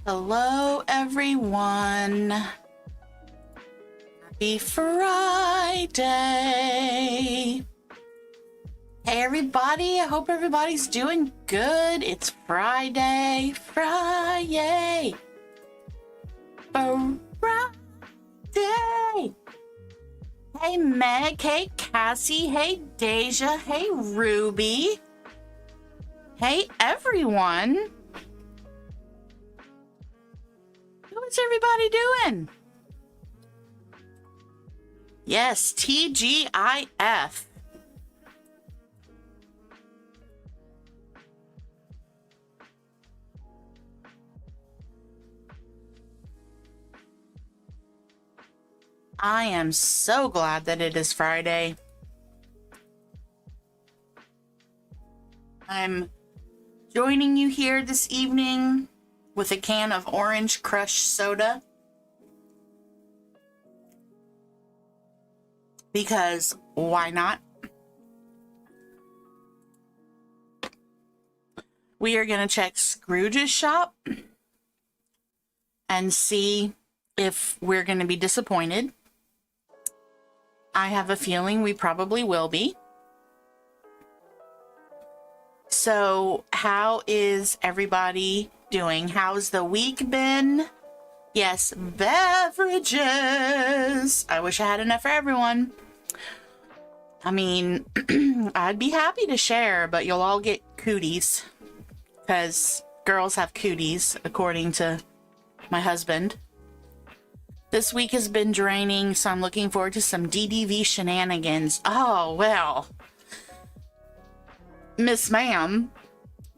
Hello, everyone. Happy Friday. Hey, everybody. I hope everybody's doing good. It's Friday. Friday. Hey, Meg. Hey, Cassie. Hey, Deja. Hey, Ruby. Hey, everyone. What's everybody doing? Yes, TGIF. I am so glad that it is Friday. I'm joining you here this evening with a can of Orange Crush soda. Because why not? We are going to check Scrooge's shop and see if we're going to be disappointed. I have a feeling we probably will be. So, how is everybody doing? How's the week been? Yes, beverages. I wish I had enough for everyone. I mean, I'd be happy to share, but you'll all get cooties. Because girls have cooties, according to my husband. This week has been draining, so I'm looking forward to some DDV shenanigans. Oh, well. Miss Ma'am,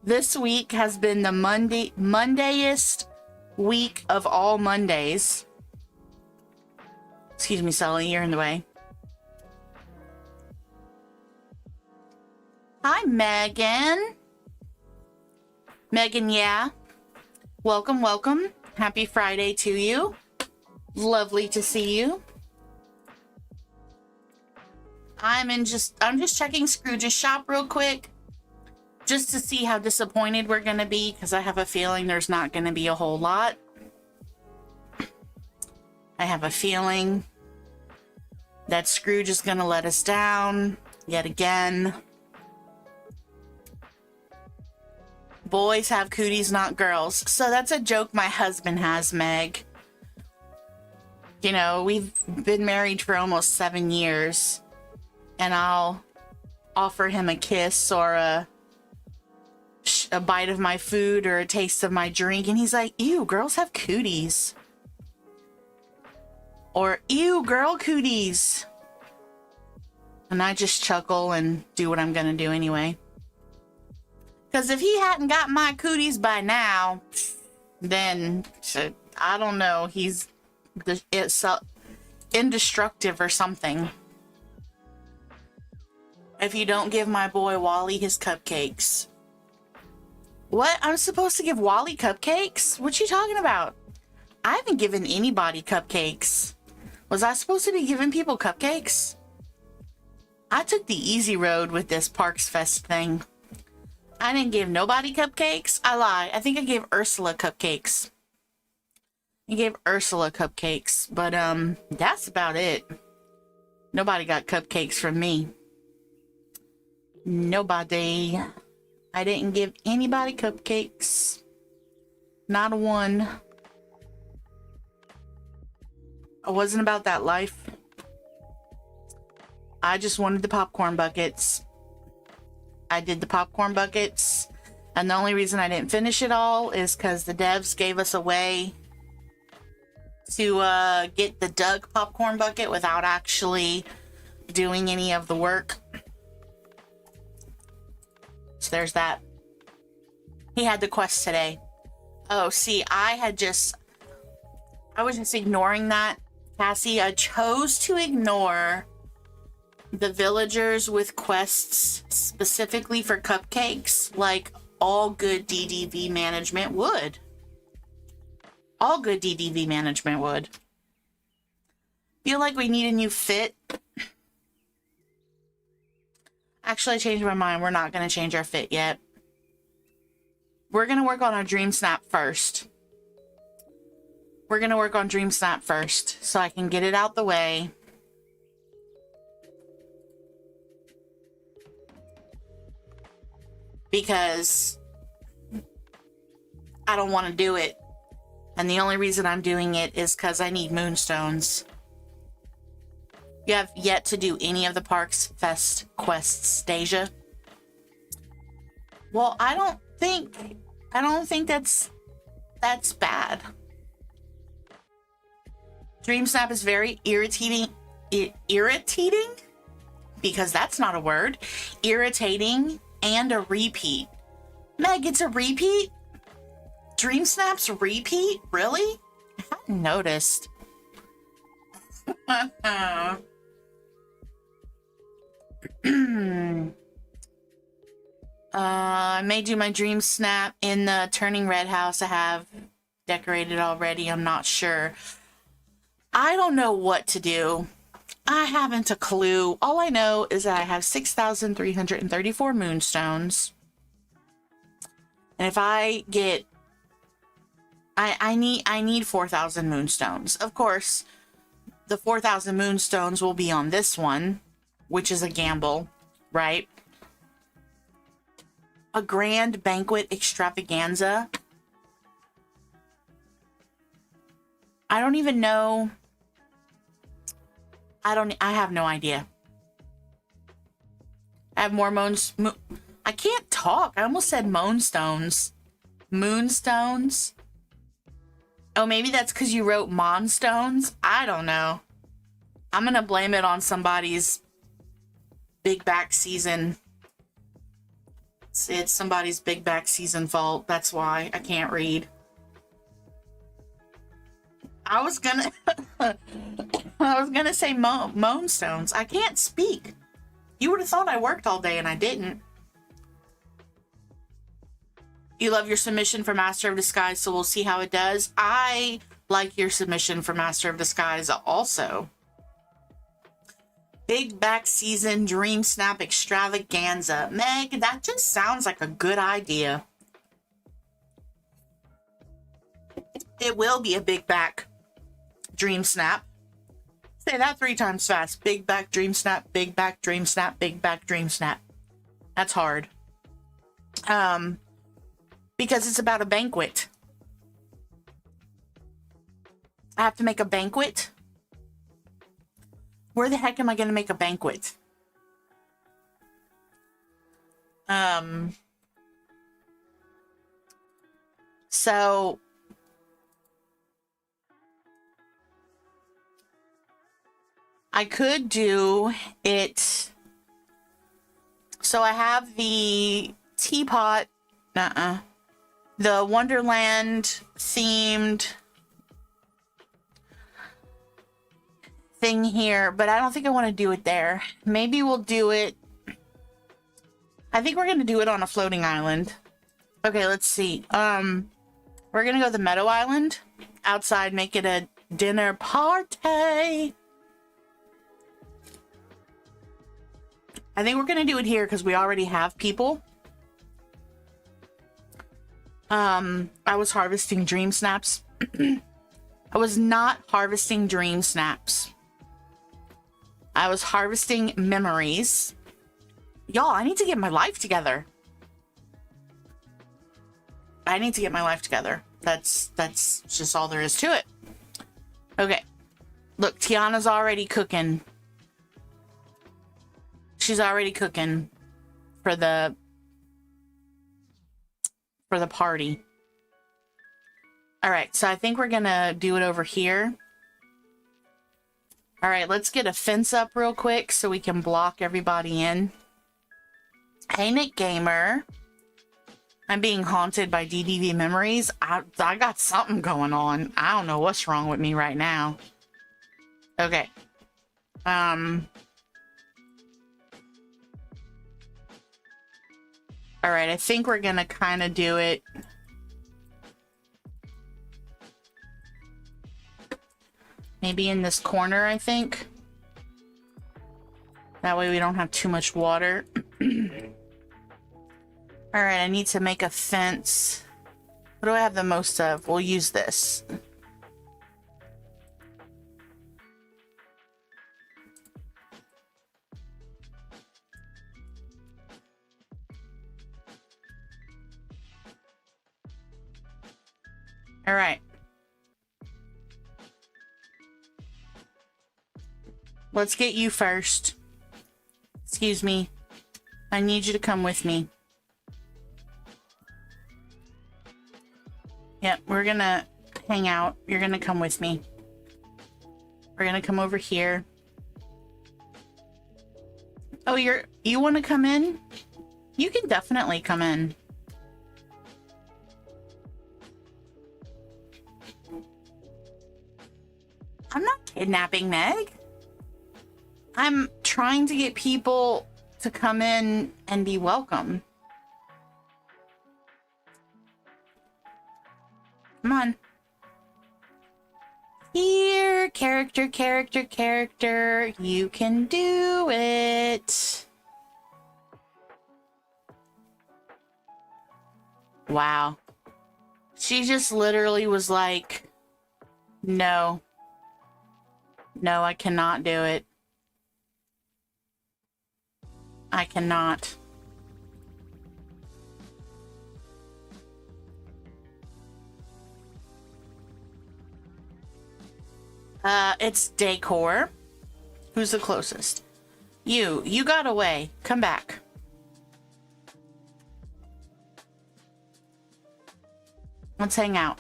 this week has been the Mondayest week of all Mondays. Excuse me, Sully, you're in the way. Hi, Megan. Megan, yeah. Welcome, welcome. Happy Friday to you. Lovely to see you. I'm just checking Scrooge's shop real quick. Just to see how disappointed we're going to be, because I have a feeling there's not going to be a whole lot. I have a feeling that Scrooge is going to let us down yet again. Boys have cooties, not girls. So that's a joke my husband has, Meg. You know, we've been married for almost 7 years, and I'll offer him a kiss or a bite of my food or a taste of my drink, and he's like, ew, girls have cooties. Or, ew, girl cooties. And I just chuckle and do what I'm gonna do anyway. Because if he hadn't got my cooties by now, then, I don't know, he's indestructible or something. If you don't give my boy Wally his cupcakes. What? I'm supposed to give Wally cupcakes? What you talking about? I haven't given anybody cupcakes. Was I supposed to be giving people cupcakes? I took the easy road with this Parks Fest thing. I didn't give nobody cupcakes. I lie. I think I gave Ursula cupcakes. I gave Ursula cupcakes, but that's about it. Nobody got cupcakes from me. Nobody. I didn't give anybody cupcakes. Not a one. I wasn't about that life. I just wanted the popcorn buckets. I did the popcorn buckets, and the only reason I didn't finish it all is because the devs gave us a way to get the Doug popcorn bucket without actually doing any of the work. So there's that. He had the quest today. Oh, see, I was just ignoring that, Cassie. I chose to ignore the villagers with quests specifically for cupcakes, like all good DDV management would. All good DDV management would. Feel like we need a new fit. Actually, I changed my mind. We're not going to change our fit yet. We're going to work on our DreamSnap first. we're gonna work on DreamSnap first so I can get it out the way. Because I don't want to do it. And the only reason I'm doing it is because I need moonstones. You have yet to do any of the Parks Fest quests, Deja? Well, I don't think that's bad. DreamSnap is very irritating. Irritating? Because that's not a word. Irritating and a repeat. Meg, it's a repeat? DreamSnaps repeat? Really? I hadn't noticed. I may do my DreamSnap in the Turning Red house I have decorated already. I'm not sure. I don't know what to do. I haven't a clue. All I know is that I have 6,334 moonstones. And if I get... I need 4,000 moonstones. Of course, the 4,000 moonstones will be on this one, which is a gamble, right? A grand banquet extravaganza. I don't even know. I have no idea. I have more I can't talk. I almost said moonstones. Moonstones. Oh, maybe that's because you wrote monstones? I don't know. I'm gonna blame it on somebody's big back season. It's somebody's big back season fault. That's why I can't read. I was gonna say moonstones. I can't speak. You would have thought I worked all day and I didn't. You love your submission for Master of Disguise, so we'll see how it does. I like your submission for Master of Disguise also. Big back season DreamSnap extravaganza. Meg, that just sounds like a good idea. It will be a big back DreamSnap. Say that 3 times fast. Big back DreamSnap, big back DreamSnap, big back DreamSnap. That's hard. Because it's about a banquet. I have to make a banquet? Where the heck am I going to make a banquet? So I could do it. So I have the teapot. The Wonderland themed thing here, but I don't think I want to do it there. Maybe we'll do it. I think we're going to do it on a floating island. Okay, let's see. We're going to go to the Meadow Island. Outside, make it a dinner party. I think we're going to do it here because we already have people. I was harvesting DreamSnaps. I was not harvesting DreamSnaps. I was harvesting memories. Y'all, I need to get my life together. I need to get my life together. That's just all there is to it. Okay. Look, Tiana's already cooking. She's already cooking for the party. All right, so I think we're gonna do it over here. All right, let's get a fence up real quick so we can block everybody in. Hey, Nick Gamer. I'm being haunted by DDV memories. I got something going on. I don't know what's wrong with me right now. Okay. All right, I think we're gonna kind of do it. Maybe in this corner, I think. That way we don't have too much water. All right, I need to make a fence. What do I have the most of? We'll use this. All right. Let's get you first. Excuse me. I need you to come with me. Yep, we're gonna hang out. You're gonna come with me. We're gonna come over here. Oh, you want to come in? You can definitely come in. I'm not kidnapping Meg. I'm trying to get people to come in and be welcome. Come on. Here, character, character, character. You can do it. Wow. She just literally was like, no. No, I cannot do it. I cannot. It's decor. Who's the closest? You got away. Come back. Let's hang out.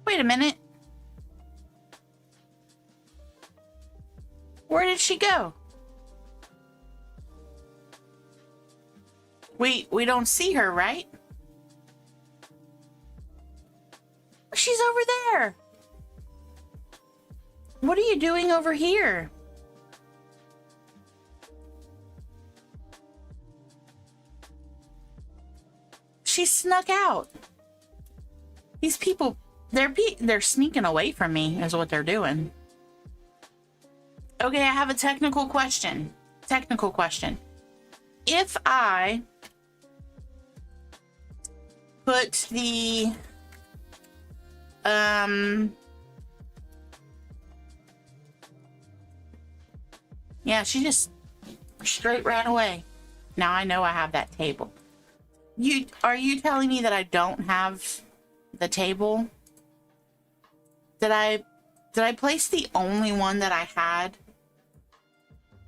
Wait a minute. Where did she go? We don't see her, right? She's over there. What are you doing over here? She snuck out. These people, they're sneaking away from me is what they're doing. Okay, I have a technical question. Technical question. If I put the yeah, she just straight ran away. Now I know I have that table. Are you telling me that I don't have the table? Did I place the only one that I had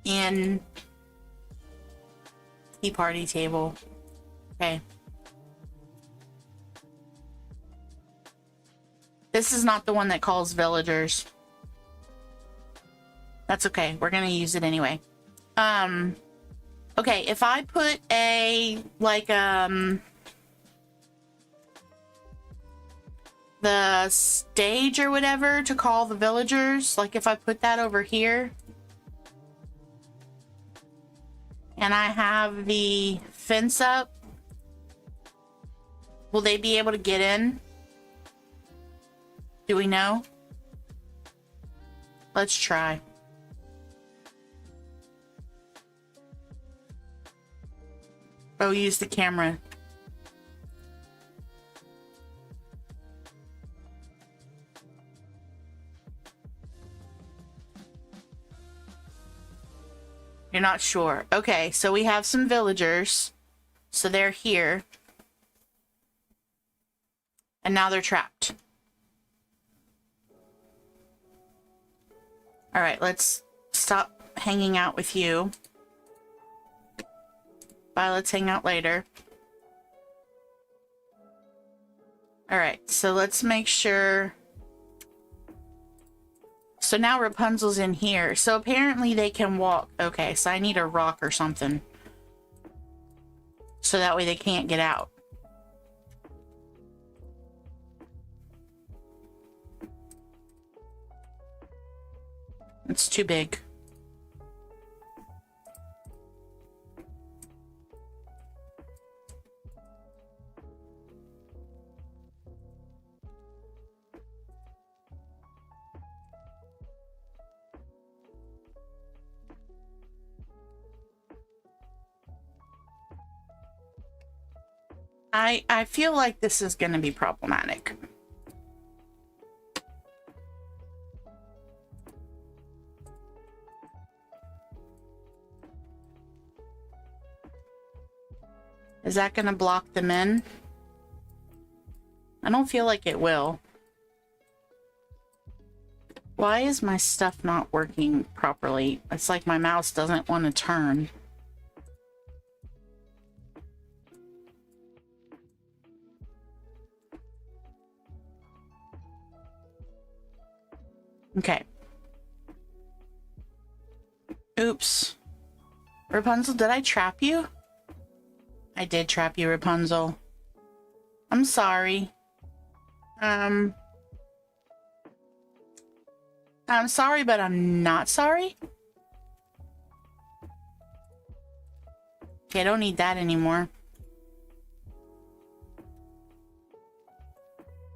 in tea party table? Okay. This is not the one that calls villagers. That's okay. We're gonna use it anyway. Okay, if I put a, like, the stage or whatever to call the villagers, like if I put that over here, and I have the fence up, will they be able to get in? Do we know? Let's try. Oh, use the camera. You're not sure. Okay, so we have some villagers. So they're here. And now they're trapped. All right, let's stop hanging out with you. Bye, let's hang out later. All right, so let's make sure. So now Rapunzel's in here. So apparently they can walk. Okay, so I need a rock or something. So that way they can't get out. It's too big. I feel like this is going to be problematic. Is that gonna block them in? I don't feel like it will. Why is my stuff not working properly? It's like my mouse doesn't want to turn. Okay. Oops. Rapunzel, did I trap you? I did trap you, Rapunzel. I'm sorry. I'm sorry, but I'm not sorry. Okay, I don't need that anymore.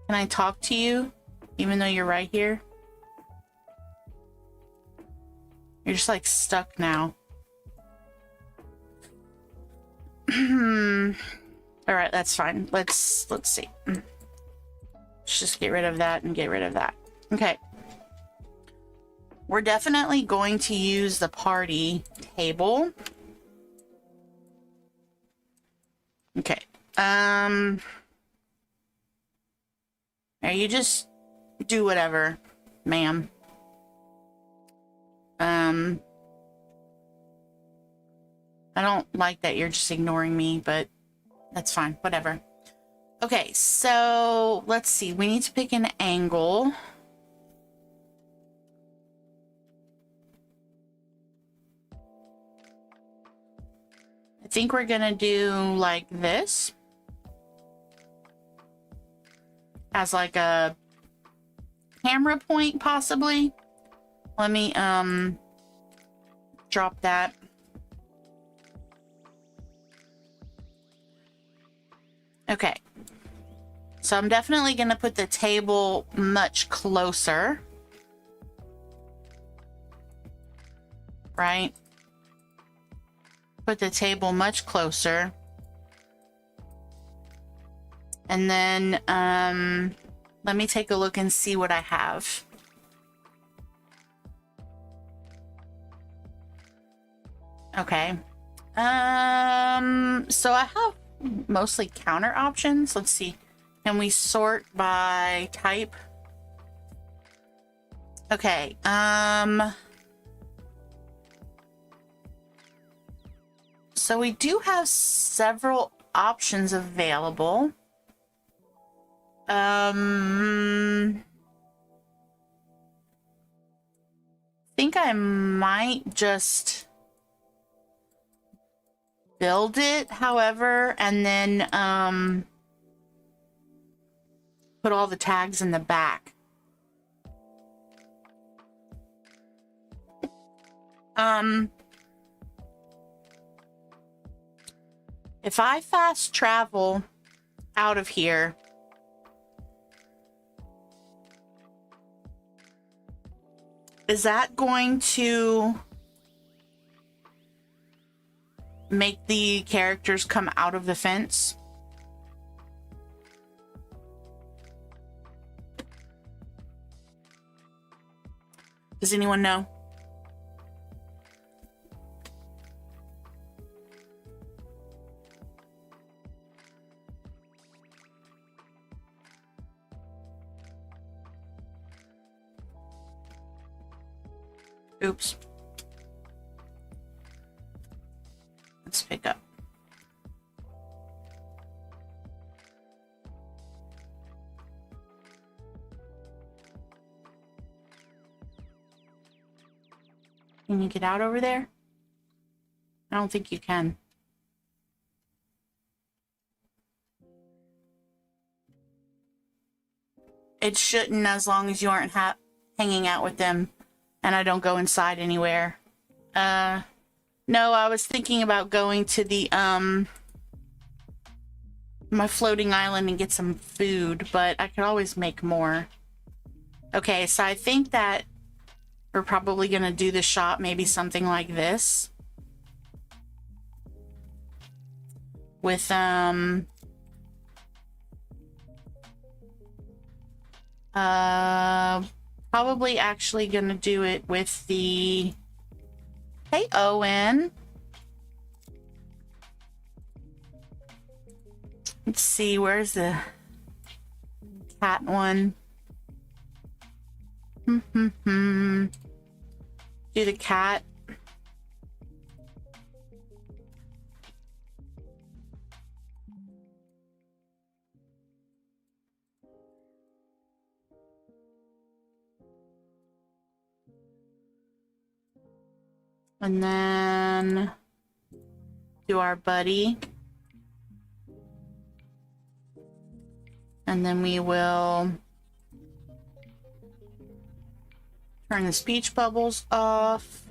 Can I talk to you, even though you're right here? You're just like stuck now. All right, that's fine. Let's see. Let's just get rid of that and get rid of that. Okay. We're definitely going to use the party table. Okay. You just do whatever, ma'am. I don't like that you're just ignoring me, but that's fine. Whatever. Okay, so let's see. We need to pick an angle. I think we're gonna do like this. As like a camera point, possibly. Let me, drop that. Okay. So I'm definitely gonna put the table much closer. Right? Put the table much closer. And then, let me take a look and see what I have. Okay. So I have mostly counter options. Let's see. Can we sort by type? Okay. So we do have several options available. Think I might just build it, however, and then put all the tags in the back. If I fast travel out of here, is that going to make the characters come out of the fence? Does anyone know? Oops. Let's pick up. Can you get out over there? I don't think you can. It shouldn't, as long as you aren't hanging out with them and I don't go inside anywhere. No, I was thinking about going to the my floating island and get some food, but I could always make more. Okay, so I think that we're probably gonna do the shop maybe something like this. With probably actually gonna do it with the... Hey, Owen. Let's see, where's the cat one? Do the cat. And then do our buddy. And then we will turn the speech bubbles off.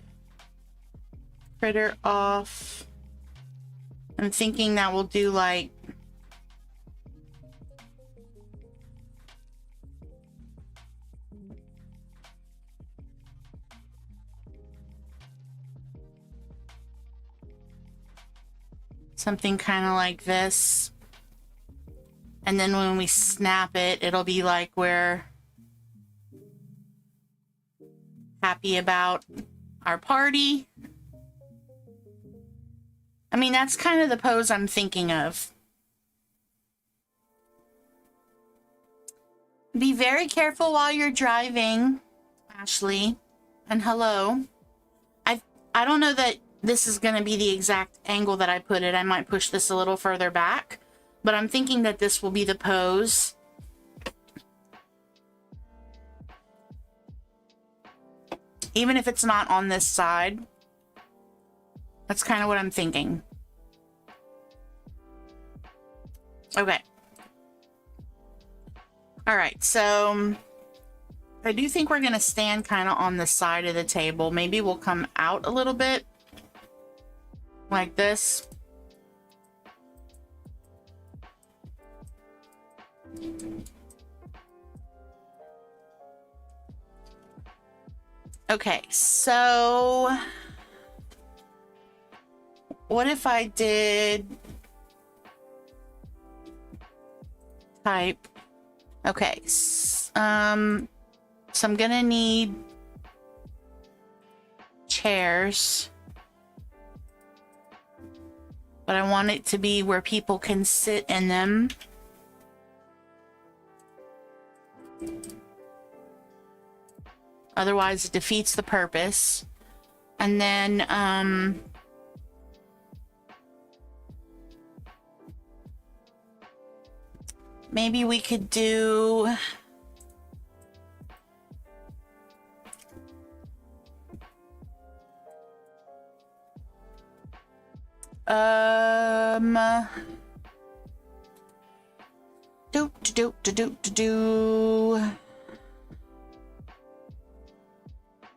Critter off. I'm thinking that we'll do like something kind of like this. And then when we snap it, it'll be like we're happy about our party. I mean, that's kind of the pose I'm thinking of. Be very careful while you're driving, Ashley. And hello. I don't know that this is going to be the exact angle that I put it. I might push this a little further back. But I'm thinking that this will be the pose. Even if it's not on this side. That's kind of what I'm thinking. Okay. All right, so I do think we're going to stand kind of on the side of the table. Maybe we'll come out a little bit. Like this. Okay, so what if I did type? Okay, so I'm gonna need chairs, but I want it to be where people can sit in them. Otherwise, it defeats the purpose. And then, maybe we could do...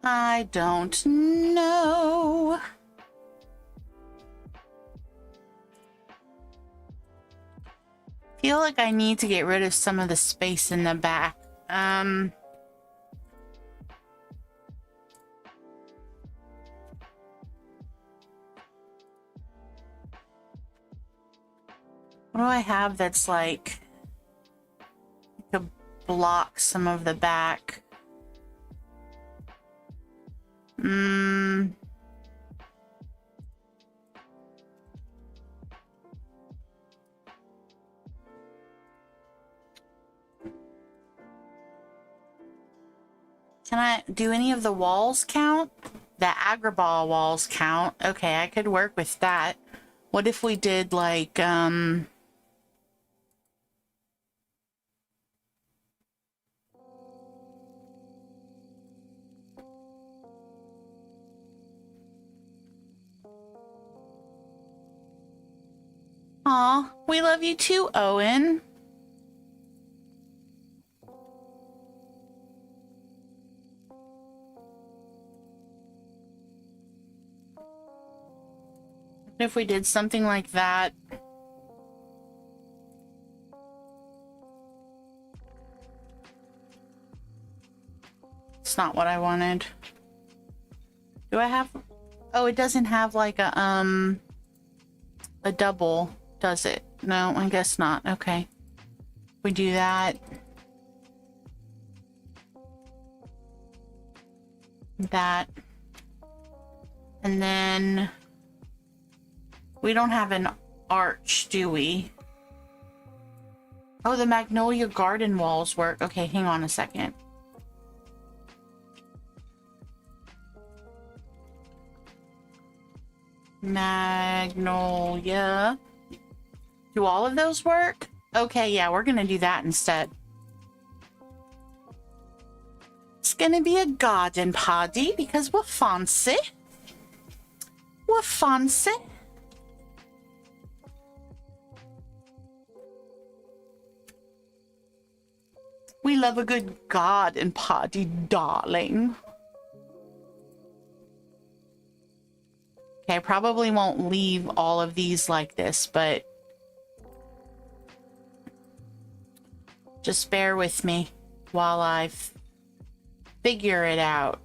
I don't know. Feel like I need to get rid of some of the space in the back. What do I have that's like to block some of the back? Can I do any of the walls count? The agrabah walls count. Okay, I could work with that. What if we did like, aw, we love you too, Owen. If we did something like that. It's not what I wanted. Do I have... Oh, it doesn't have like a double, does it? No, I guess not. Okay. We do that. That. And then... We don't have an arch, do we? Oh, the magnolia garden walls work. Okay, hang on a second. Magnolia. Do all of those work? Okay, yeah, we're gonna do that instead. It's gonna be a garden party because we're fancy. We're fancy. We love a good garden party, darling. Okay, I probably won't leave all of these like this, but just bear with me while I figure it out.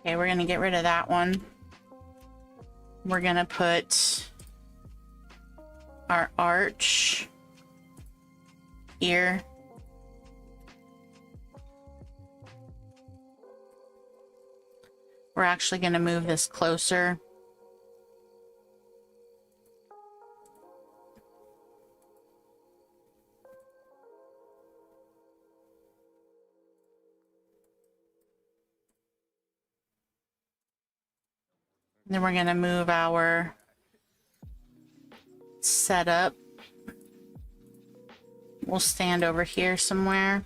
Okay, we're gonna get rid of that one. We're gonna put our arch here. We're actually gonna move this closer. Then we're gonna move our setup. We'll stand over here somewhere.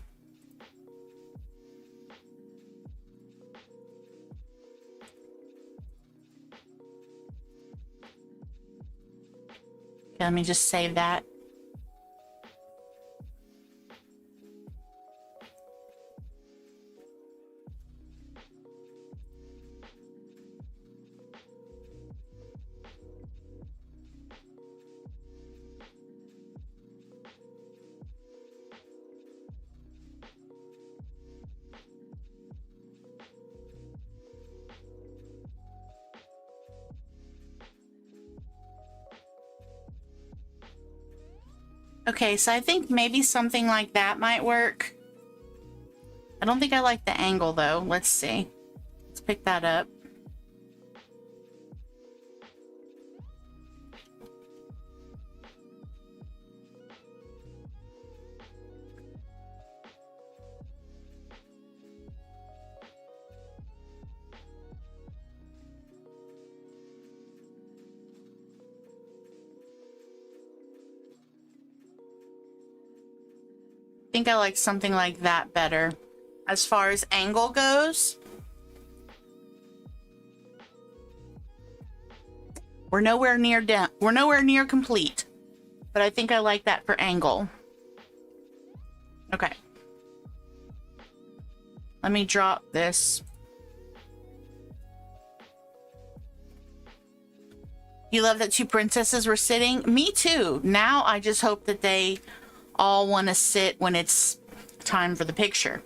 Okay, let me just save that. Okay, so I think maybe something like that might work. I don't think I like the angle though. Let's see. Let's pick that up. I think I like something like that better. As far as angle goes, we're nowhere near down. We're nowhere near complete, but I think I like that for angle. Okay. Let me drop this. You love that two princesses were sitting? Me too. Now I just hope that they all want to sit when it's time for the picture.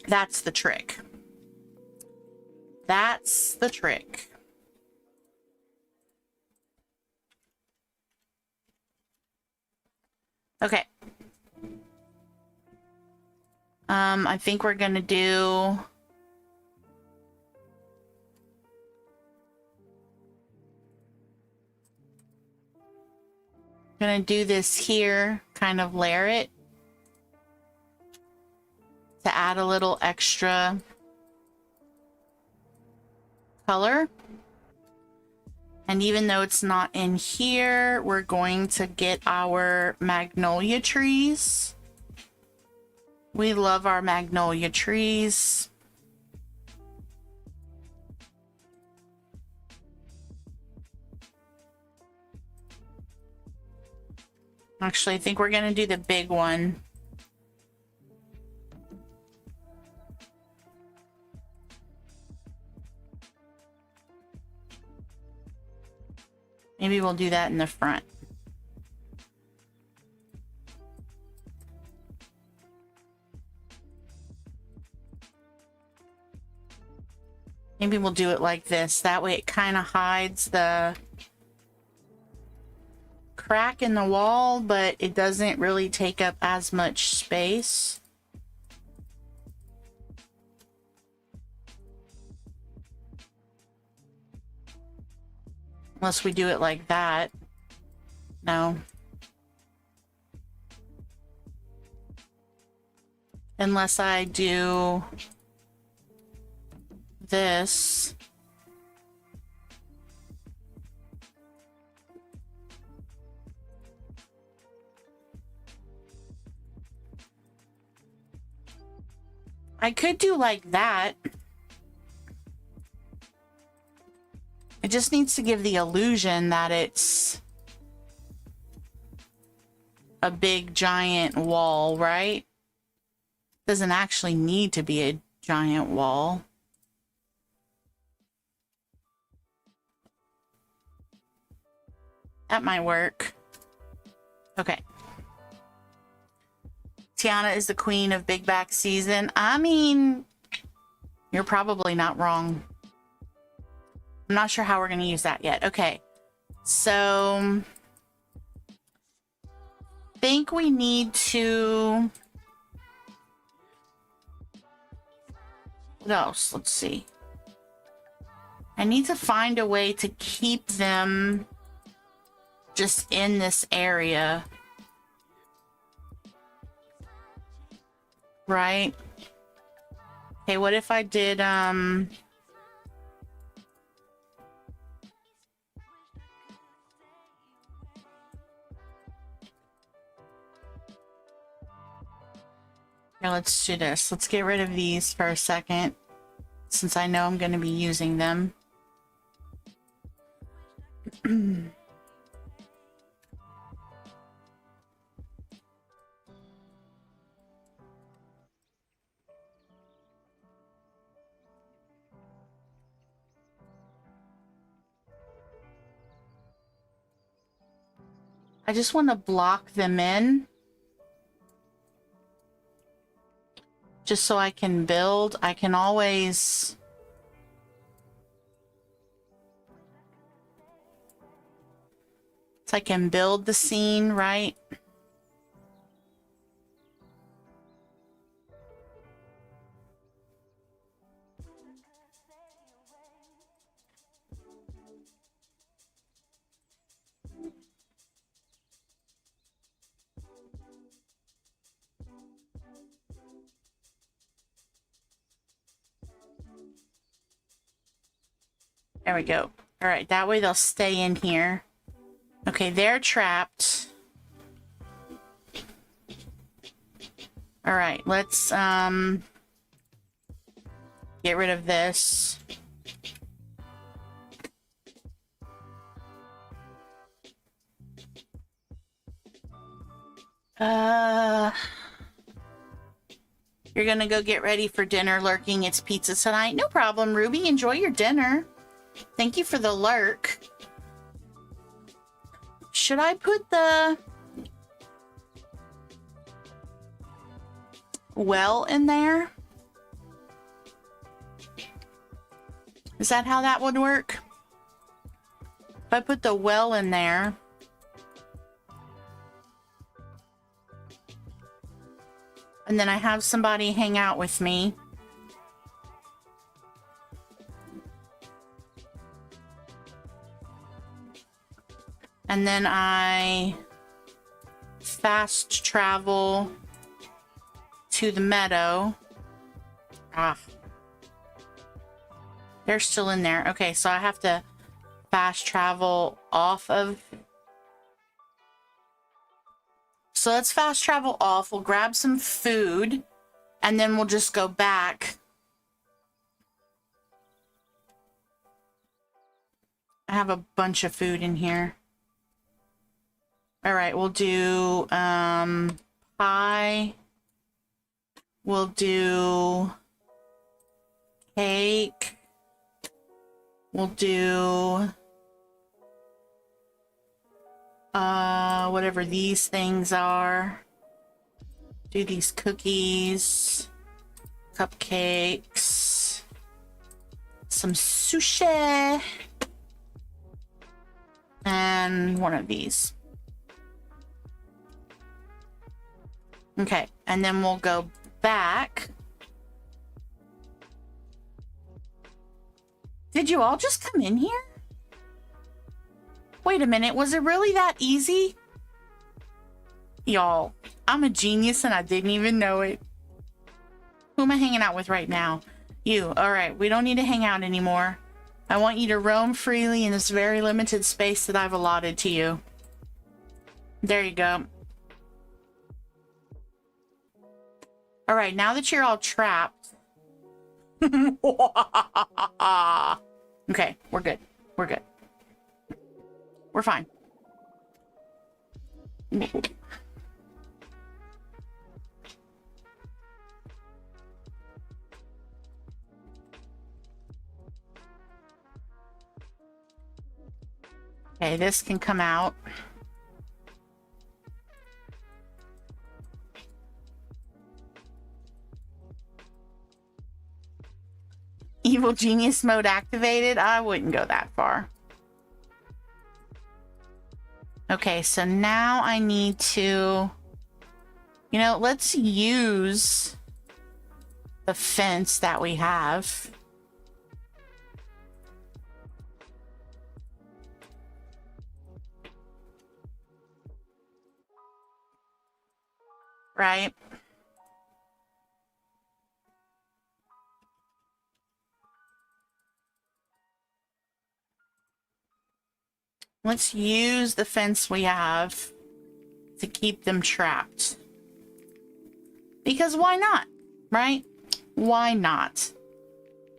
That's the trick. That's the trick. Okay. I think we're gonna do... Gonna do this here, kind of layer it to add a little extra color. And even though it's not in here, we're going to get our magnolia trees. We love our magnolia trees. Actually, I think we're gonna do the big one. Maybe we'll do that in the front. Maybe we'll do it like this. That way it kind of hides the crack in the wall, but it doesn't really take up as much space. Unless we do it like that. No. Unless I do this. I could do like that. It just needs to give the illusion that it's a big giant wall, right? Doesn't actually need to be a giant wall. That might work. Okay. Tiana is the queen of big back season. I mean, you're probably not wrong. I'm not sure how we're going to use that yet. Okay. So, I think we need to... What else? Let's see. I need to find a way to keep them just in this area. Right? Okay, what if I did, yeah, let's do this. Let's get rid of these for a second, since I know I'm going to be using them. I just want to block them in. Just so I can build. I can always... So I can build the scene, right? There we go. All right, that way they'll stay in here. Okay, they're trapped. All right, let's get rid of this. You're gonna go get ready for dinner, lurking. It's pizza tonight. No problem, Ruby. Enjoy your dinner. Thank you for the lurk. Should I put the well in there? Is that how that would work? If I put the well in there, and then I have somebody hang out with me. And then I fast travel to the meadow. Ah. They're still in there. Okay, so I have to fast travel off of... So let's fast travel off. We'll grab some food, and then we'll just go back. I have a bunch of food in here. All right, we'll do pie. We'll do cake. We'll do whatever these things are. Do these cookies, cupcakes, some sushi, and one of these. Okay, and then we'll go back. Did you all just come in here? Wait a minute, was it really that easy? Y'all, I'm a genius and I didn't even know it. Who am I hanging out with right now? You. All right, we don't need to hang out anymore. I want you to roam freely in this very limited space that I've allotted to you. There you go. All right, now that you're all trapped. Okay, we're good. We're good. We're fine. Okay, this can come out. Evil genius mode activated? I wouldn't go that far. Okay, so now I need to... You know, let's use the fence that we have. Right? Let's use the fence we have to keep them trapped. Because why not? Right? Why not?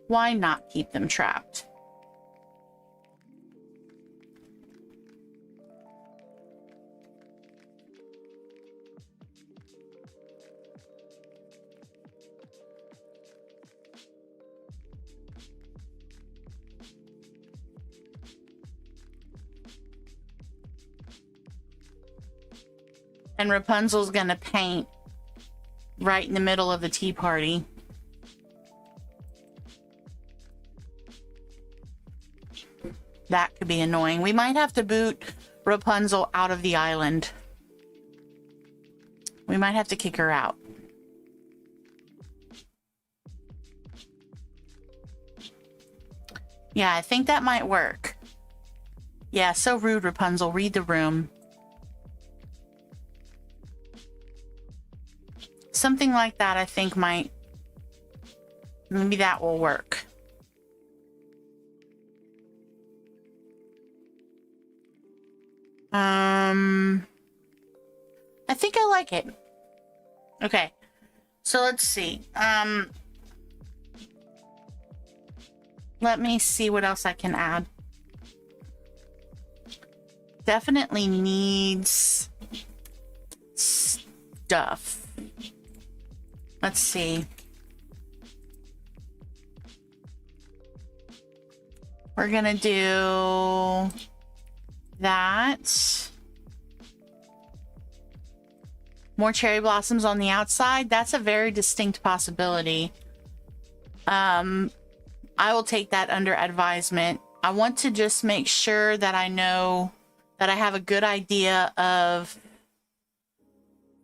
Why not keep them trapped? And Rapunzel's gonna paint right in the middle of the tea party. That could be annoying. We might have to boot Rapunzel out of the island. We might have to kick her out. Yeah, I think that might work. Yeah, so rude, Rapunzel. Read the room. Something like that, I think might... Maybe that will work. I think I like it. Okay. So let's see. Let me see what else I can add. Definitely needs stuff. Let's see. We're gonna do that. More cherry blossoms on the outside. That's a very distinct possibility. I will take that under advisement. I want to just make sure that I know that I have a good idea of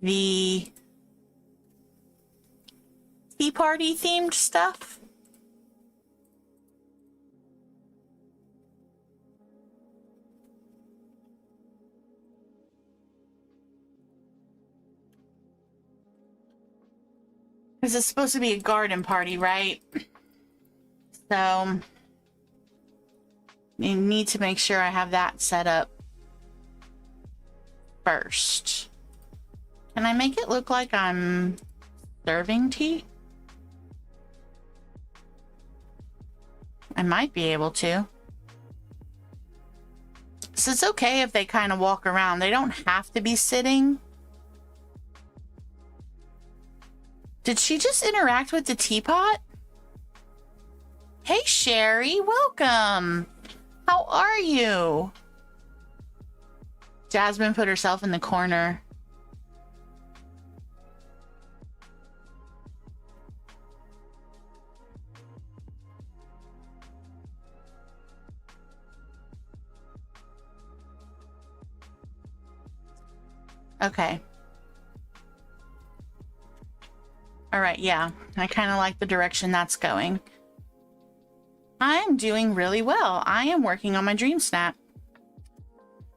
the tea party themed stuff. Because it's supposed to be a garden party, right? So you need to make sure I have that set up first. Can I make it look like I'm serving tea? I might be able to. So it's okay if they kind of walk around. They don't have to be sitting. Did she just interact with the teapot? Hey, Sherry, welcome. How are you? Jasmine put herself in the corner. Okay. All right, yeah. I kind of like the direction that's going. I'm doing really well. I am working on my DreamSnap.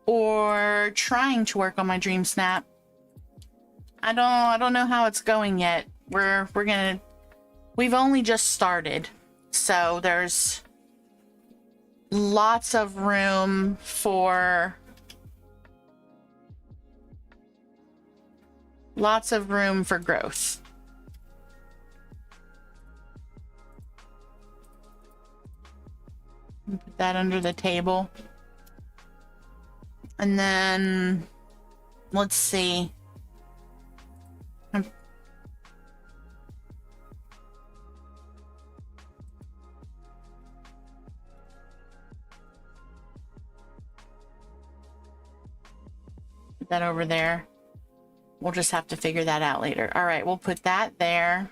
Or trying to work on my DreamSnap. I don't know how it's going yet. We've only just started. So there's lots of room for growth. Put that under the table. And then let's see. Put that over there. We'll just have to figure that out later. All right, we'll put that there.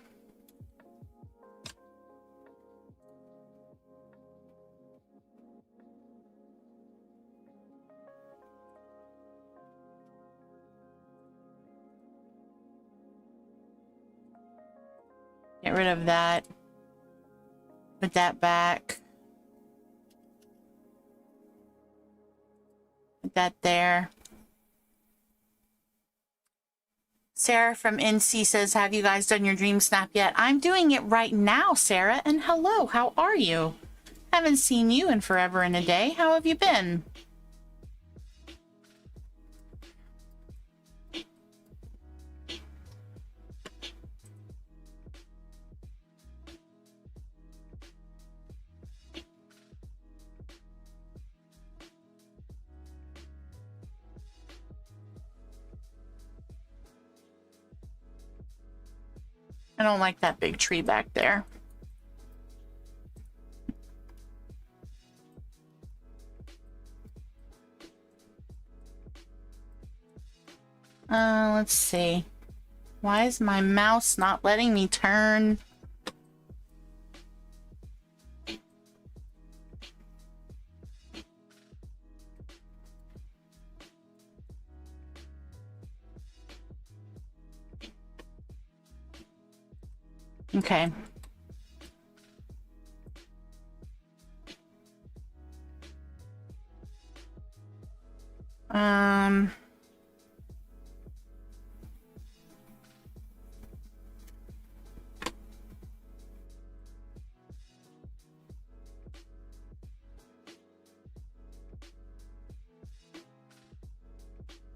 Get rid of that. Put that back. Put that there. Sarah from NC says, have you guys done your DreamSnap yet? I'm doing it right now, Sarah. And hello, how are you? Haven't seen you in forever and a day. How have you been? I don't like that big tree back there. Let's see. Why is my mouse not letting me turn? Okay.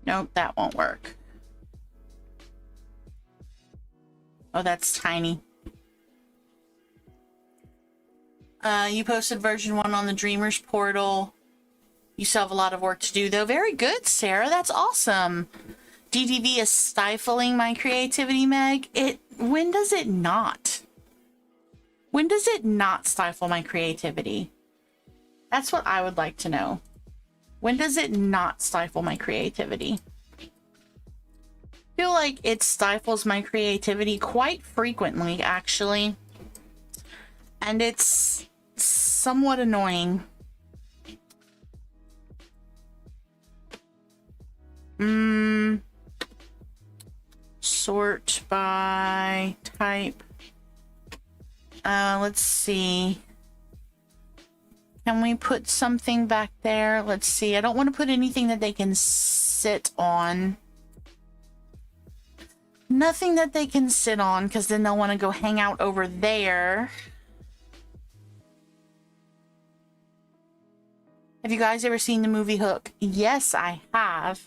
Nope, that won't work. Oh, that's tiny. You posted version 1 on the Dreamers portal. You still have a lot of work to do, though. Very good, Sarah. That's awesome. DTV is stifling my creativity, Meg. When does it not? When does it not stifle my creativity? That's what I would like to know. When does it not stifle my creativity? I feel like it stifles my creativity quite frequently, actually. And it's somewhat annoying. Sort by type. Let's see. Can we put something back there? Let's see. I don't want to put anything that they can sit on. Nothing that they can sit on, because then they'll want to go hang out over there. Have you guys ever seen the movie Hook? Yes, I have.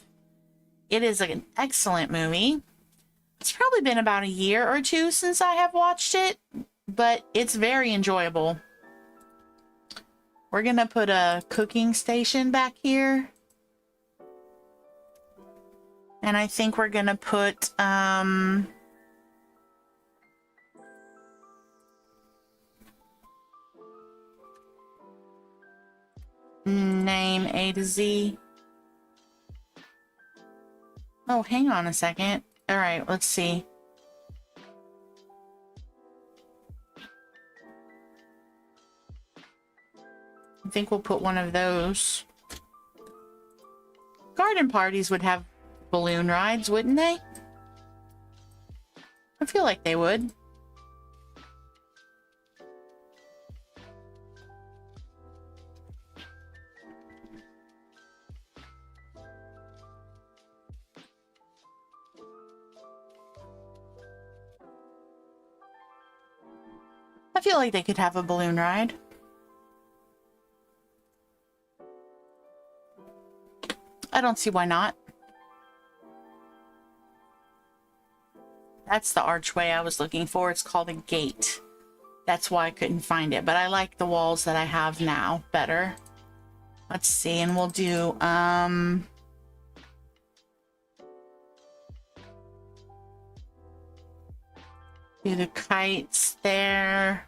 It is an excellent movie. It's probably been about a year or two since I have watched it, but it's very enjoyable. We're gonna put a cooking station back here. And I think we're gonna put, name A to Z. Oh, hang on a second. All right, let's see. I think we'll put one of those. Garden parties would have balloon rides, wouldn't they? I feel like they would. I feel like they could have a balloon ride. I don't see why not. That's the archway I was looking for. It's called a gate. That's why I couldn't find it. But I like the walls that I have now better. Let's see, and we'll do the kites there.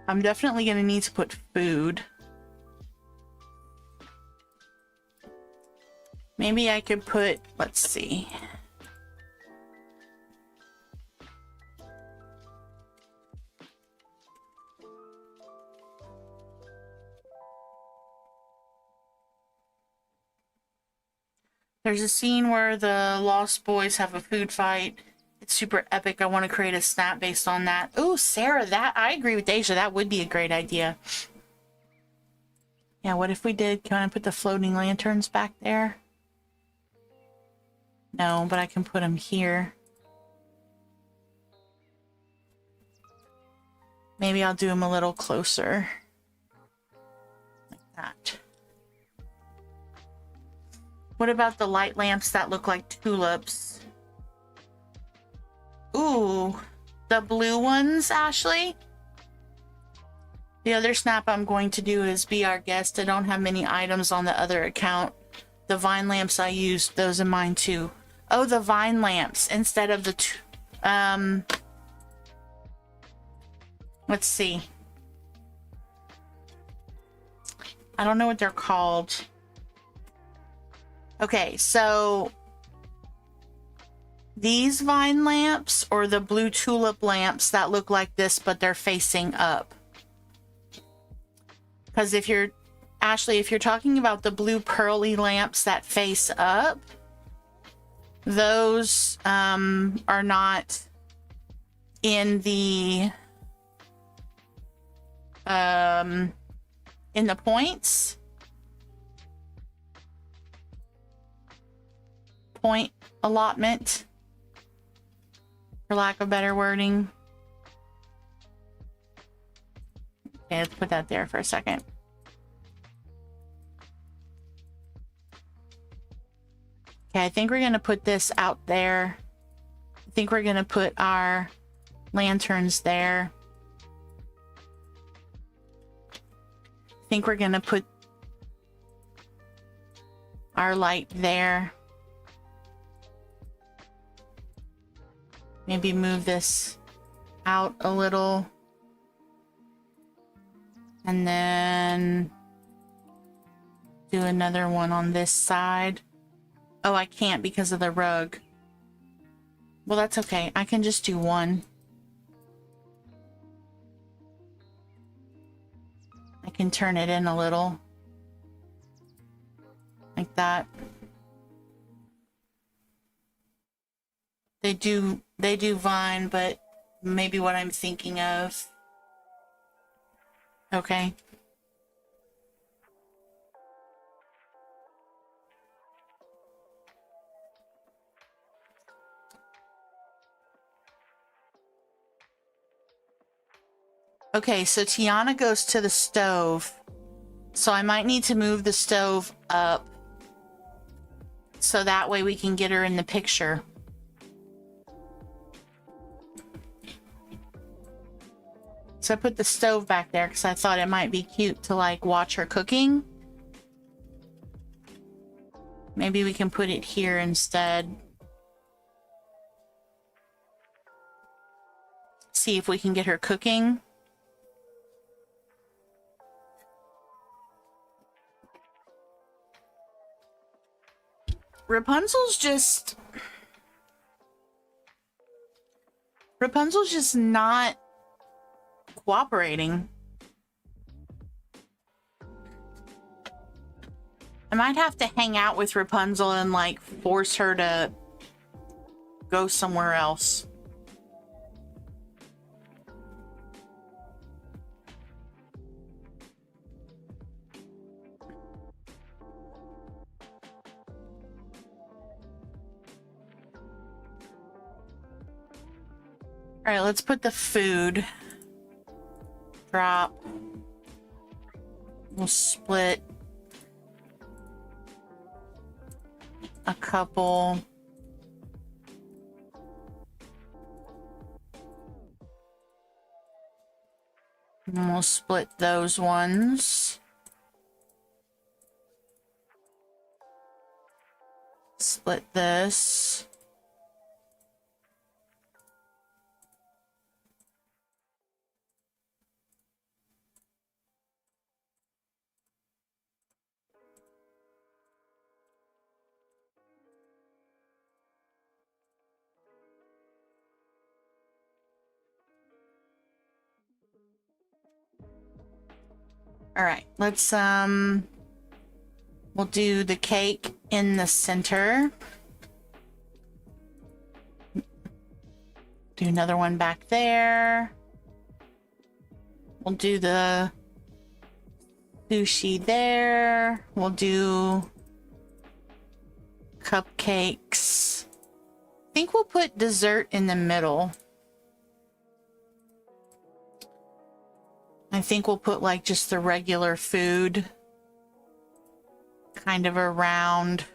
I'm definitely going to need to put food. Maybe I could put, let's see. There's a scene where the Lost Boys have a food fight. It's super epic. I want to create a snap based on that. Ooh, Sarah, that I agree with Deja. That would be a great idea. Yeah, what if we did kind of put the floating lanterns back there? No, but I can put them here. Maybe I'll do them a little closer. Like that. What about the light lamps that look like tulips? Ooh, the blue ones, Ashley? The other snap I'm going to do is be our guest. I don't have many items on the other account. The vine lamps I used, those in mine too. Oh, the vine lamps instead of the let's see. I don't know what they're called. Okay, so these vine lamps or the blue tulip lamps that look like this, but they're facing up. Because if you're, Ashley, if you're talking about the blue pearly lamps that face up, those are not in the points. Point allotment, for lack of better wording. Okay, let's put that there for a second. Okay, I think we're going to put this out there. I think we're going to put our lanterns there. I think we're going to put our light there. Maybe move this out a little. And then do another one on this side. Oh, I can't because of the rug. Well, that's okay. I can just do one. I can turn it in a little. Like that. They do vine, but maybe what I'm thinking of. Okay. Okay, so Tiana goes to the stove. So I might need to move the stove up. So that way we can get her in the picture. So I put the stove back there because I thought it might be cute to like watch her cooking. Maybe we can put it here instead. See if we can get her cooking. Rapunzel's just not cooperating. I might have to hang out with Rapunzel and like force her to go somewhere else. All right, let's put the food. Drop. We'll split a couple. And we'll split those ones. Split this. All right, let's we'll do the cake in the center. Do another one back there. We'll do the sushi there. We'll do cupcakes. I think we'll put dessert in the middle. I think we'll put like just the regular food kind of around.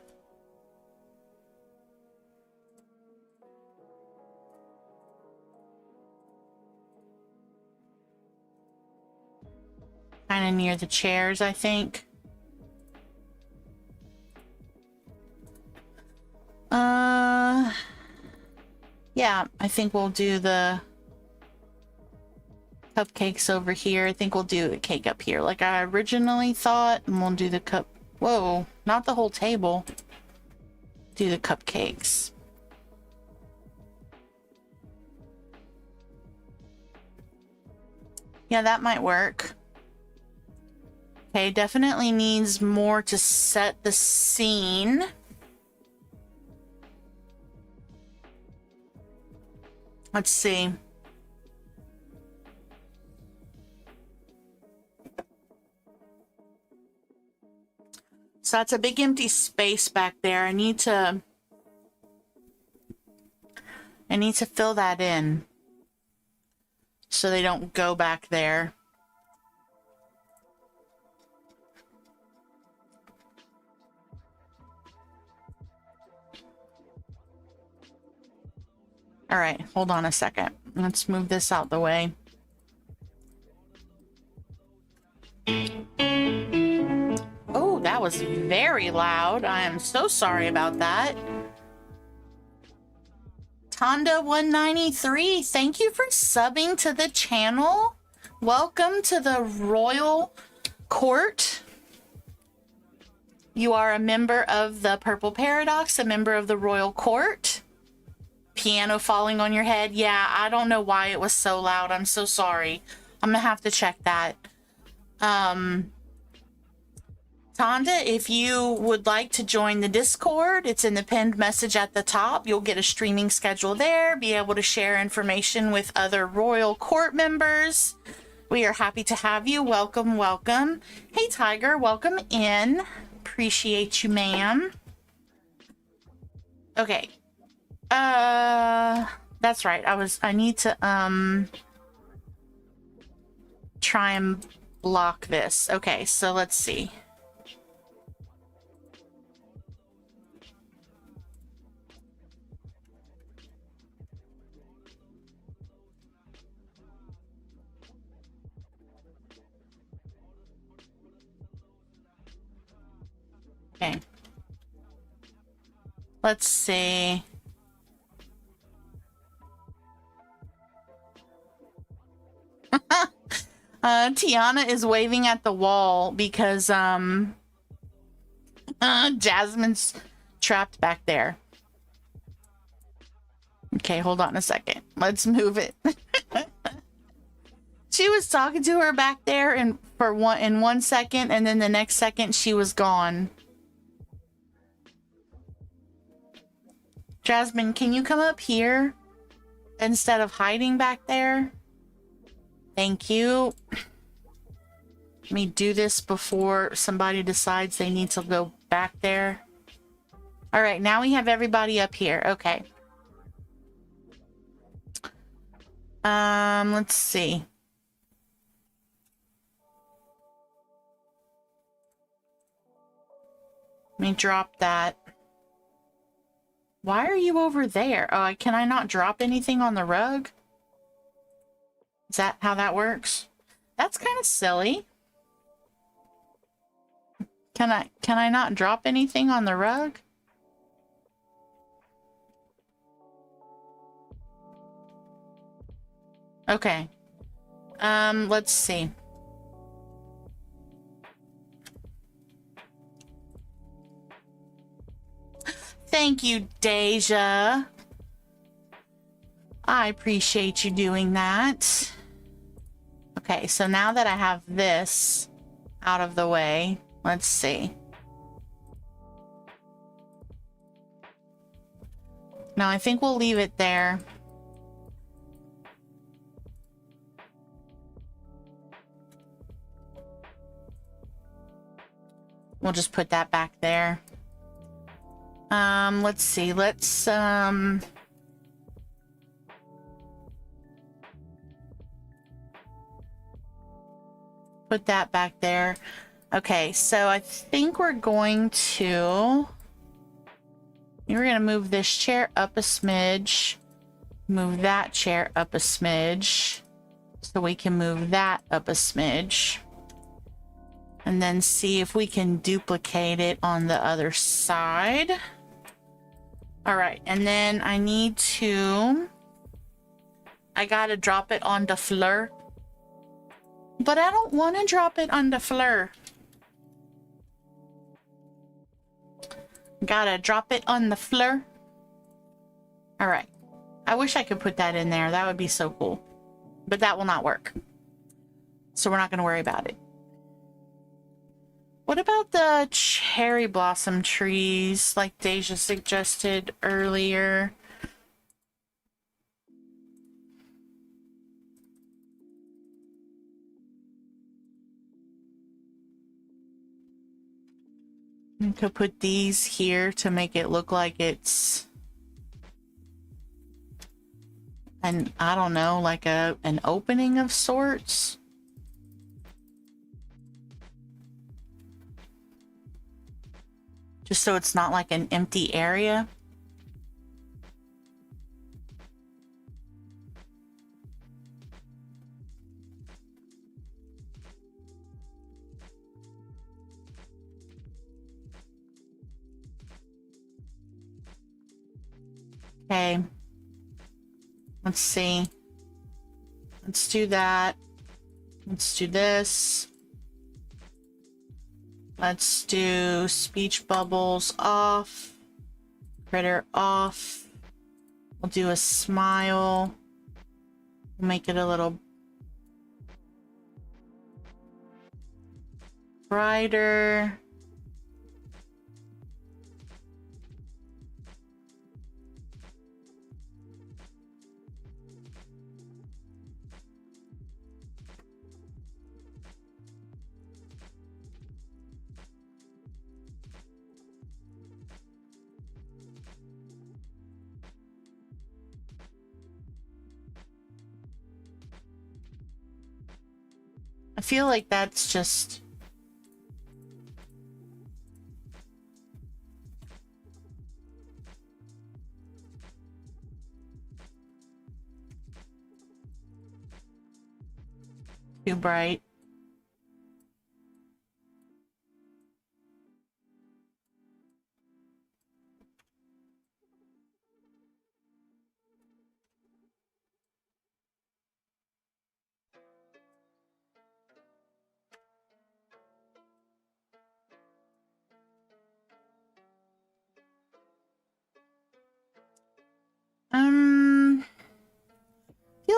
Kind of near the chairs, I think. Yeah, I think we'll do the cupcakes over here. I think we'll do a cake up here like I originally thought, and we'll do the cup. Whoa, not the whole table. Do the cupcakes. Yeah, that might work. Okay, definitely needs more to set the scene. Let's see. So that's a big empty space back there. I need to fill that in so they don't go back there. All right, hold on a second. Let's move this out the way. Oh, that was very loud. I am so sorry about that. Tonda193, thank you for subbing to the channel. Welcome to the Royal Court. You are a member of the Purple Paradox, a member of the Royal Court. Piano falling on your head. Yeah, I don't know why it was so loud. I'm so sorry. I'm gonna have to check that. Tonda, if you would like to join the Discord, it's in the pinned message at the top. You'll get a streaming schedule there, be able to share information with other Royal Court members. We are happy to have you. Welcome, welcome. Hey, Tiger, welcome in. Appreciate you, ma'am. Okay. That's right. I need to, try and block this. Okay, so let's see. Let's see. Tiana is waving at the wall because Jasmine's trapped back there. Okay, hold on a second. Let's move it. She was talking to her back there and for 1 second, and then the next second she was gone. Jasmine, can you come up here instead of hiding back there? Thank you. Let me do this before somebody decides they need to go back there. All right, now we have everybody up here. Okay. Let's see. Let me drop that. Why are you over there? Oh, can I not drop anything on the rug? Is that how that works? That's kind of silly. Can I not drop anything on the rug? Okay. Let's see. Thank you, Deja. I appreciate you doing that. Okay, so now that I have this out of the way, let's see. No, I think we'll leave it there. We'll just put that back there. Let's see. Let's, put that back there. Okay, so I think we're going to move this chair up a smidge, move that chair up a smidge, so we can move that up a smidge, and then see if we can duplicate it on the other side. All right, and then I gotta drop it on the floor. But I don't want to drop it on the floor. Gotta drop it on the floor. All right. I wish I could put that in there. That would be so cool. But that will not work. So we're not going to worry about it. What about the cherry blossom trees like Deja suggested earlier? You could put these here to make it look like it's I don't know, like an opening of sorts. Just so it's not like an empty area. Okay. Let's see. Let's do that. Let's do this. Let's do speech bubbles off. Critter off. We'll do a smile. We'll make it a little brighter. I feel like that's just too bright.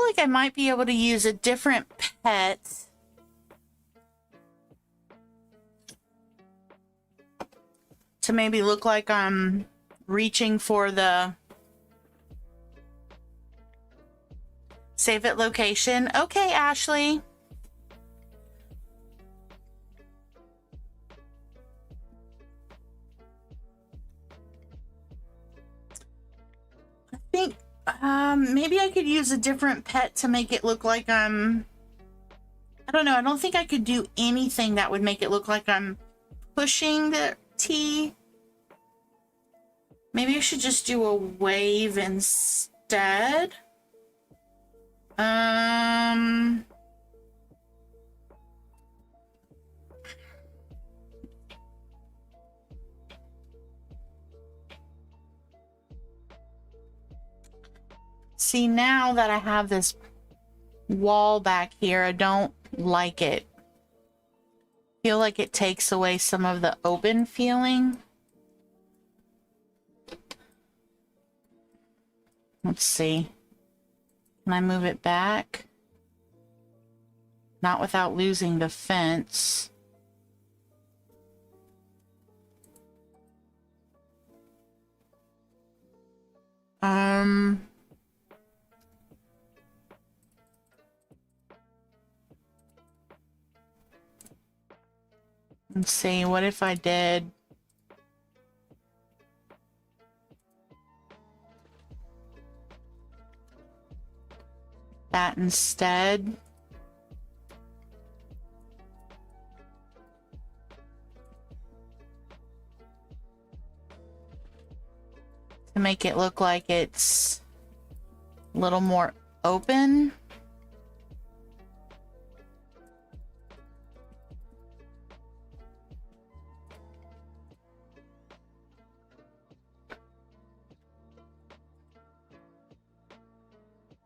like I might be able to use a different pet to maybe look like I'm reaching for the save it location. Okay, Ashley. I think maybe I could use a different pet to make it look like I'm... I don't know. I don't think I could do anything that would make it look like I'm pushing the T. Maybe I should just do a wave instead. See, now that I have this wall back here, I don't like it. Feel like it takes away some of the open feeling. Let's see. Can I move it back? Not without losing the fence. Let's see, what if I did that instead? To make it look like it's a little more open.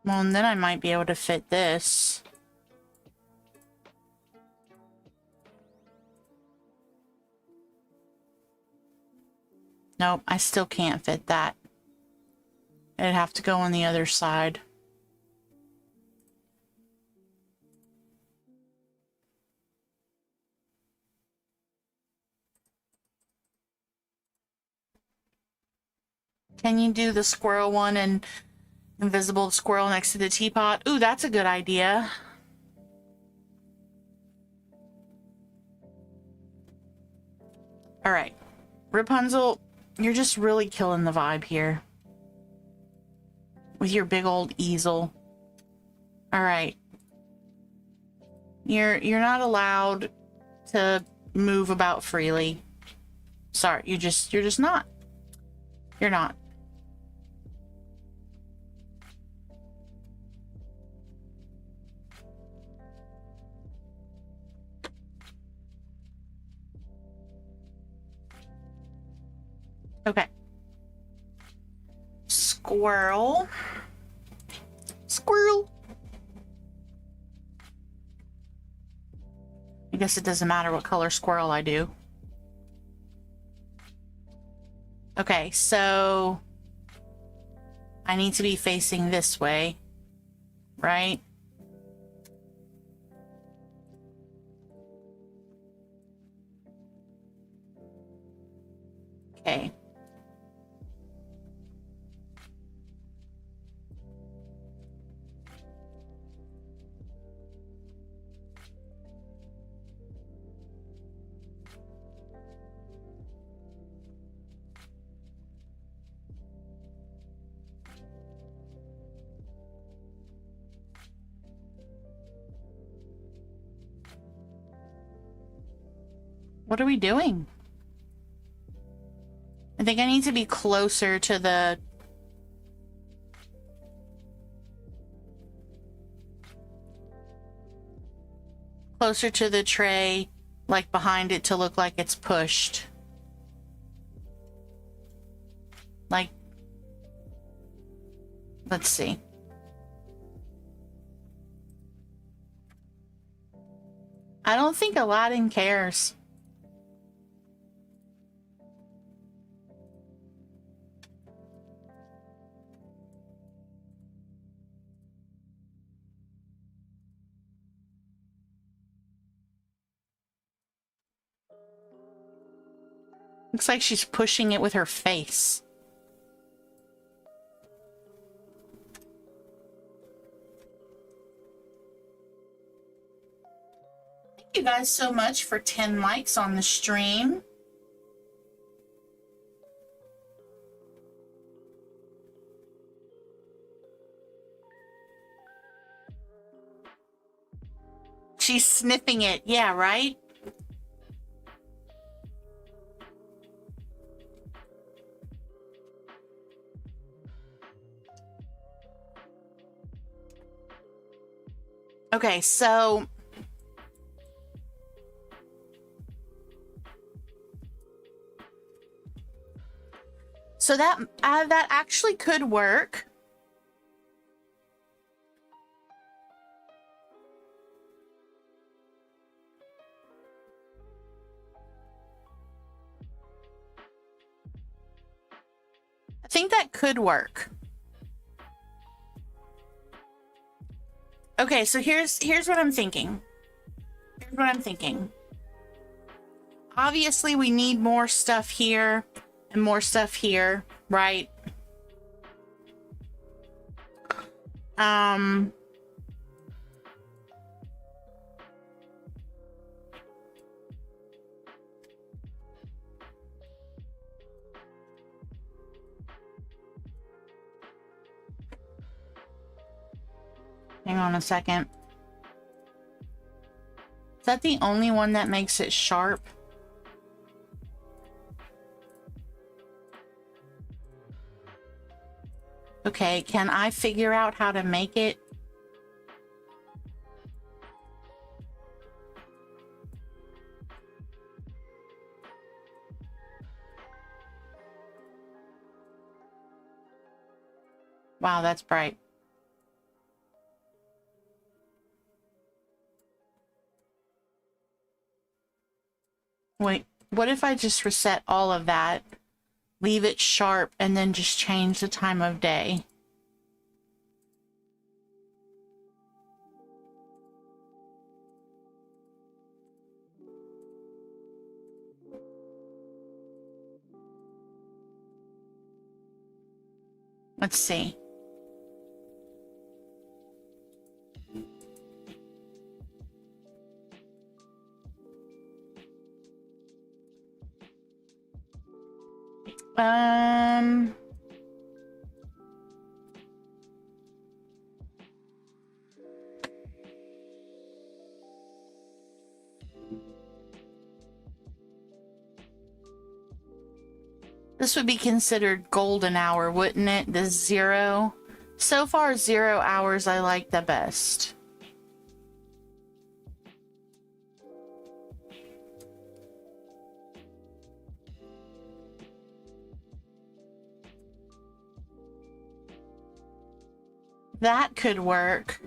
Well, and then I might be able to fit this. Nope, I still can't fit that. It'd have to go on the other side. Can you do the squirrel one and invisible squirrel next to the teapot? Ooh, that's a good idea. All right, Rapunzel, you're just really killing the vibe here with your big old easel. All right, you're not allowed to move about freely. Sorry, you're just not. You're not. Okay. Squirrel. Squirrel. I guess it doesn't matter what color squirrel I do. Okay, so I need to be facing this way, right? Okay. What are we doing? I think I need to be closer to the... closer to the tray, like behind it to look like it's pushed. Like... Let's see. I don't think Aladdin cares. Looks like she's pushing it with her face. Thank you guys so much for 10 likes on the stream. She's sniffing it. Yeah, right? Okay, so that actually could work. I think that could work. Okay, so here's what I'm thinking. Here's what I'm thinking. Obviously, we need more stuff here and more stuff here, right? Hang on a second. Is that the only one that makes it sharp? Okay, can I figure out how to make it? Wow, that's bright. Wait, what if I just reset all of that, leave it sharp, and then just change the time of day? Let's see. This would be considered golden hour, wouldn't it? The 0. So far, 0 hours I like the best. That could work.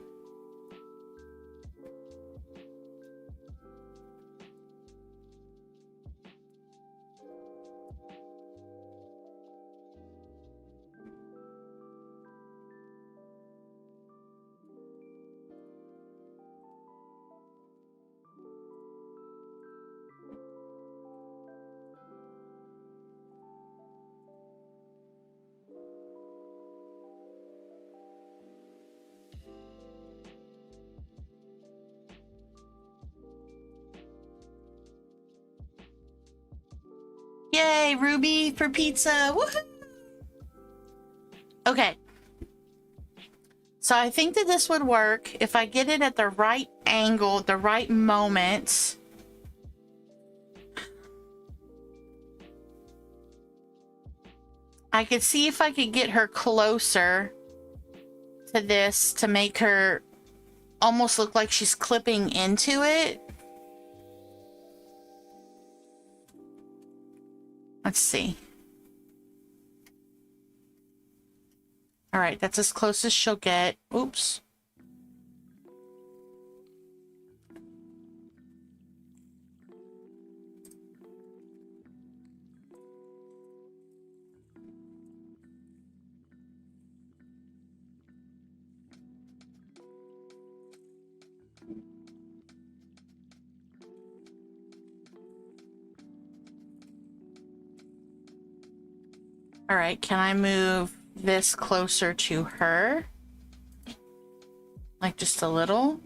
Yay, Ruby for pizza. Woohoo! Okay. So I think that this would work if I get it at the right angle, the right moment. I could see if I could get her closer to this to make her almost look like she's clipping into it. Let's see. All right, that's as close as she'll get. Oops. All right, can I move this closer to her? Like just a little?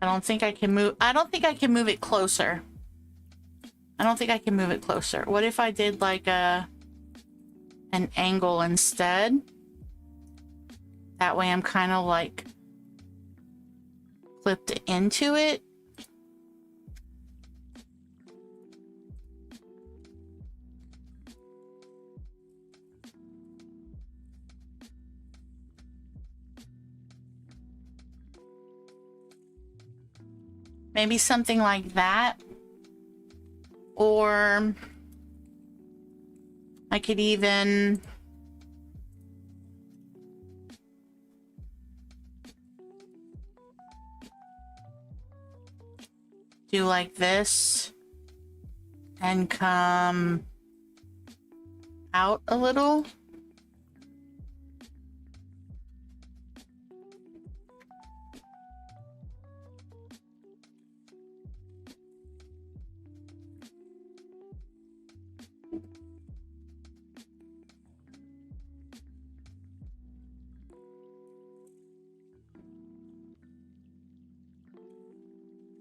I don't think I can move it closer. I don't think I can move it closer. What if I did like an angle instead? That way I'm kind of like flipped into it. Maybe something like that. Or I could even do like this and come out a little.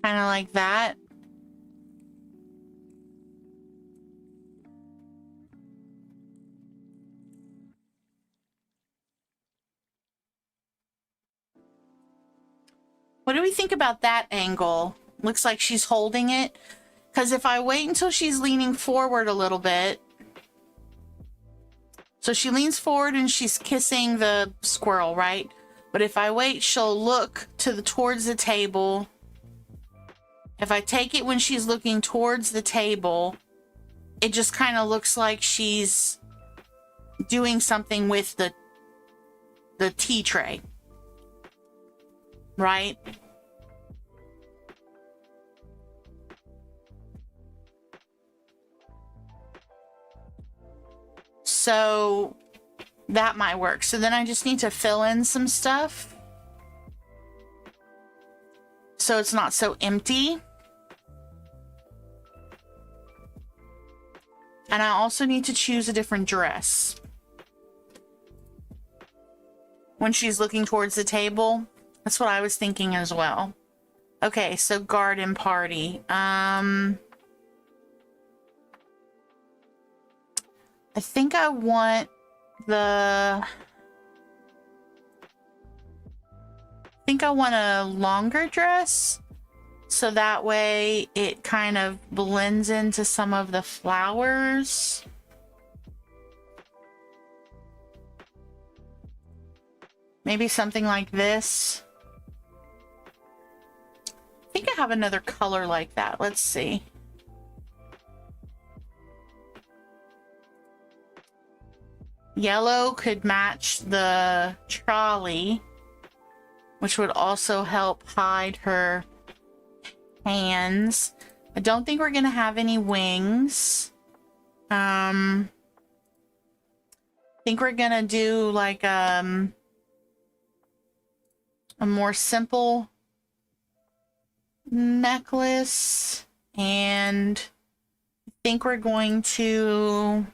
Kind of like that. What do we think about that angle? Looks like she's holding it. Because if I wait until she's leaning forward a little bit. So she leans forward and she's kissing the squirrel, right? But if I wait, she'll look towards the table. If I take it when she's looking towards the table, it just kind of looks like she's doing something with the tea tray. Right? So that might work. So then I just need to fill in some stuff so it's not so empty. And I also need to choose a different dress when she's looking towards the table. That's what I was thinking as well. Okay, so garden party. I think I want a longer dress, so that way it kind of blends into some of the flowers. Maybe something like this. I think I have another color like that. Let's see. Yellow could match the trolley, which would also help hide her hands. I don't think we're gonna have any wings. I think we're gonna do like a more simple necklace, and I think we're going to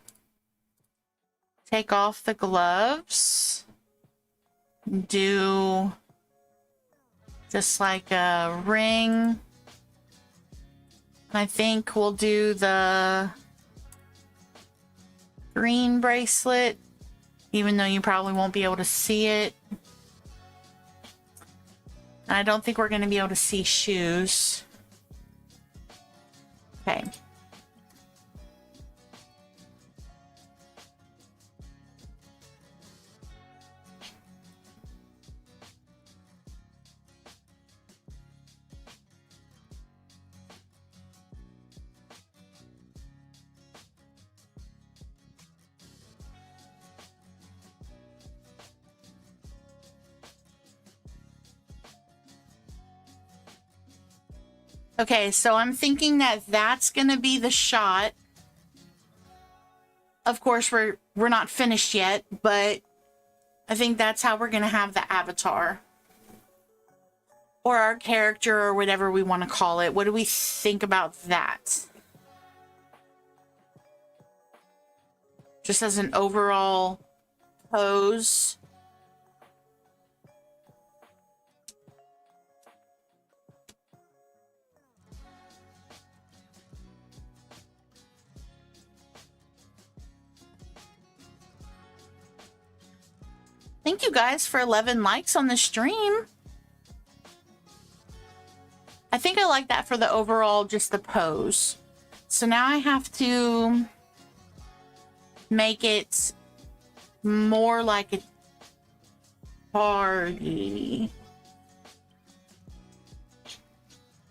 take off the gloves, do just like a ring. I think we'll do the green bracelet, even though you probably won't be able to see it. And I don't think we're going to be able to see shoes. Okay. Okay, so I'm thinking that that's going to be the shot. Of course, we're not finished yet, but I think that's how we're going to have the avatar. Or our character, or whatever we want to call it. What do we think about that? Just as an overall pose. Thank you guys for 11 likes on the stream. I think I like that for the overall, just the pose. So now I have to make it more like a party.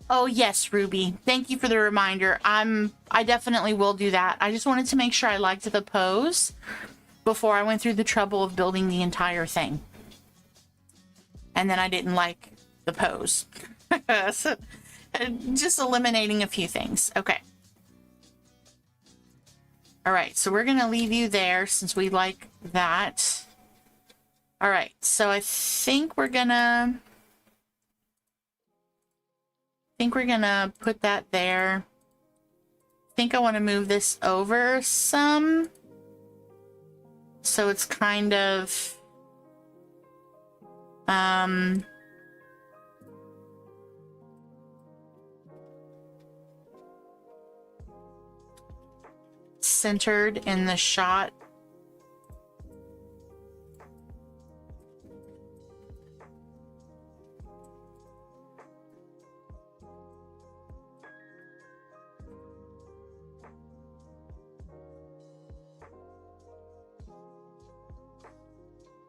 Oh yes, Ruby. Thank you for the reminder. I definitely will do that. I just wanted to make sure I liked the pose before I went through the trouble of building the entire thing. And then I didn't like the pose. So, just eliminating a few things. Okay. All right, so we're gonna leave you there since we like that. All right, so I think we're gonna put that there. I think I want to move this over some, so it's kind of centered in the shot.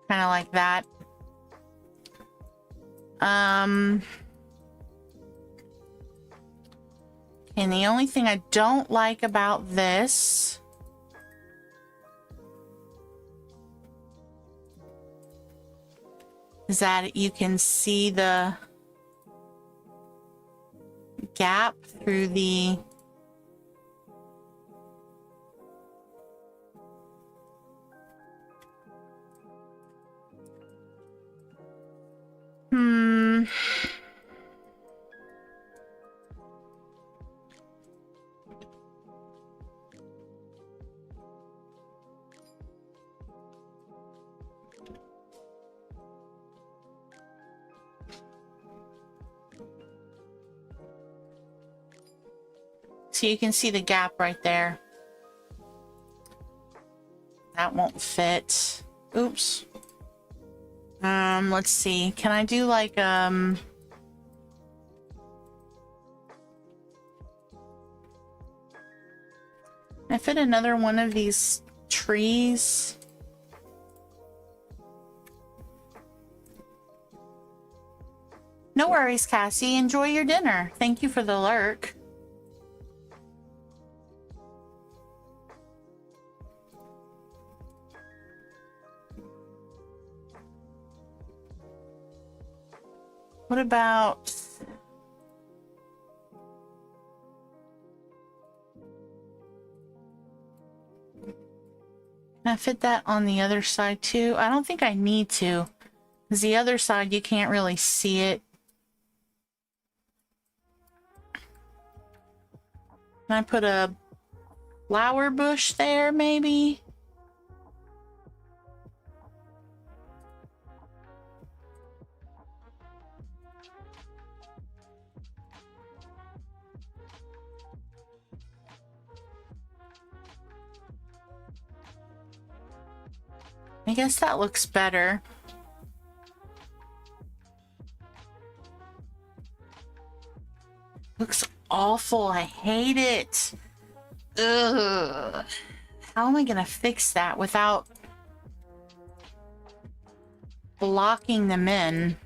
Kind of like that. And the only thing I don't like about this is that you can see the gap through the So you can see the gap right there. That won't fit. Oops. Let's see. Can I do like, can I fit another one of these trees? No worries, Cassie. Enjoy your dinner. Thank you for the lurk. What about... Can I fit that on the other side too? I don't think I need to, because the other side you can't really see it. Can I put a flower bush there, maybe? I guess that looks better. Looks awful. I hate it. Ugh. How am I gonna fix that without blocking them in?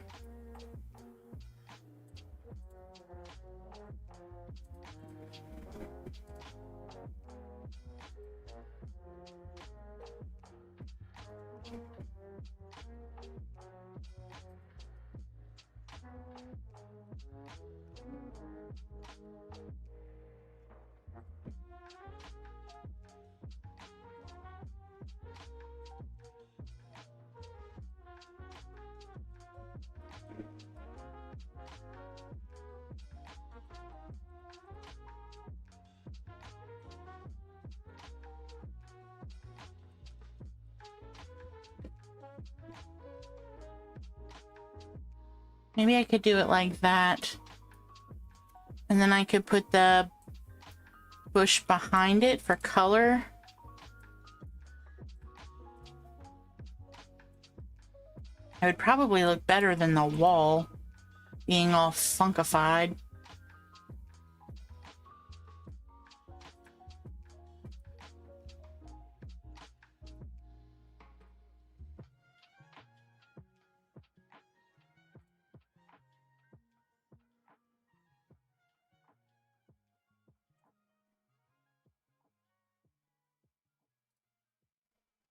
Maybe I could do it like that. And then I could put the bush behind it for color. It would probably look better than the wall being all funkified.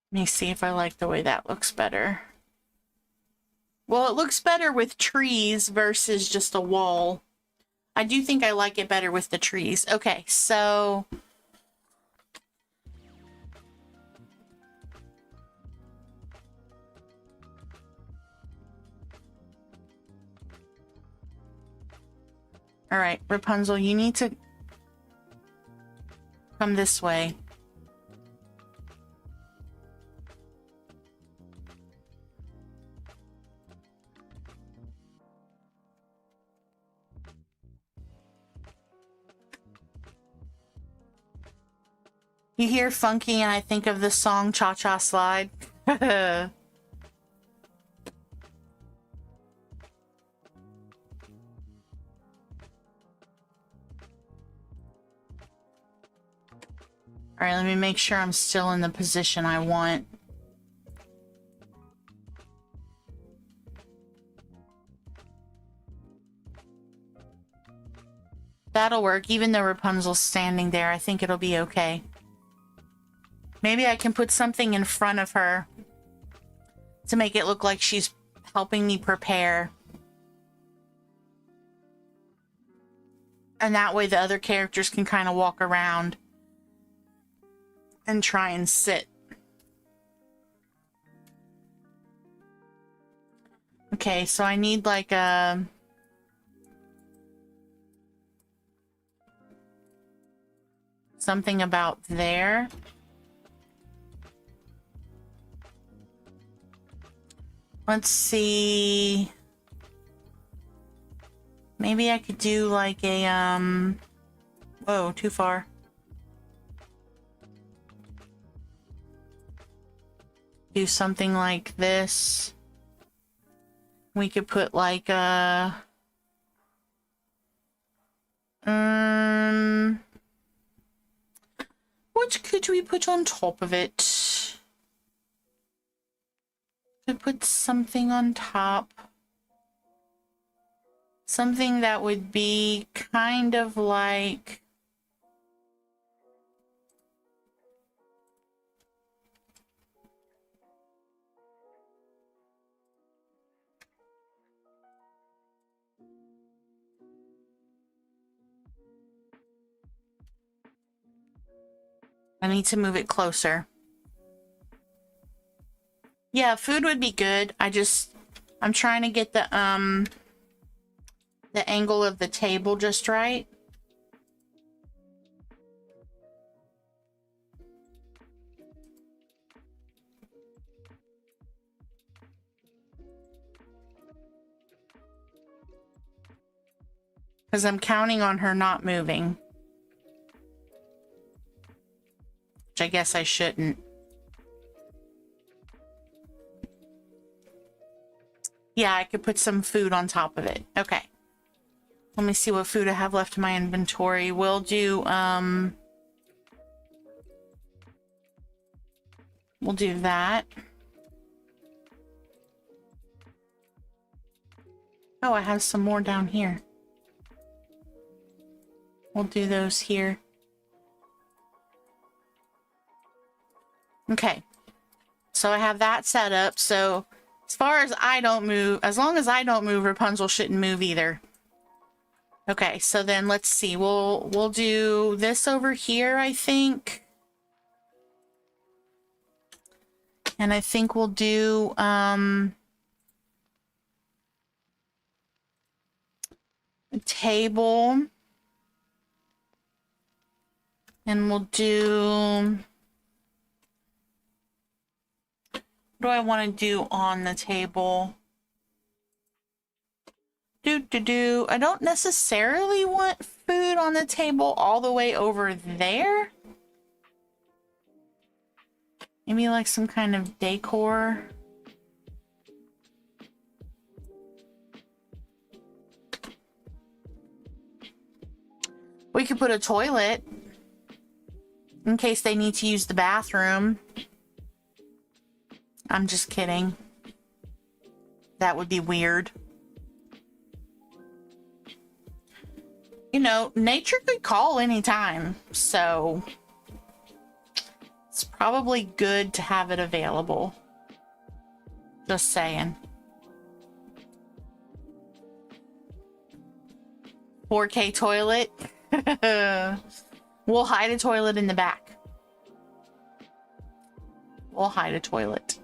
Let me see if I like the way that looks better. Well, it looks better with trees versus just a wall. I do think I like it better with the trees. Okay, so... All right, Rapunzel, you need to come this way. You hear funky and I think of the song Cha Cha Slide. All right, let me make sure I'm still in the position I want. That'll work. Even though Rapunzel's standing there, I think it'll be okay. Maybe I can put something in front of her to make it look like she's helping me prepare. And that way the other characters can kind of walk around and try and sit. Okay, so I need like a... something about there. Let's see. Maybe I could do like a, whoa, too far. Do something like this. We could put like a, what could we put on top of it? Could put something on top. Something that would be kind of like... I need to move it closer. Yeah, food would be good. I'm trying to get the angle of the table just right. Because I'm counting on her not moving. Which I guess I shouldn't. Yeah, I could put some food on top of it. Okay. Let me see what food I have left in my inventory. We'll do that. Oh, I have some more down here. We'll do those here. Okay. So I have that set up. So as far as I don't move, as long as I don't move, Rapunzel shouldn't move either. Okay, so then let's see. We'll do this over here, I think. And I think we'll do a table. And we'll do... What do I want to do on the table? I don't necessarily want food on the table all the way over there. Maybe like some kind of decor. We could put a toilet in case they need to use the bathroom. I'm just kidding. That would be weird. You know, nature could call anytime, so it's probably good to have it available. Just saying. 4K toilet. We'll hide a toilet in the back. We'll hide a toilet.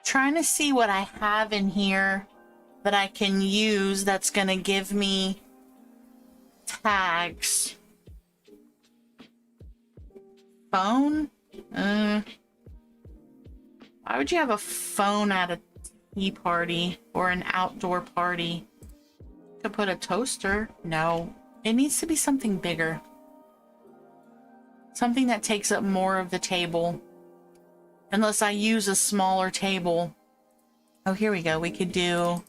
Trying to see what I have in here that I can use that's gonna give me tags. Phone? Why would you have a phone at a tea party or an outdoor party? Could put a toaster. No, it needs to be something bigger. Something that takes up more of the table. Unless I use a smaller table. Oh, here we go. We could do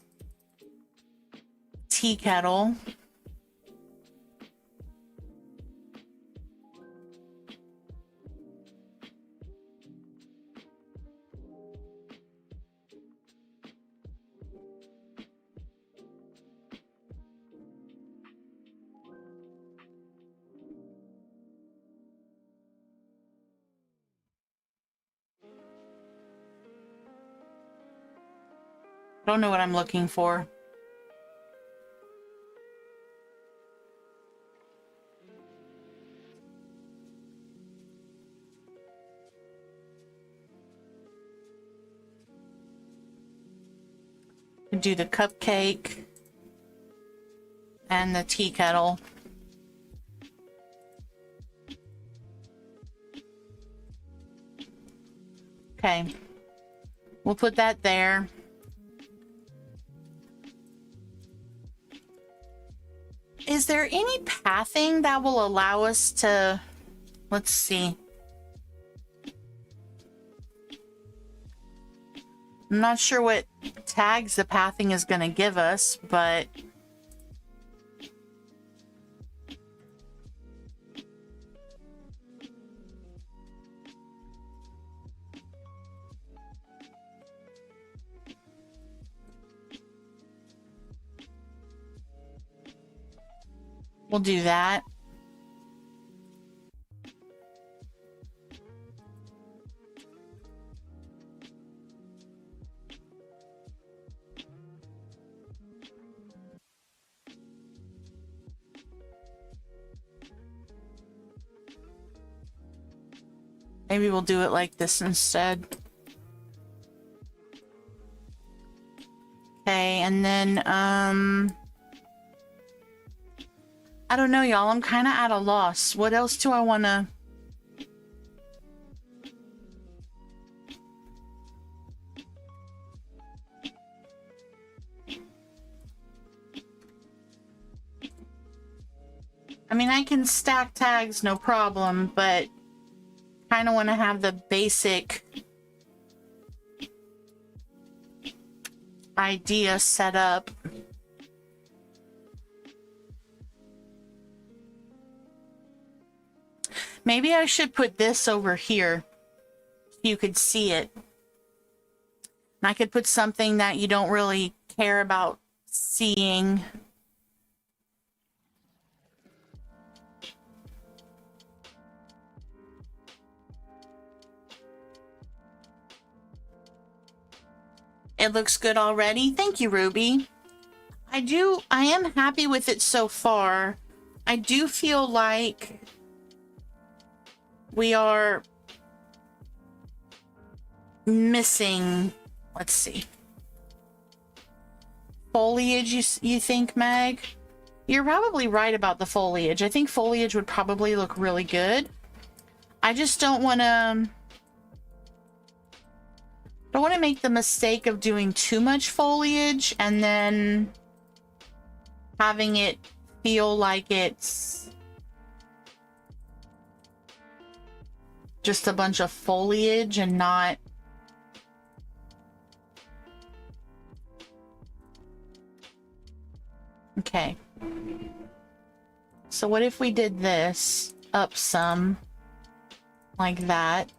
tea kettle. Don't know what I'm looking for. Do the cupcake and the tea kettle. Okay, we'll put that there. Is there any pathing that will allow us to, let's see. I'm not sure what tags the pathing is going to give us, but we'll do that. Maybe we'll do it like this instead. Okay, and then, I don't know, y'all. I'm kind of at a loss. What else do I want to... I mean, I can stack tags, no problem, but kind of want to have the basic idea set up. Maybe I should put this over here so you could see it. And I could put something that you don't really care about seeing. It looks good already. Thank you, Ruby. I am happy with it so far. I do feel like we are missing, let's see, foliage, you think, Meg? You're probably right about the foliage. I think foliage would probably look really good. I just don't want to make the mistake of doing too much foliage and then having it feel like it's just a bunch of foliage and not... Okay. So what if we did this up some, like that?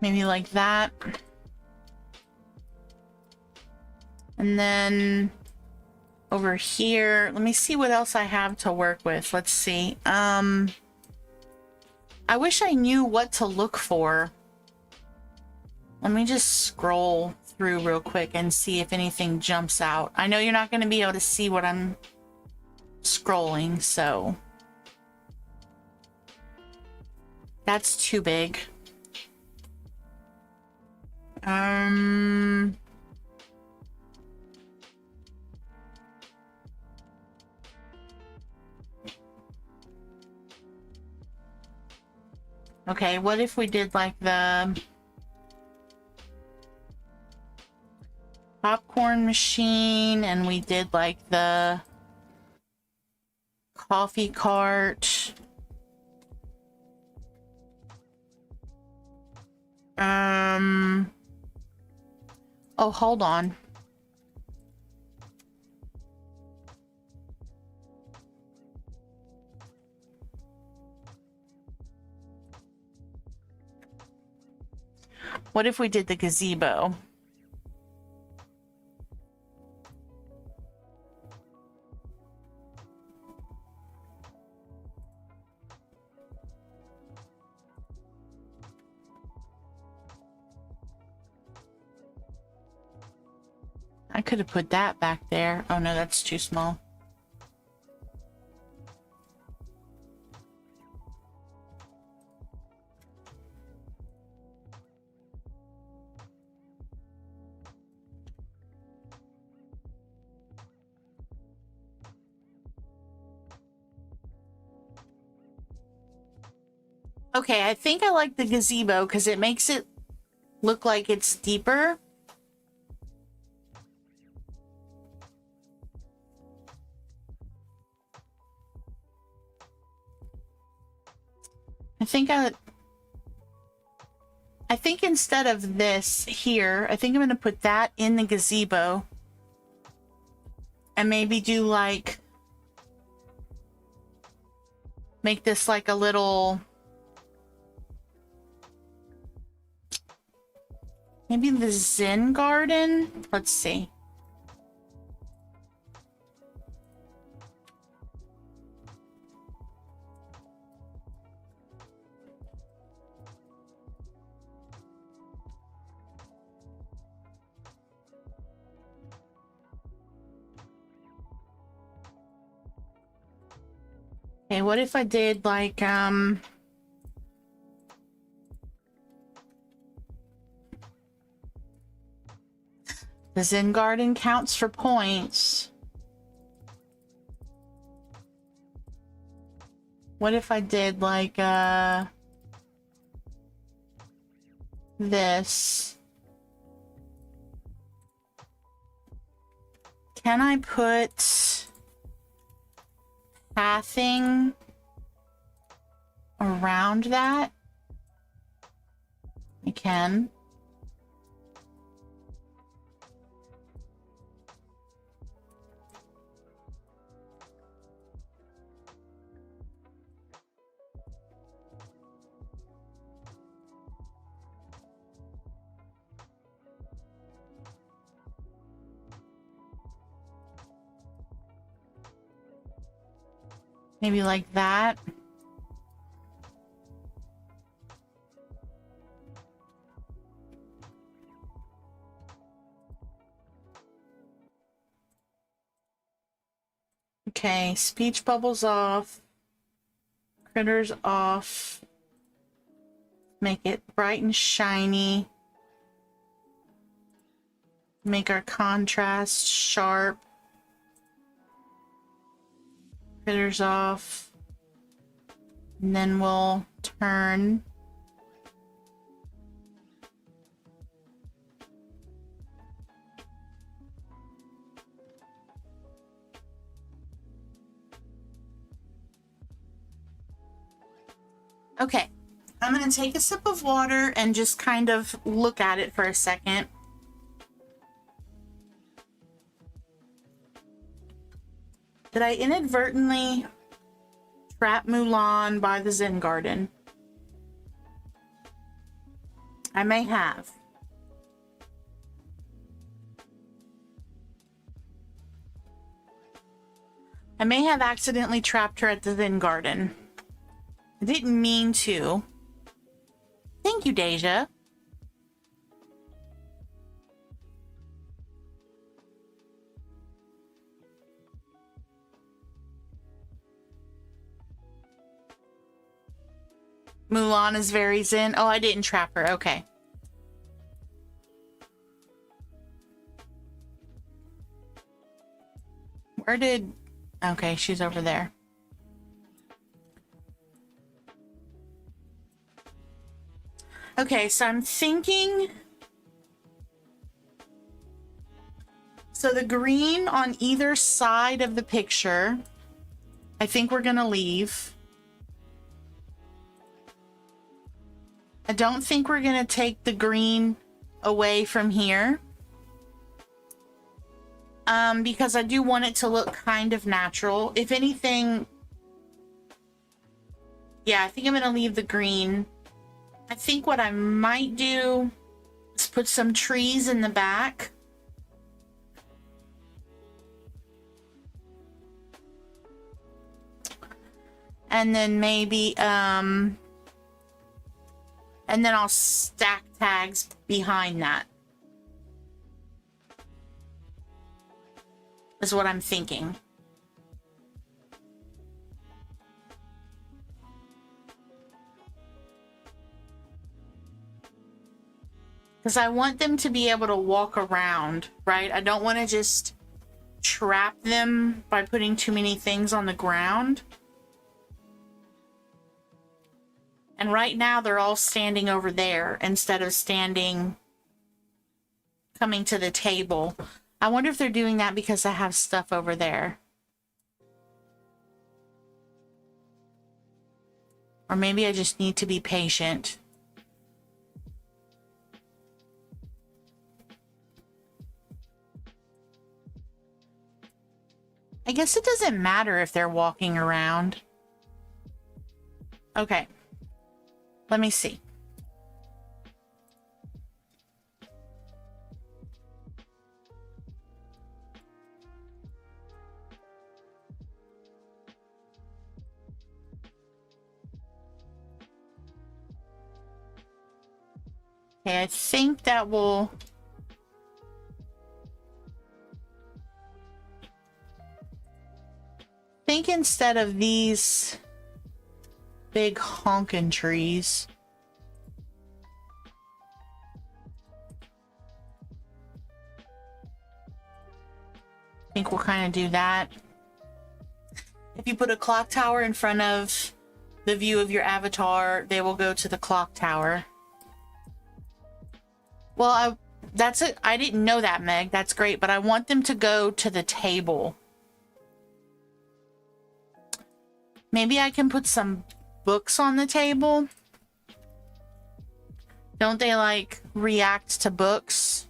Maybe like that. And then over here, let me see what else I have to work with. Let's see. I wish I knew what to look for. Let me just scroll through real quick and see if anything jumps out. I know you're not going to be able to see what I'm scrolling, so that's too big. Okay, what if we did like the popcorn machine and we did like the coffee cart? Oh, hold on. What if we did the gazebo? I could have put that back there. Oh no, that's too small. Okay, I think I like the gazebo because it makes it look like it's deeper. I think instead of this here, I think I'm going to put that in the gazebo and maybe do like, make this like a little, maybe the Zen garden. Let's see. Okay, what if I did like, the Zen garden counts for points. What if I did like, this? Can I put pathing around that? I can. Maybe like that. Okay, speech bubbles off. Critters off. Make it bright and shiny. Make our contrast sharp. Critters off. And then we'll turn. Okay, I'm going to take a sip of water and just kind of look at it for a second. Did I inadvertently trap Mulan by the Zen Garden? I may have. I may have accidentally trapped her at the Zen Garden. I didn't mean to. Thank you, Deja. Mulan is very zen. Oh, I didn't trap her. Okay. Where did... Okay, she's over there. Okay, so I'm thinking... So the green on either side of the picture, I think we're gonna leave. I don't think we're gonna take the green away from here. Because I do want it to look kind of natural. If anything... Yeah, I think I'm gonna leave the green. I think what I might do is put some trees in the back. And then maybe, and then I'll stack tags behind that. Is what I'm thinking. Because I want them to be able to walk around, right? I don't want to just trap them by putting too many things on the ground. And right now they're all standing over there instead of standing, coming to the table. I wonder if they're doing that because I have stuff over there. Or maybe I just need to be patient. I guess it doesn't matter if they're walking around. Okay. Let me see. Okay, I think that will... I think instead of these big honkin' trees, I think we'll kind of do that. If you put a clock tower in front of the view of your avatar, they will go to the clock tower. Well, that's it. I didn't know that, Meg. That's great, but I want them to go to the table. Maybe I can put some books on the table. Don't they, like, react to books?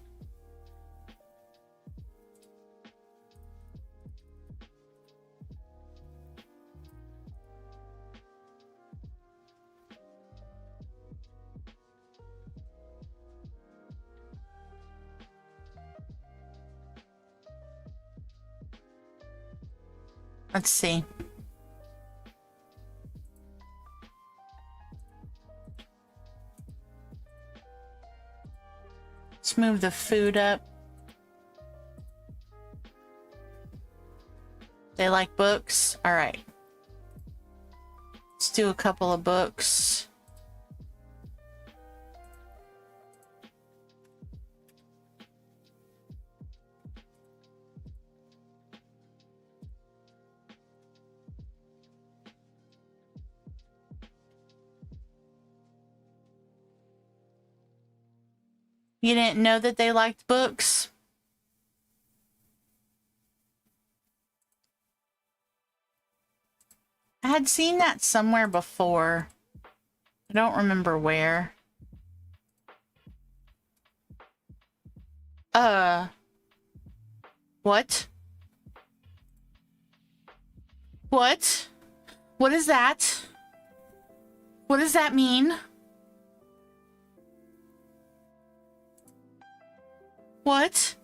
Let's see. Let's move the food up. They like books? All right. Let's do a couple of books. You didn't know that they liked books? I had seen that somewhere before. I don't remember where. What? What? What is that? What does that mean? What?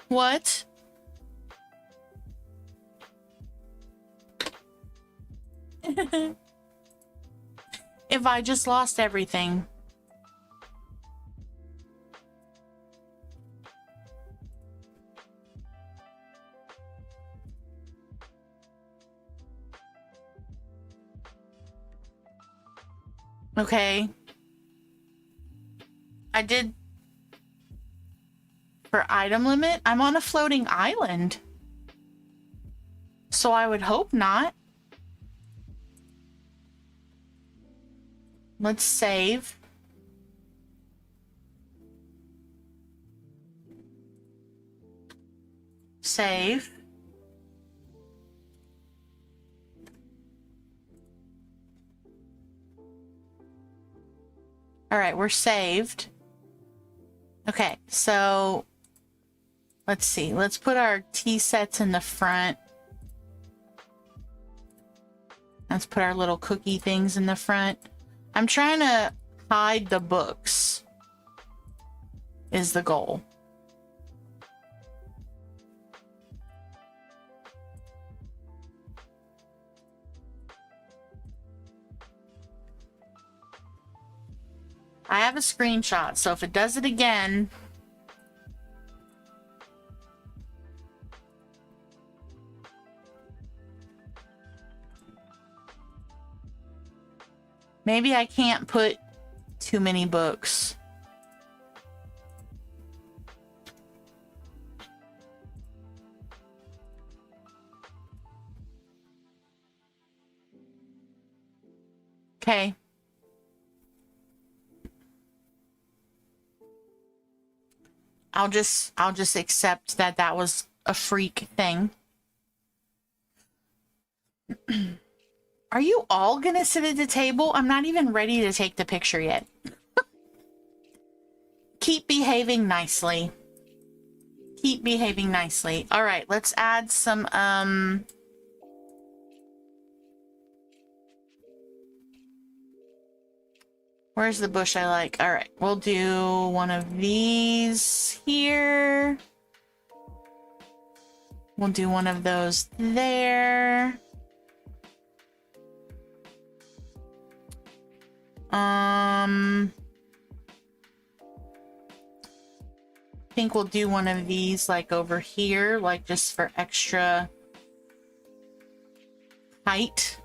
What? If I just lost everything. Okay. I did for item limit. I'm on a floating island. So I would hope not. Let's save. Save. All right, we're saved. Okay, so let's see. Let's put our tea sets in the front. Let's put our little cookie things in the front. I'm trying to hide the books is the goal. I have a screenshot, so if it does it again... Maybe I can't put too many books. Okay. I'll just accept that that was a freak thing. Are you all gonna sit at the table? I'm not even ready to take the picture yet. Keep behaving nicely. Keep behaving nicely. All right, let's add some, where's the bush I like? All right, we'll do one of these here. We'll do one of those there. I think we'll do one of these like over here, like just for extra height.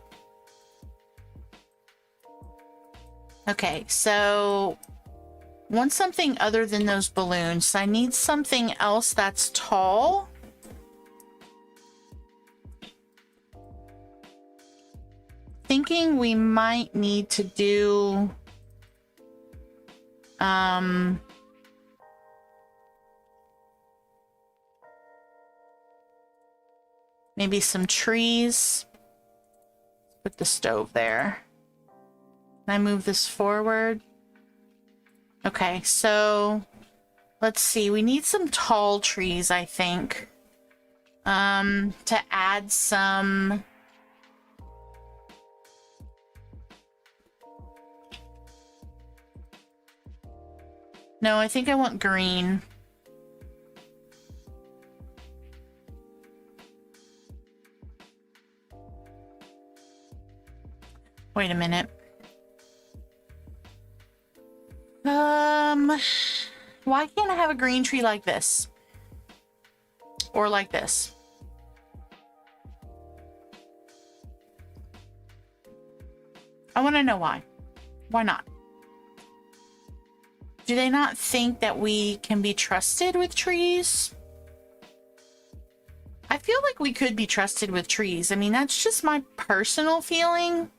Okay, so want something other than those balloons. I need something else that's tall. Thinking we might need to do maybe some trees. Put the stove there. Can I move this forward? Okay, so let's see. We need some tall trees, I think, to add some. No, I think I want green. Wait a minute. Why can't I have a green tree like this? or like this. I want to know why. Why not? Do they not think that we can be trusted with trees? I feel like we could be trusted with trees. I mean, that's just my personal feeling.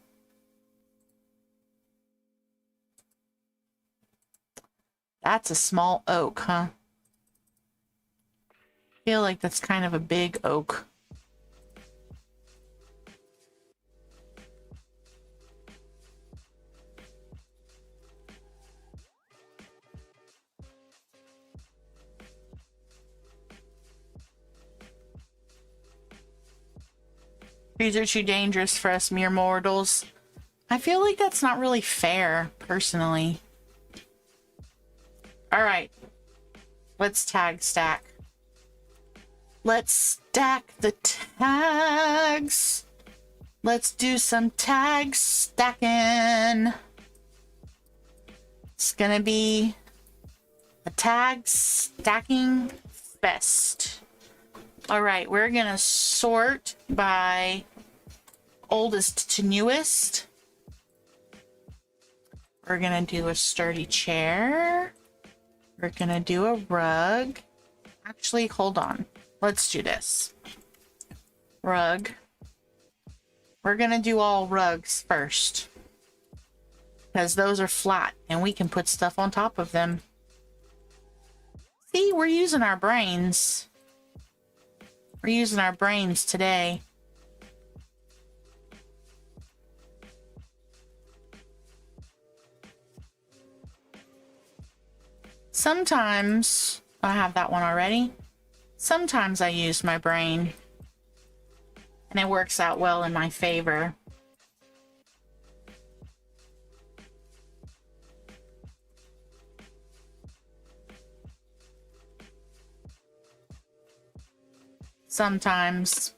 That's a small oak, huh? I feel like that's kind of a big oak. Trees are too dangerous for us mere mortals. I feel like that's not really fair, personally. All right. Let's tag stack. Let's stack the tags. Let's do some tag stacking. It's gonna be a tag stacking fest. All right, we're gonna sort by oldest to newest. We're gonna do a sturdy chair. We're gonna do a rug. Actually, hold on. Let's do this. Rug. We're gonna do all rugs first, because those are flat and we can put stuff on top of them. See, we're using our brains. We're using our brains today. Sometimes, I have that one already. Sometimes I use my brain and it works out well in my favor. Sometimes.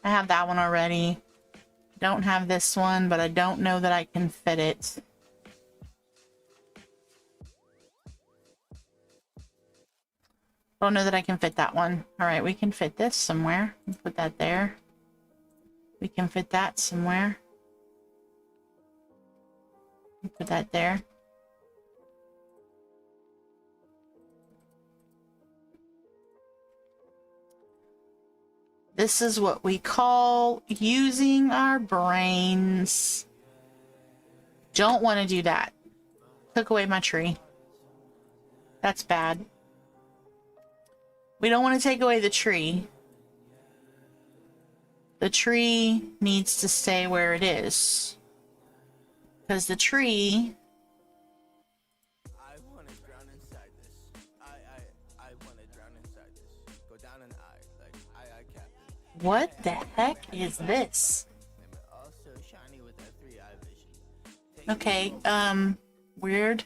I have that one already. Don't have this one, but I don't know that I can fit it. Don't know that I can fit that one. All right, we can fit this somewhere. Put that there. We can fit that somewhere. Put that there. This is what we call using our brains. Don't want to do that. Took away my tree. That's bad. We don't want to take away the tree. The tree needs to stay where it is. Because the tree... I want to drown inside this. I want to drown inside this. Go down an eye. Like, I can't. What the heck is this? Also shiny with that 3-eye vision. Okay, weird.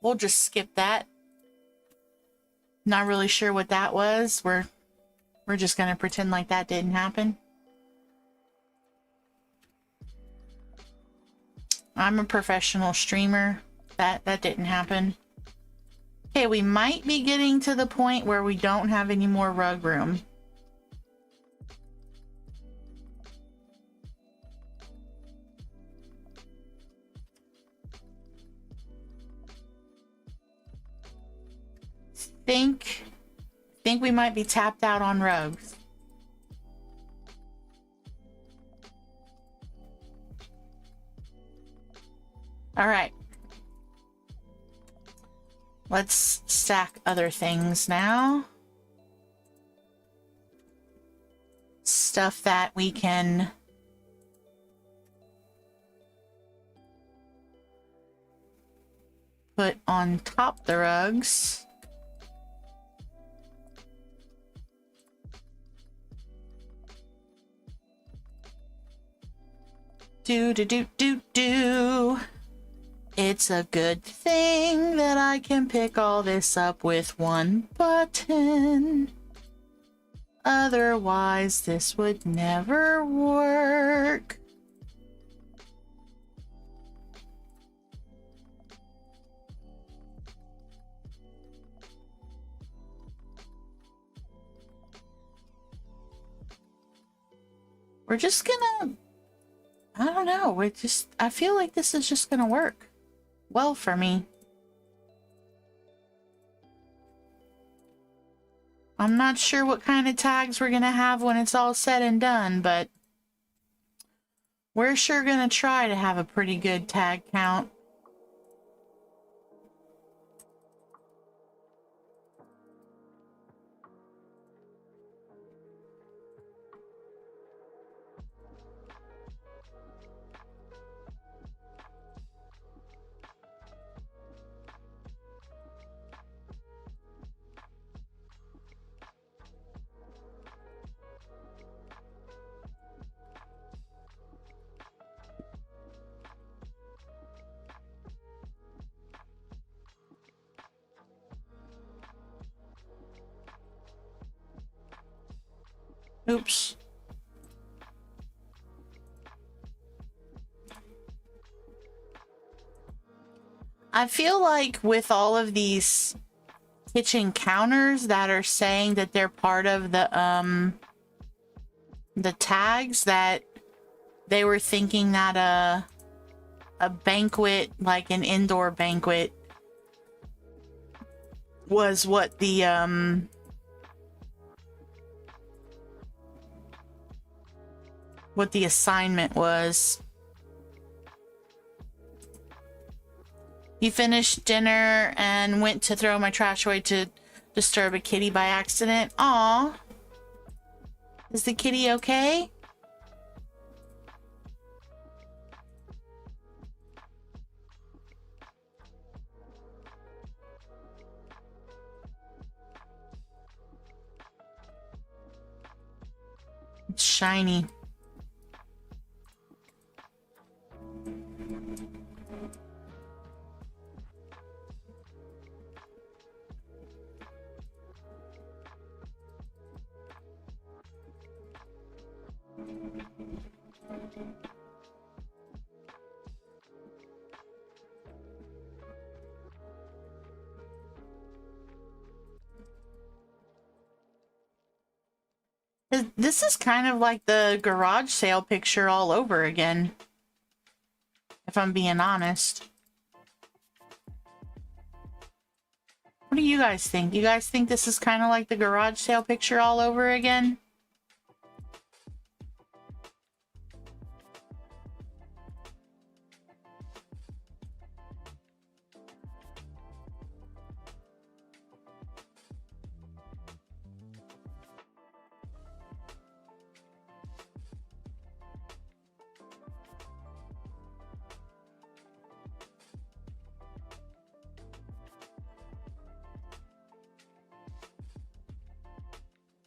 We'll just skip that. Not really sure what that was. We're just gonna pretend like that didn't happen. I'm a professional streamer. That didn't happen. Okay, we might be getting to the point where we don't have any more rug room. Think we might be tapped out on rugs. All right. Let's stack other things now. Stuff that we can put on top the rugs. Do. It's a good thing that I can pick all this up with one button. Otherwise, this would never work. we're just gonna, I don't know, I feel like this is just gonna work well for me. I'm not sure what kind of tags we're gonna have when it's all said and done, but we're sure gonna try to have a pretty good tag count. Oops. I feel like with all of these kitchen counters that are saying that they're part of the tags, that they were thinking that a banquet, like an indoor banquet, was what the assignment was. You finished dinner and went to throw my trash away to disturb a kitty by accident. Aw. Is the kitty okay? It's shiny. This is kind of like the garage sale picture all over again, if I'm being honest. What do you guys think? You guys think this is kind of like the garage sale picture all over again?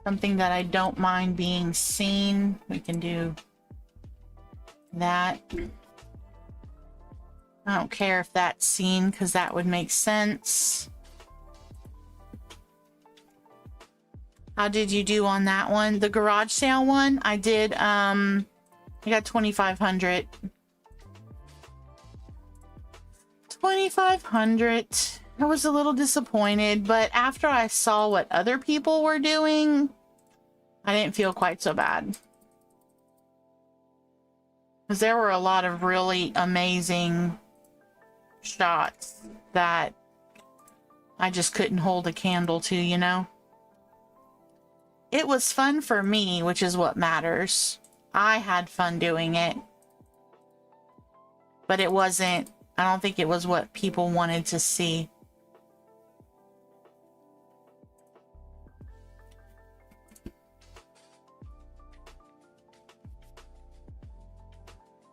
Something that I don't mind being seen. We can do that. I don't care if that's seen because that would make sense. How did you do on that one? The garage sale one? I did, I got 2,500. 2,500. I was a little disappointed, but after I saw what other people were doing, I didn't feel quite so bad. Because there were a lot of really amazing shots that I just couldn't hold a candle to, you know? It was fun for me, which is what matters. I had fun doing it. But it wasn't, I don't think it was what people wanted to see.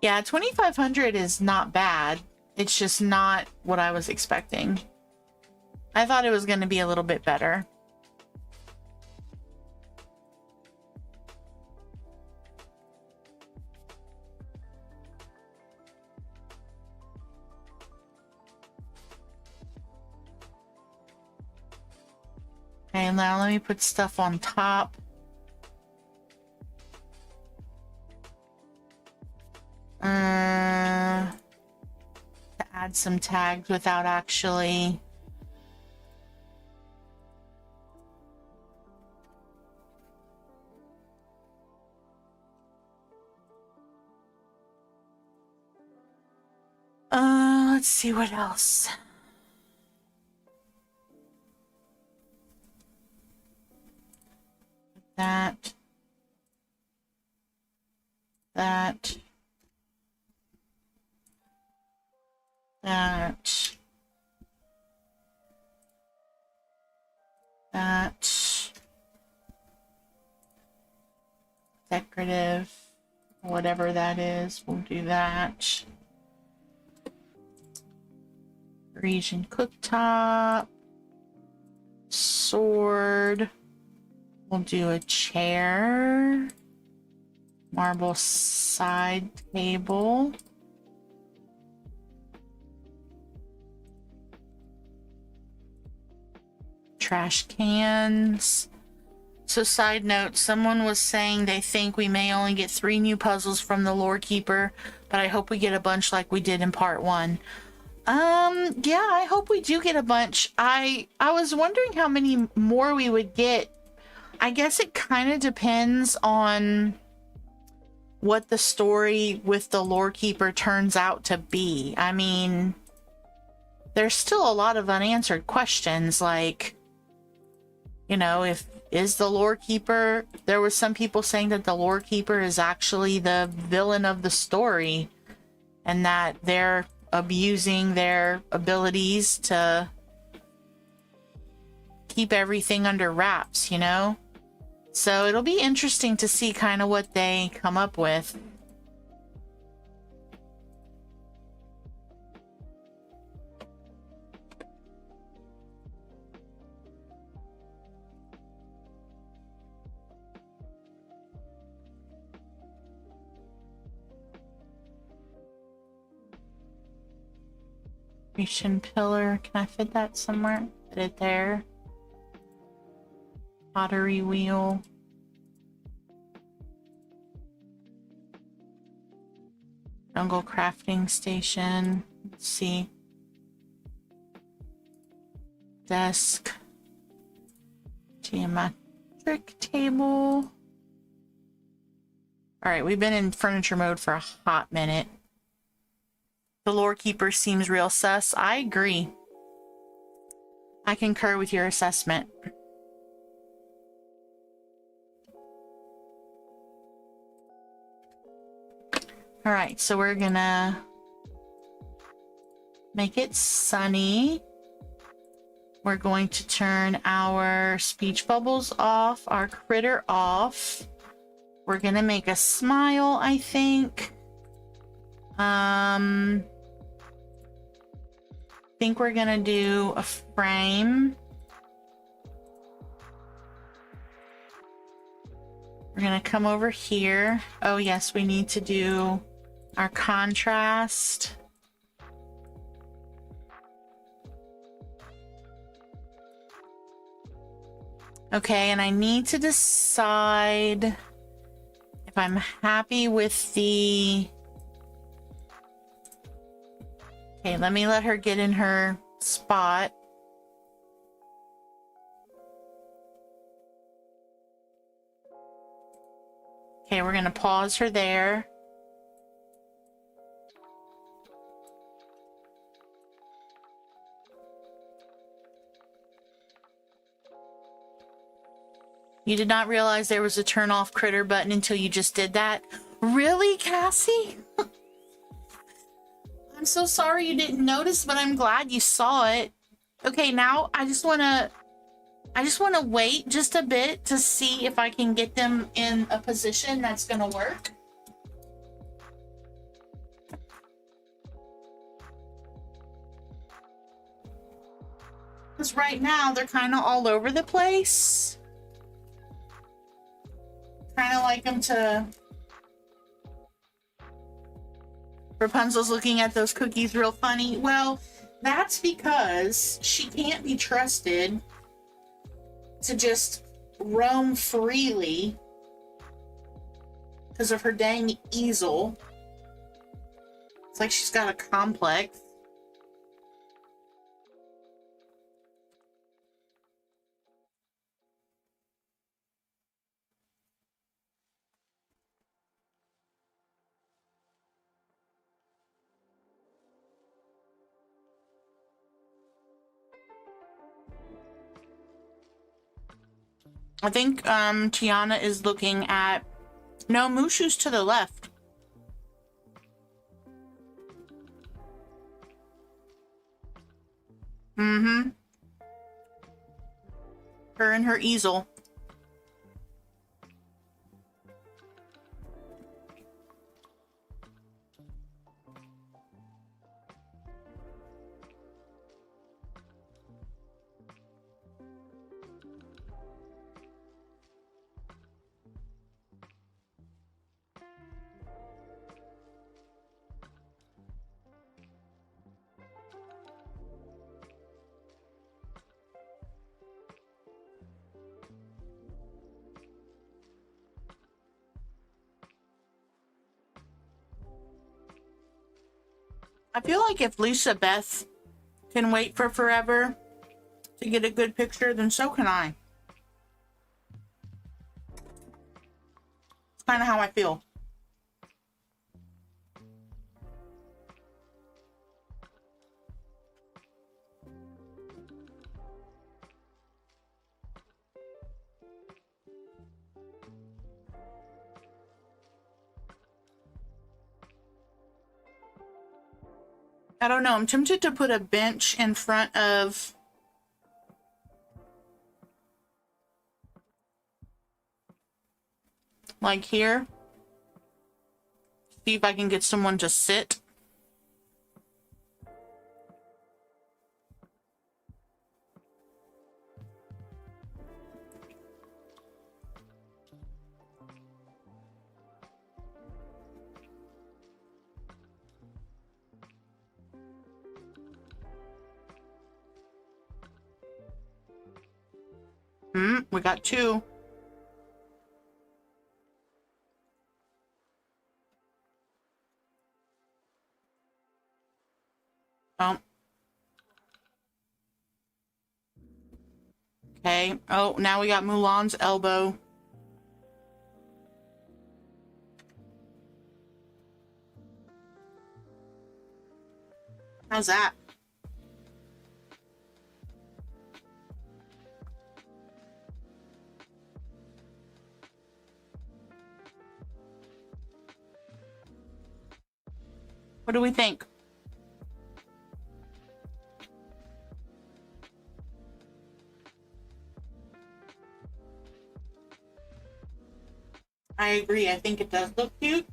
Yeah, 2,500 is not bad. It's just not what I was expecting. I thought it was going to be a little bit better. Okay, now let me put stuff on top. To add some tags without actually Let's see what else. That. That. That. That. Decorative. Whatever that is, we'll do that. Region cooktop. Sword. We'll do a chair. Marble side table. Trash cans. So side note, someone was saying they think we may only get 3 new puzzles from the Lore Keeper, but I hope we get a bunch like we did in part 1. Yeah, I hope we do get a bunch. I was wondering how many more we would get. I guess it kind of depends on what the story with the Lore Keeper turns out to be. I mean, there's still a lot of unanswered questions, like, you know, is the Lore Keeper... There was some people saying that the Lore Keeper is actually the villain of the story, and that they're abusing their abilities to keep everything under wraps, you know? So it'll be interesting to see kind of what they come up with. Grecian pillar. Can I fit that somewhere? Put it there. Pottery wheel. Jungle crafting station. Let's see. Desk. Geometric table. Alright, we've been in furniture mode for a hot minute. The Lore Keeper seems real sus. I agree. I concur with your assessment. Alright, so we're gonna make it sunny. We're going to turn our speech bubbles off, our critter off. We're gonna make a smile, I think. I think we're gonna do a frame. We're gonna come over here. Oh yes, we need to do our contrast. Okay, and I need to decide if I'm happy with the... Okay, let me let her get in her spot. Okay, we're gonna pause her there. You did not realize there was a turn off critter button until you just did that? Really, Cassie? I'm so sorry you didn't notice, but I'm glad you saw it. Okay, now I just want to wait just a bit to see if I can get them in a position that's going to work. Because right now they're kind of all over the place. Kind of like them to... Rapunzel's looking at those cookies real funny. Well, that's because she can't be trusted to just roam freely because of her dang easel. It's like she's got a complex. I think Tiana is looking at... No, Mushu's to the left. Mm-hmm. Her and her easel. I feel like if Lisa Beth can wait for forever to get a good picture, then so can I. It's kind of how I feel. I don't know. I'm tempted to put a bench in front of... like here. See if I can get someone to sit. We got two. Oh. Okay. Oh, now we got Mulan's elbow. How's that? What do we think? I agree. I think it does look cute.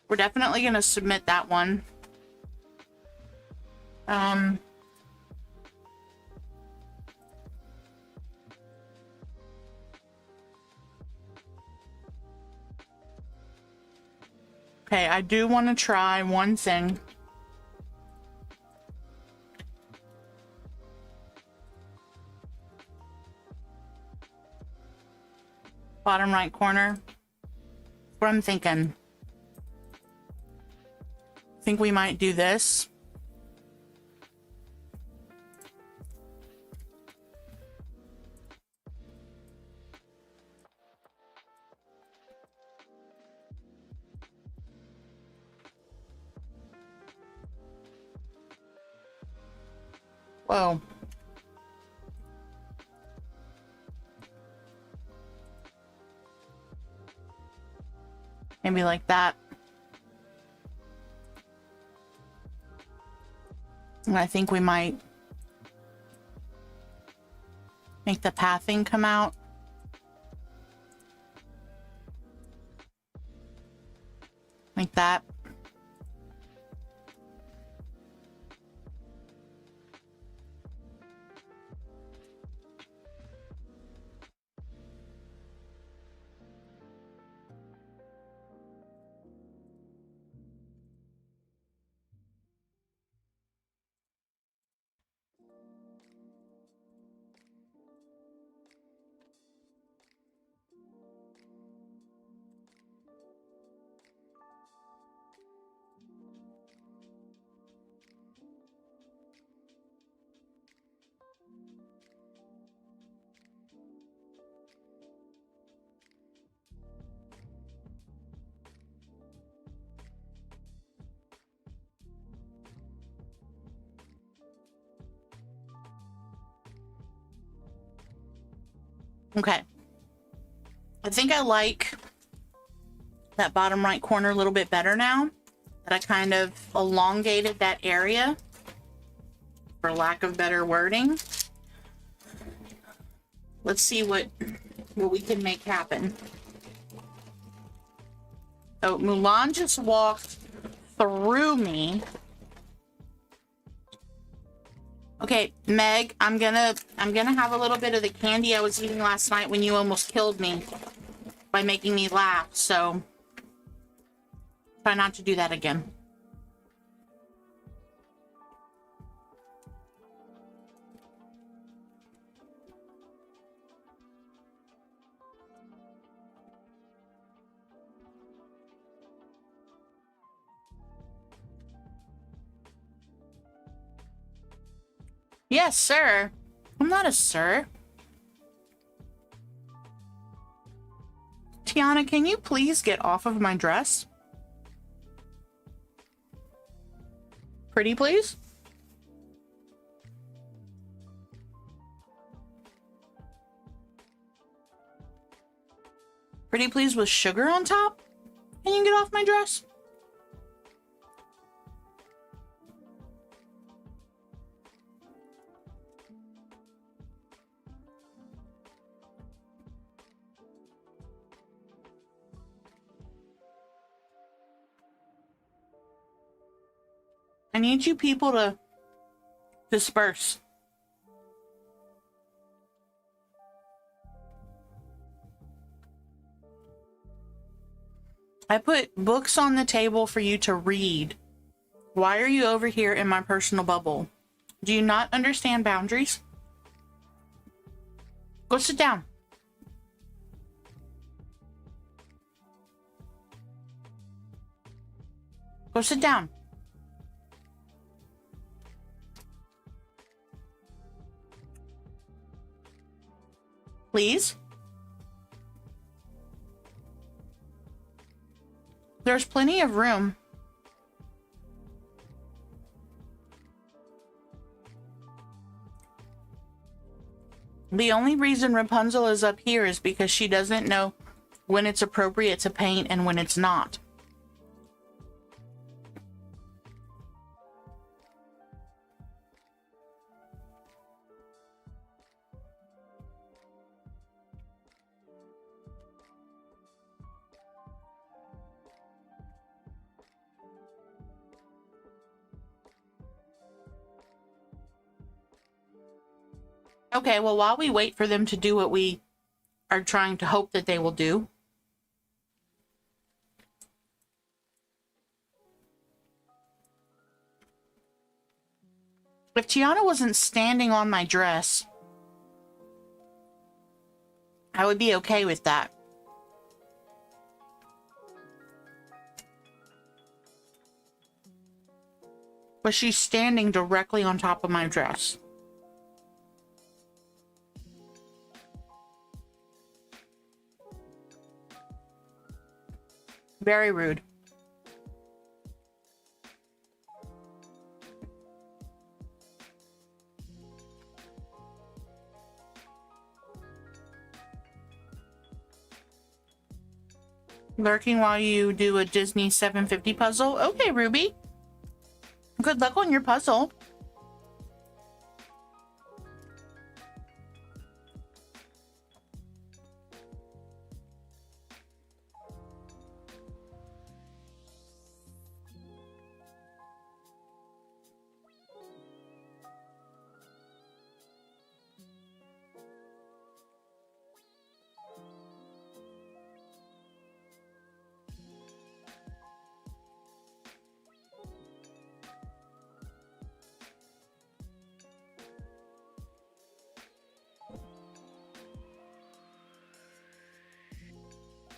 We're definitely going to submit that one. Okay, I do want to try one thing. Bottom right corner. What I'm thinking. I think we might do this. Whoa. Maybe like that. And I think we might make the pathing come out. Like that. Okay. I think I like that bottom right corner a little bit better now that I kind of elongated that area, for lack of better wording. Let's see what we can make happen. Oh, Mulan just walked through me. Okay, Meg, I'm gonna have a little bit of the candy I was eating last night when you almost killed me by making me laugh, so try not to do that again. Yes, sir. I'm not a sir. Tiana, can you please get off of my dress? Pretty, please? Pretty, please, with sugar on top? Can you get off my dress? I need you people to disperse. I put books on the table for you to read. Why are you over here in my personal bubble? Do you not understand boundaries? Go sit down. Go sit down. Please? There's plenty of room. The only reason Rapunzel is up here is because she doesn't know when it's appropriate to paint and when it's not. Okay, well, while we wait for them to do what we are trying to hope that they will do. If Tiana wasn't standing on my dress, I would be okay with that. But she's standing directly on top of my dress. Very rude. Lurking while you do a Disney 750 puzzle? Okay, Ruby. Good luck on your puzzle.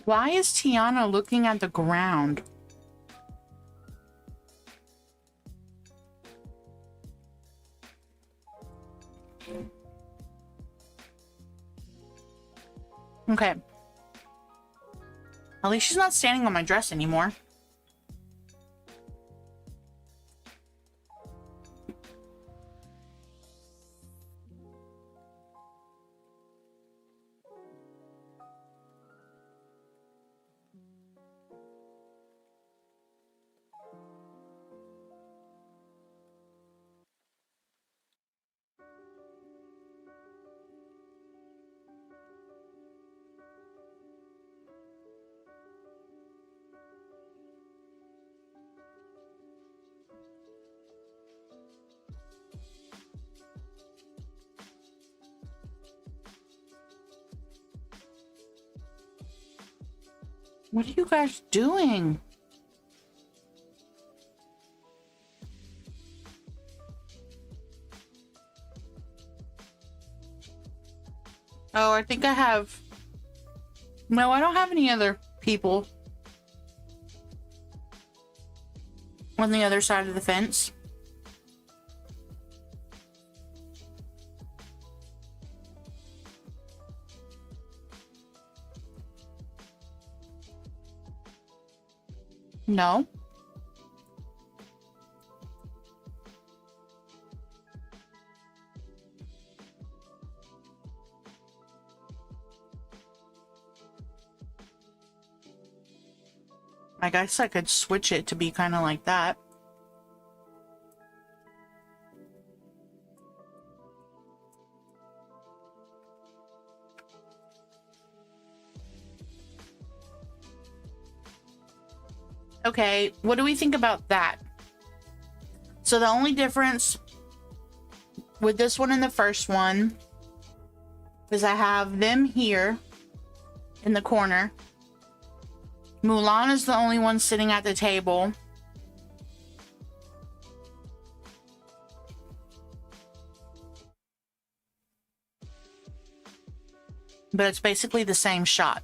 Why is Tiana looking at the ground? Okay. At least she's not standing on my dress anymore. What are you guys doing? Oh, I think I have... No, I don't have any other people on the other side of the fence. No. I guess I could switch it to be kind of like that. Okay, what do we think about that? So the only difference with this one and the first one is I have them here in the corner. Mulan is the only one sitting at the table. But it's basically the same shot.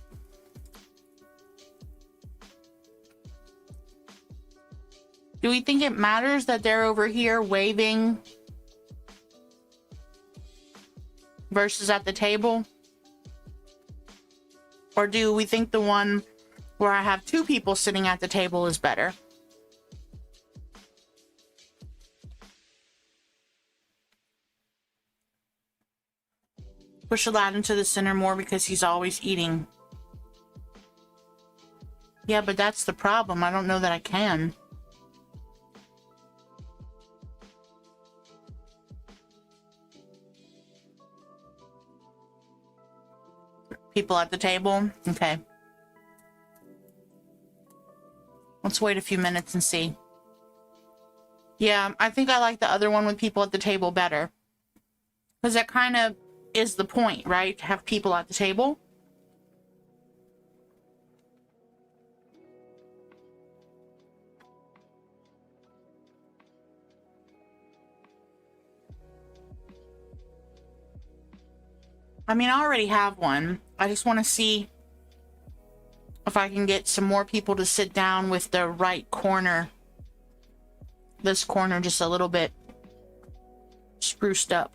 Do we think it matters that they're over here waving versus at the table? Or do we think the one where I have two people sitting at the table is better? Push Aladdin to the center more because he's always eating. Yeah, but that's the problem. I don't know that I can. People at the table? Okay. Let's wait a few minutes and see. Yeah, I think I like the other one with people at the table better. Because that kind of is the point, right? To have people at the table. I mean, I already have one. I just want to see if I can get some more people to sit down with the right corner. This corner just a little bit spruced up.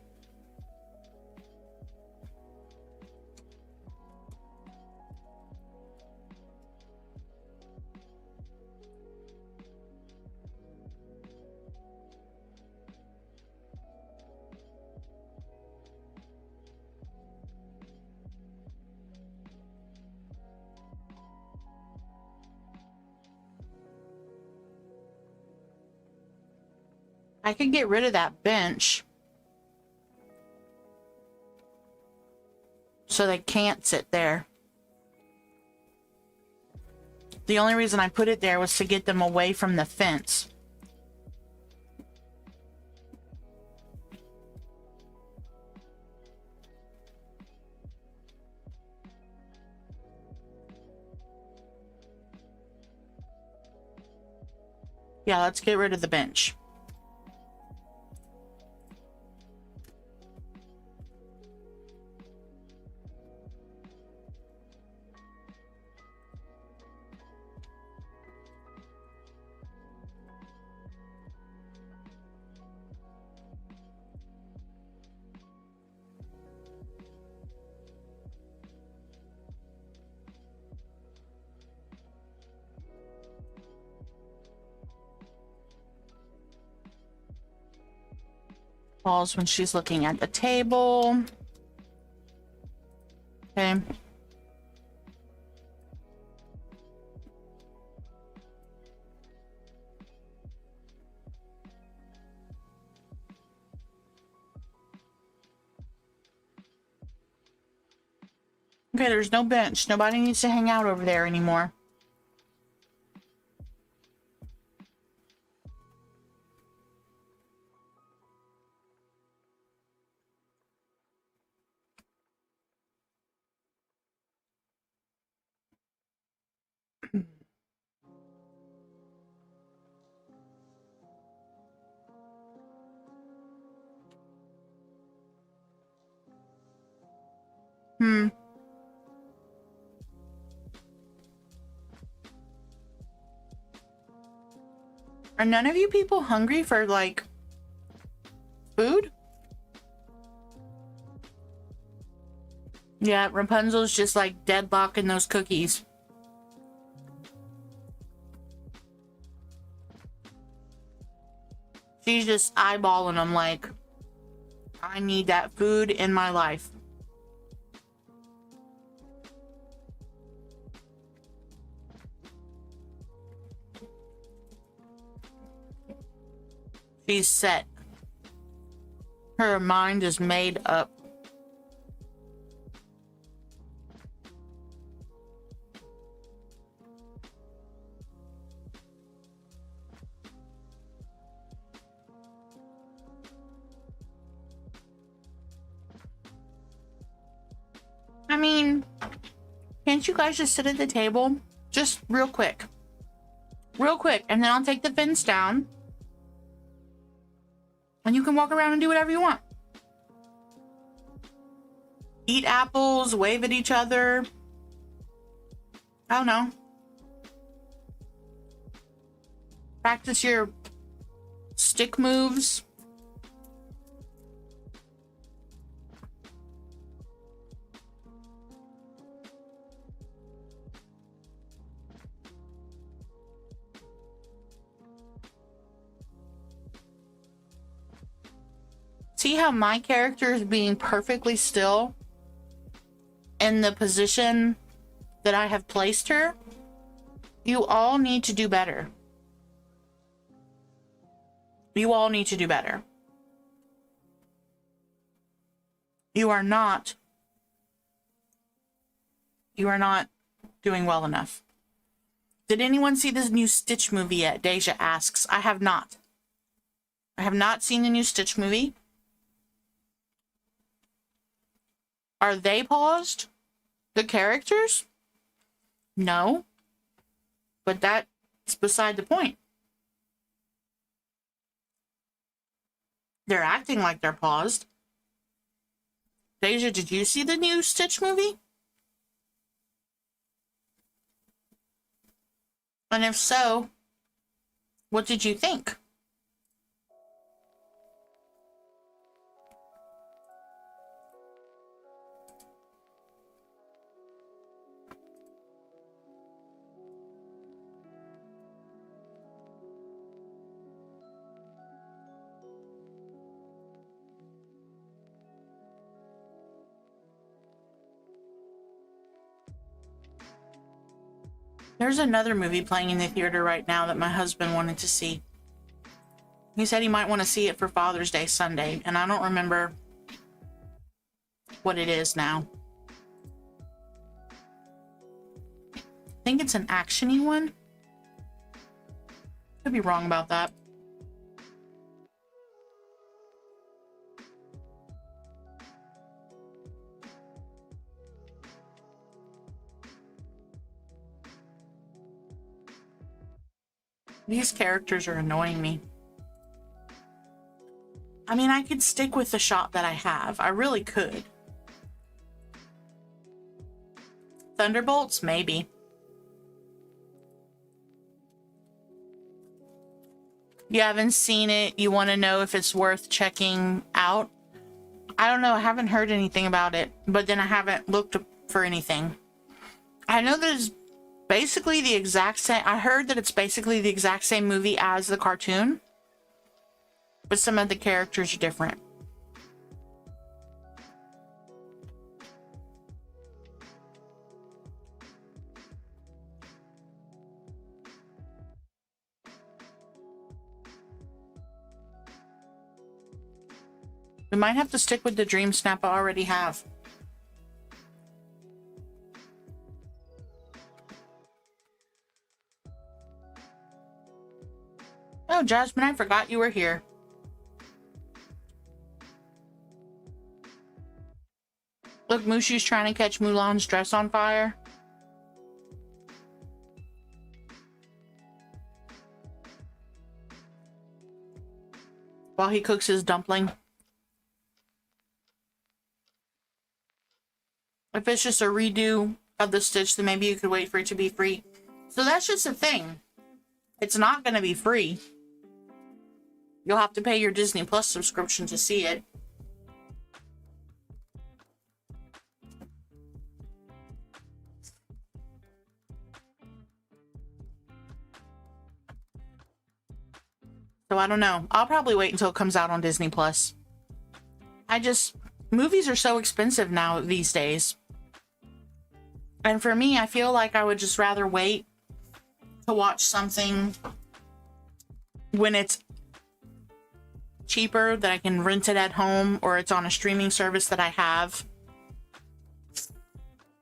I could get rid of that bench so they can't sit there. The only reason I put it there was to get them away from the fence. Yeah, let's get rid of the bench. Pause when she's looking at the table. Okay. Okay, there's no bench. Nobody needs to hang out over there anymore. Are none of you people hungry for, like, food? Yeah, Rapunzel's just, like, deadlocking those cookies. She's just eyeballing them like, I need that food in my life. She's set. Her mind is made up. I mean, can't you guys just sit at the table? Just real quick. Real quick. And then I'll take the fins down. And you can walk around and do whatever you want. Eat apples, wave at each other. I don't know. Practice your stick moves. See how my character is being perfectly still in the position that I have placed her? You all need to do better. You all need to do better. You are not doing well enough. Did anyone see this new Stitch movie yet? Deja asks. I have not. I have not seen the new Stitch movie. Are they paused? The characters? No. But that's beside the point. They're acting like they're paused. Deja, did you see the new Stitch movie? And if so, what did you think? There's another movie playing in the theater right now that my husband wanted to see. He said he might want to see it for Father's Day Sunday, and I don't remember what it is now. I think it's an action-y one. Could be wrong about that. These characters are annoying me. I mean, I could stick with the shot that I have. I really could. Thunderbolts? Maybe. You haven't seen it. You want to know if it's worth checking out? I don't know. I haven't heard anything about it. But then I haven't looked for anything. I know there's basically the exact same. I heard that it's basically the exact same movie as the cartoon, but some of the characters are different. We might have to stick with the DreamSnap I already have. Oh, Jasmine, I forgot you were here. Look, Mushu's trying to catch Mulan's dress on fire. While he cooks his dumpling. If it's just a redo of the Stitch, then maybe you could wait for it to be free. So that's just the thing. It's not going to be free. You'll have to pay your Disney Plus subscription to see it. So I don't know. I'll probably wait until it comes out on Disney Plus. Movies are so expensive now these days. And for me, I feel like I would just rather wait to watch something when it's cheaper, that I can rent it at home, or it's on a streaming service that I have,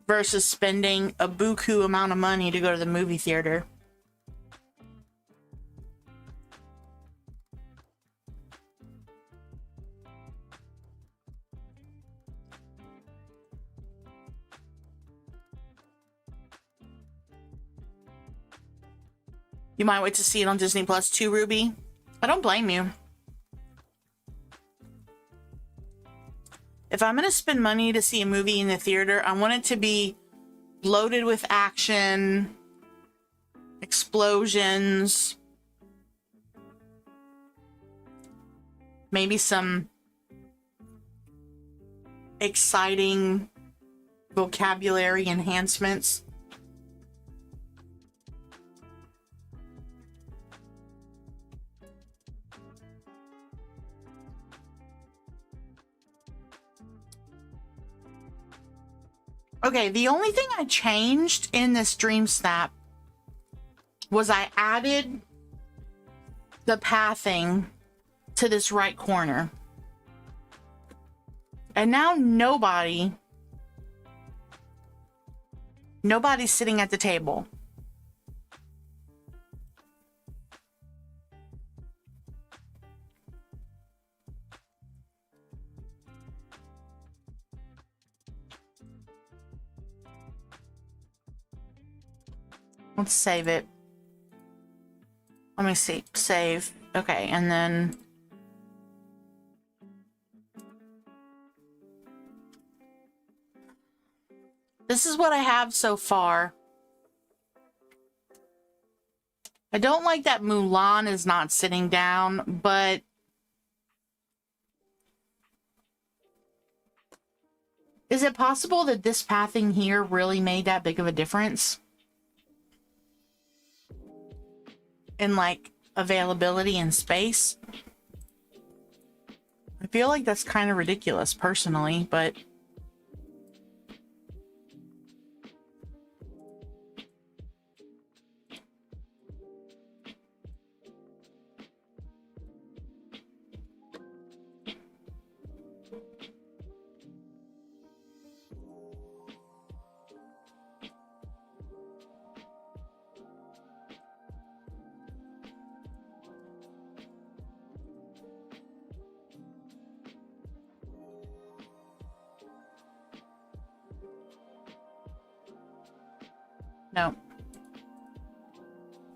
versus spending a buku amount of money to go to the movie theater. You might wait to see it on Disney Plus too, Ruby. I don't blame you. If I'm going to spend money to see a movie in the theater, I want it to be loaded with action, explosions, maybe some exciting vocabulary enhancements. Okay, the only thing I changed in this DreamSnap was I added the pathing to this right corner. And now nobody's sitting at the table. Let's save it. Let me see. Save. Okay, and then... this is what I have so far. I don't like that Mulan is not sitting down, but... is it possible that this pathing here really made that big of a difference? In like availability and space? I feel like that's kind of ridiculous personally, but no.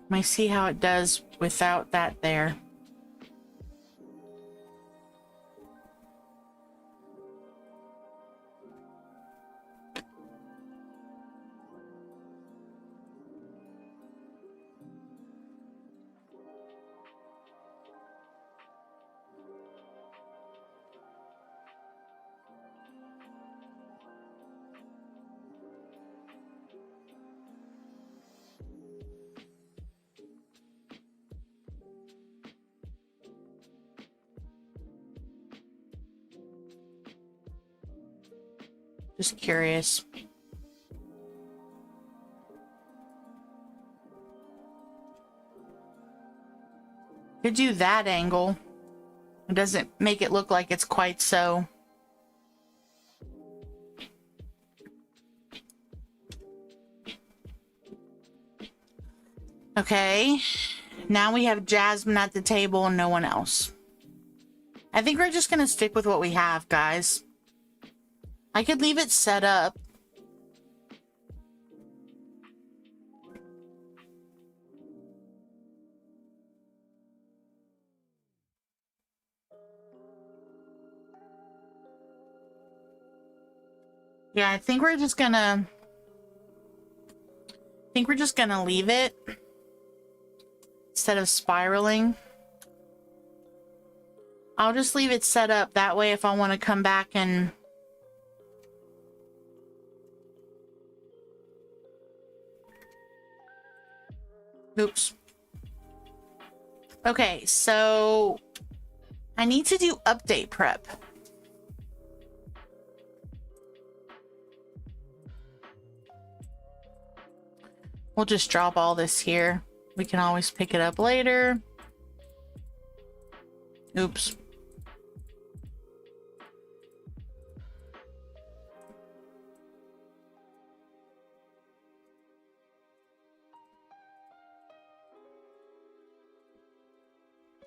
Let me see how it does without that there. Just curious. Could do that angle. It doesn't make it look like it's quite so. Okay. Now we have Jasmine at the table and no one else. I think we're just gonna stick with what we have, guys. I could leave it set up. Yeah, I think we're just gonna leave it instead of spiraling. I'll just leave it set up. That way if I want to come back and... Oops. Okay, so I need to do update prep. We'll just drop all this here. We can always pick it up later. Oops.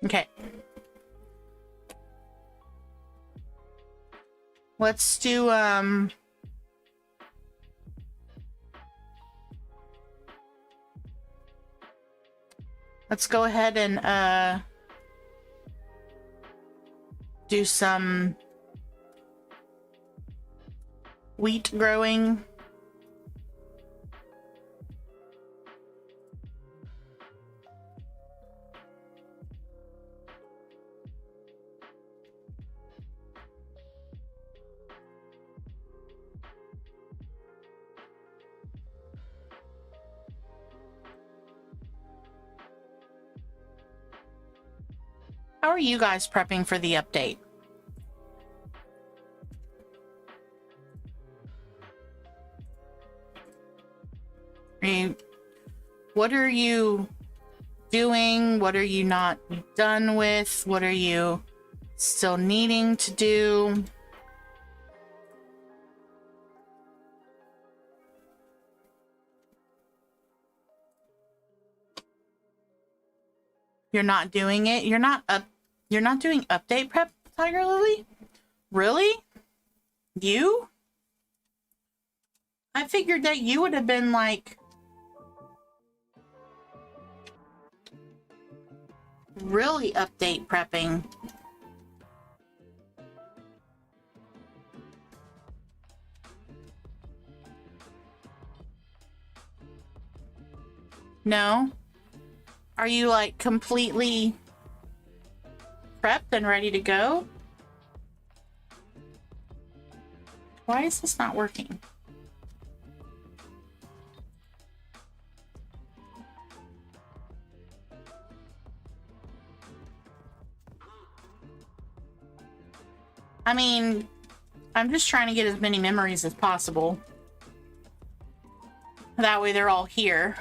Okay. Let's do, let's go ahead and, do some wheat growing. How are you guys prepping for the update? What are you doing? What are you not done with? What are you still needing to do? You're not doing it? You're not doing update prep, Tiger Lily? Really? You? I figured that you would have been like really update prepping. No? Are you like completely prepped and ready to go? Why is this not working? I mean, I'm just trying to get as many memories as possible. That way they're all here.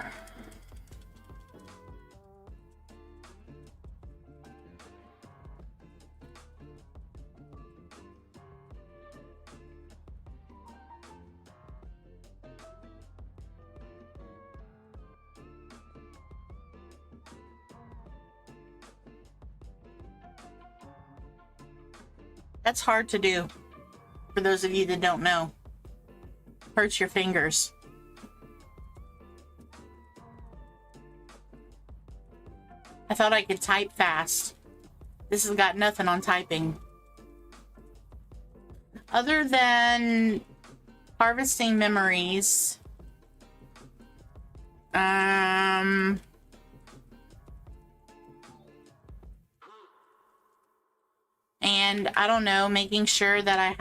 That's hard to do. For those of you that don't know. Hurts your fingers. I thought I could type fast. This has got nothing on typing. Other than harvesting memories. And I don't know, making sure that I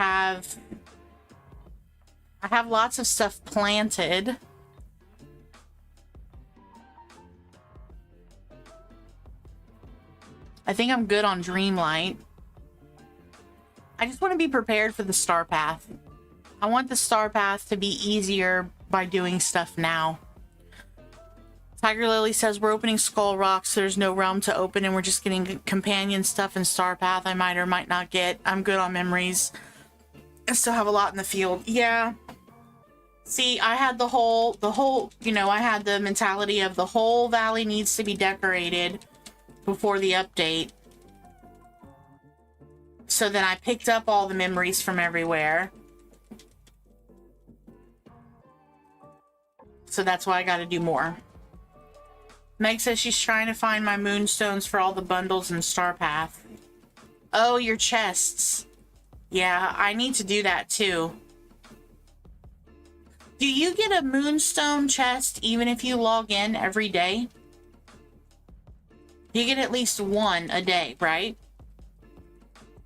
have lots of stuff planted. I think I'm good on Dreamlight. I just want to be prepared for the star path. I want the star path to be easier by doing stuff now. Tiger Lily says we're opening Skull Rock, so there's no realm to open and we're just getting companion stuff and star path I might or might not get. I'm good on memories. I still have a lot in the field. Yeah. See, I had the whole, you know, I had the mentality of the whole valley needs to be decorated before the update. So then I picked up all the memories from everywhere. So that's why I got to do more. Meg says she's trying to find my moonstones for all the bundles in Star Path. Oh, your chests. Yeah, I need to do that too. Do you get a moonstone chest even if you log in every day? You get at least one a day, right?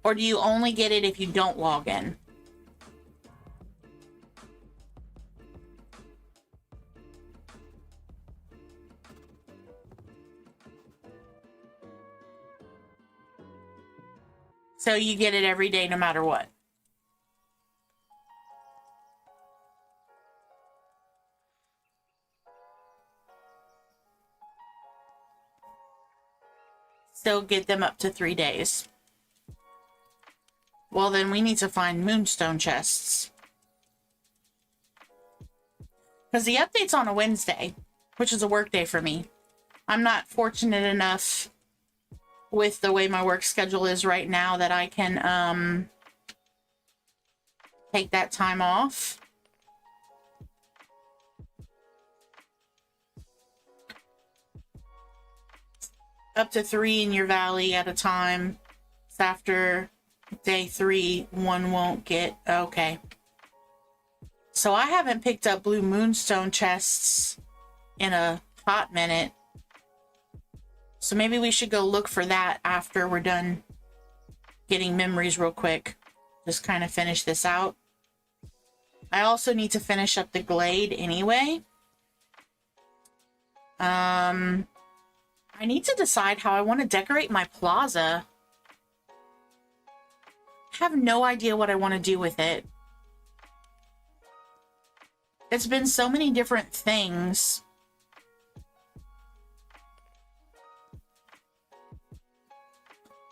Or do you only get it if you don't log in? So you get it every day no matter what. Still get them up to 3 days. Well, then we need to find moonstone chests. Because the update's on a Wednesday, which is a work day for me. I'm not fortunate enough with the way my work schedule is right now that I can take that time off. Up to 3 in your valley at a time. It's after day 3, 1 won't get... Okay. So I haven't picked up blue moonstone chests in a hot minute. So maybe we should go look for that after we're done getting memories real quick. Just kind of finish this out. I also need to finish up the glade anyway. I need to decide how I want to decorate my plaza. I have no idea what I want to do with it. It's been so many different things.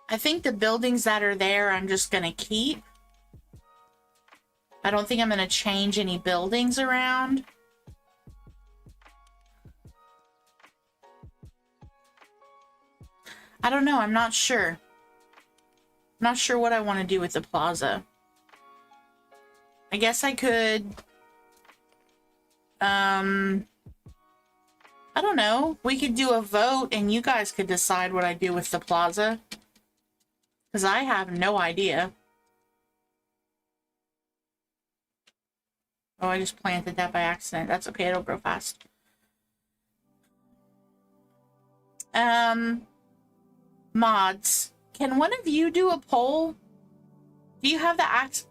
I think the buildings that are there, I'm just going to keep. I don't think I'm going to change any buildings around. I don't know. I'm not sure. Not sure what I want to do with the plaza. I guess I could... I don't know. We could do a vote and you guys could decide what I do with the plaza. Because I have no idea. Oh, I just planted that by accident. That's okay. It'll grow fast. Mods. Can one of you do a poll? Do you have the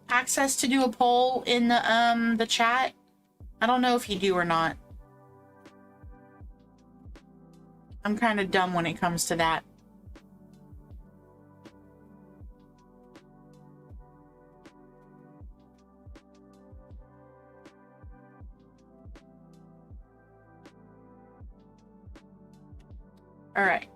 access to do a poll in the chat? I don't know if you do or not. I'm kind of dumb when it comes to that. All right.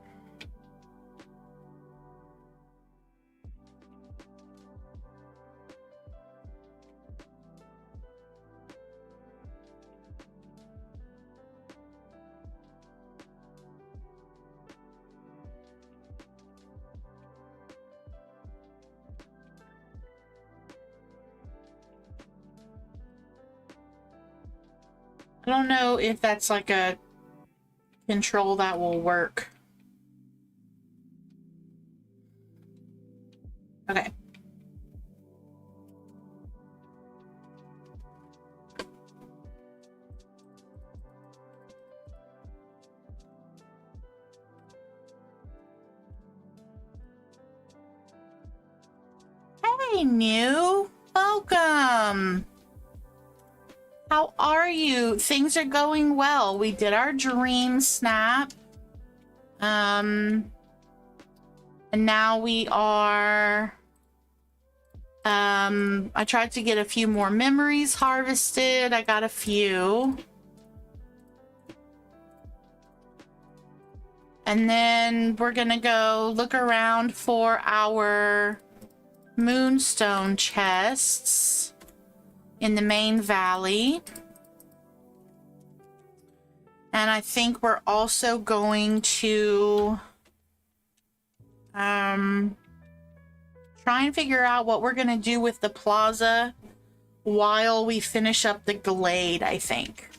I don't know if that's like a control that will work. Okay. Hey, new. Welcome. How are you? Things are going well. We did our dream snap. And now we are... I tried to get a few more memories harvested. I got a few. And then we're gonna go look around for our moonstone chests in the main valley. And I think we're also going to try and figure out what we're gonna do with the plaza while we finish up the glade, I think.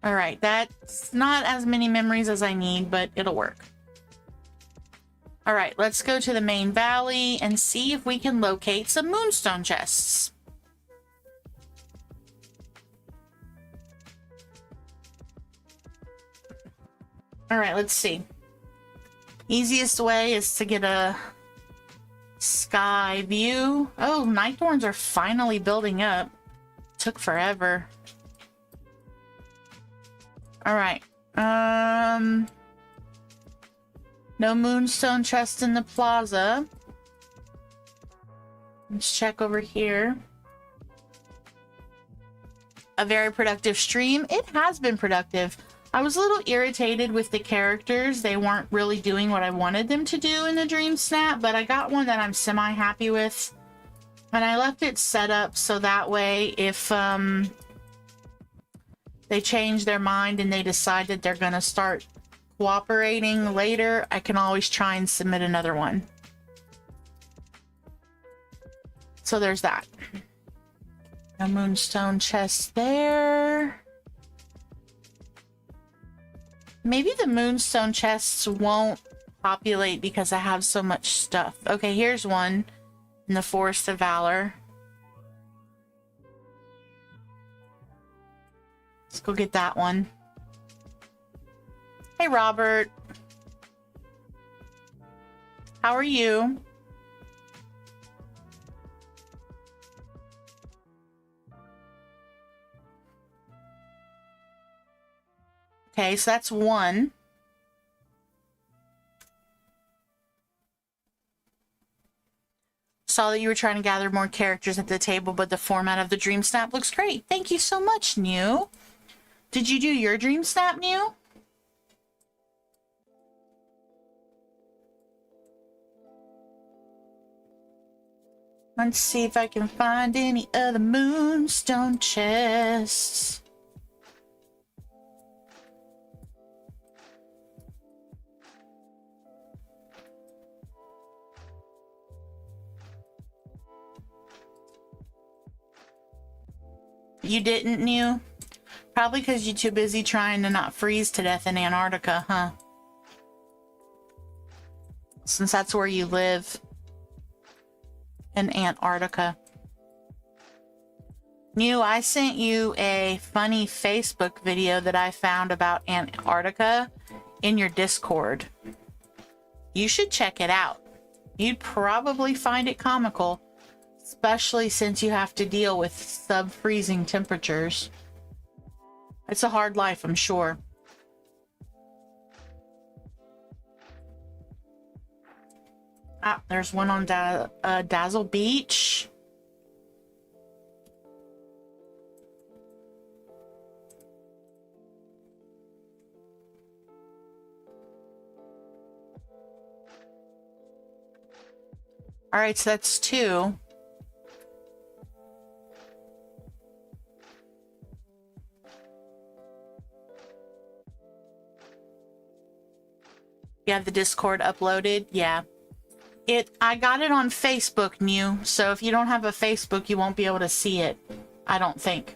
All right, that's not as many memories as I need, but it'll work. All right, let's go to the main valley and see if we can locate some moonstone chests. All right, let's see. Easiest way is to get a sky view. Oh, night thorns are finally building up. Took forever. All right. No moonstone chest in the plaza. Let's check over here. A very productive stream. It has been productive. I was a little irritated with the characters. They weren't really doing what I wanted them to do in the DreamSnap, but I got one that I'm semi-happy with. And I left it set up so that way if they change their mind and they decide that they're going to start cooperating later, I can always try and submit another one. So there's that. A moonstone chest there. Maybe the moonstone chests won't populate because I have so much stuff. Okay, here's one in the Forest of Valor. Let's go get that one. Hey, Robert. How are you? Okay, so that's one. Saw that you were trying to gather more characters at the table, but the format of the DreamSnap looks great. Thank you so much, New. Did you do your DreamSnap, New? Let's see if I can find any other moonstone chests. You didn't, New? Probably because you're too busy trying to not freeze to death in Antarctica, huh? Since that's where you live. In Antarctica. New, I sent you a funny Facebook video that I found about Antarctica in your Discord. You should check it out. You'd probably find it comical. Especially since you have to deal with sub-freezing temperatures. It's a hard life, I'm sure. Ah, there's one on Dazzle Beach. All right, so that's two. You have the Discord uploaded? Yeah. I got it on Facebook, New. So if you don't have a Facebook, you won't be able to see it. I don't think.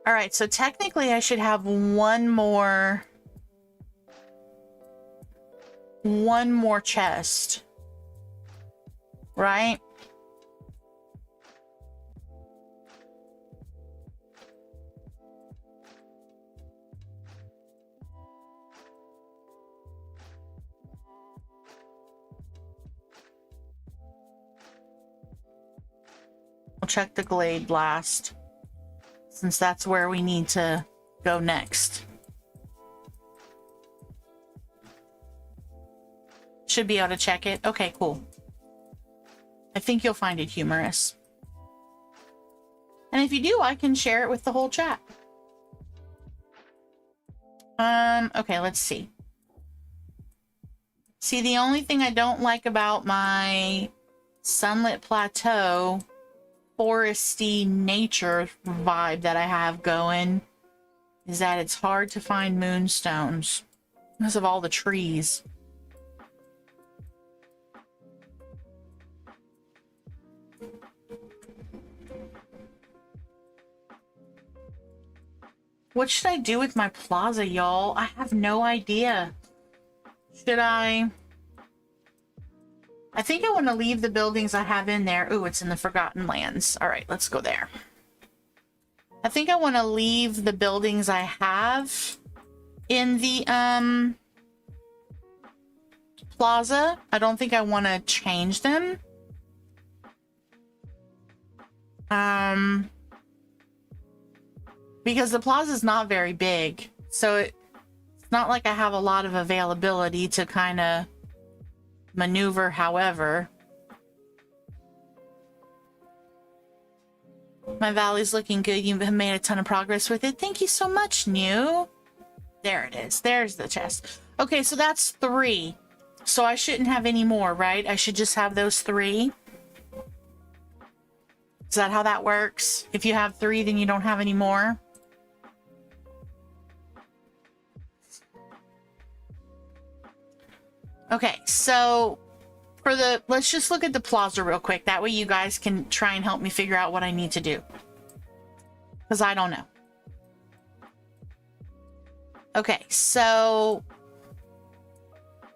All right, so technically I should have one more chest. Right? We'll check the Glade last, since that's where we need to go next. Should be able to check it. Okay, cool. I think you'll find it humorous. And if you do, I can share it with the whole chat. Okay, let's see. See, the only thing I don't like about my Sunlit Plateau foresty nature vibe that I have going is that it's hard to find moonstones because of all the trees. What should I do with my plaza, y'all? I have no idea. Should I think I want to leave the buildings I have in there. Ooh, it's in the Forgotten Lands. All right, let's go there. I think I want to leave the buildings I have in the plaza. I don't think I want to change them. Because the plaza is not very big, so it's not like I have a lot of availability to kind of maneuver however. My valley's looking good. You have made a ton of progress with it. Thank you so much, New. There it is. There's the chest. Okay, so that's 3. So I shouldn't have any more, right? I should just have those 3. Is that how that works? If you have 3, then you don't have any more? Okay, so for the, let's just look at the plaza real quick. That way you guys can try and help me figure out what I need to do. Because I don't know. Okay, so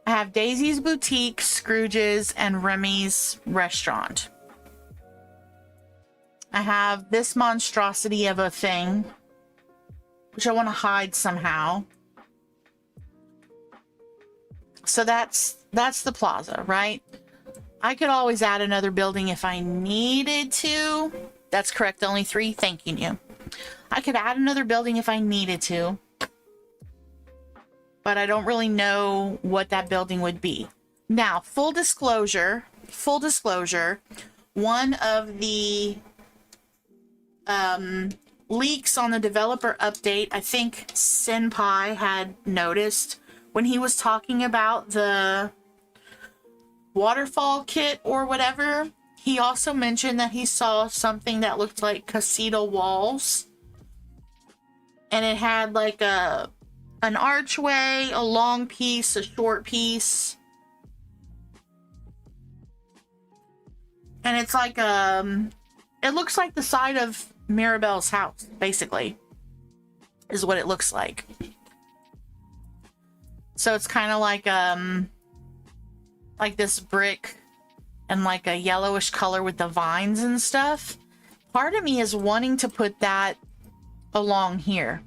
I have Daisy's Boutique, Scrooge's, and Remy's Restaurant. I have this monstrosity of a thing, which I want to hide somehow. So that's the plaza, right? I could always add another building if I needed to. That's correct, only 3. Thank you, New. I could add another building if I needed to. But I don't really know what that building would be. Now, full disclosure, one of the leaks on the developer update, I think Senpai had noticed when he was talking about the waterfall kit or whatever. He also mentioned that he saw something that looked like casita walls. And it had like an archway, a long piece, a short piece. And it's like, it looks like the side of Mirabelle's house, basically, is what it looks like. So it's kind of like this brick and like a yellowish color with the vines and stuff. Part of me is wanting to put that along here,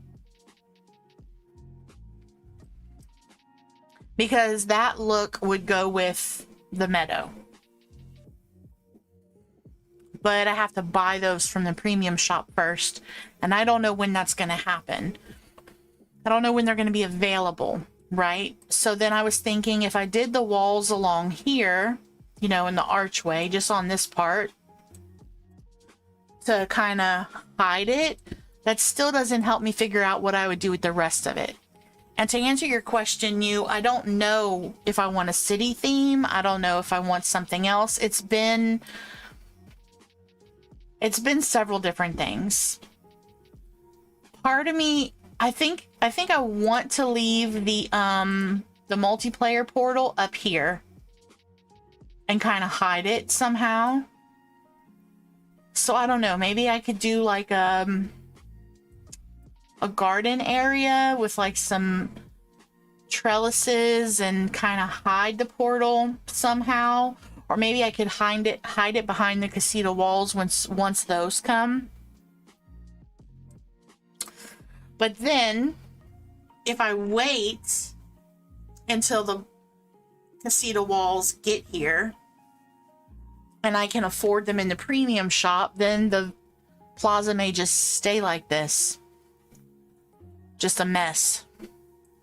because that look would go with the meadow. But I have to buy those from the premium shop first, and I don't know when that's going to happen. I don't know when they're going to be available, right? So then I was thinking, if I did the walls along here, you know, in the archway, just on this part, to kind of hide it, that still doesn't help me figure out what I would do with the rest of it. And to answer your question, I don't know if I want a city theme. I don't know if I want something else. It's been several different things. Part of me, I think I want to leave the multiplayer portal up here and kind of hide it somehow. So I don't know, maybe I could do like a garden area with like some trellises and kind of hide the portal somehow. Or maybe I could hide it behind the casita walls once those come. But then, if I wait until the casita walls get here, and I can afford them in the premium shop, then the plaza may just stay like this. Just a mess.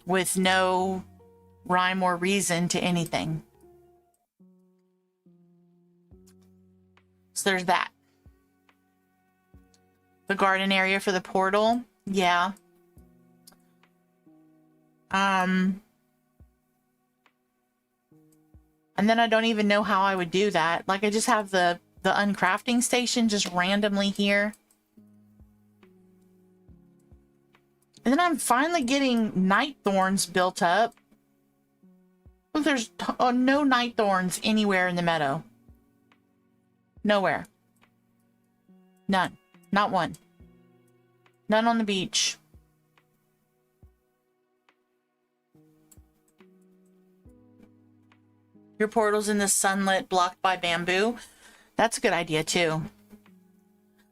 With no rhyme or reason to anything. So there's that. The garden area for the portal. Yeah. And then I don't even know how I would do that. Like, I just have the uncrafting station just randomly here. And then I'm finally getting night thorns built up. Look, there's no night thorns anywhere in the meadow. Nowhere. None. Not one. None on the beach. Your portal's in the sunlit, blocked by bamboo. That's a good idea, too.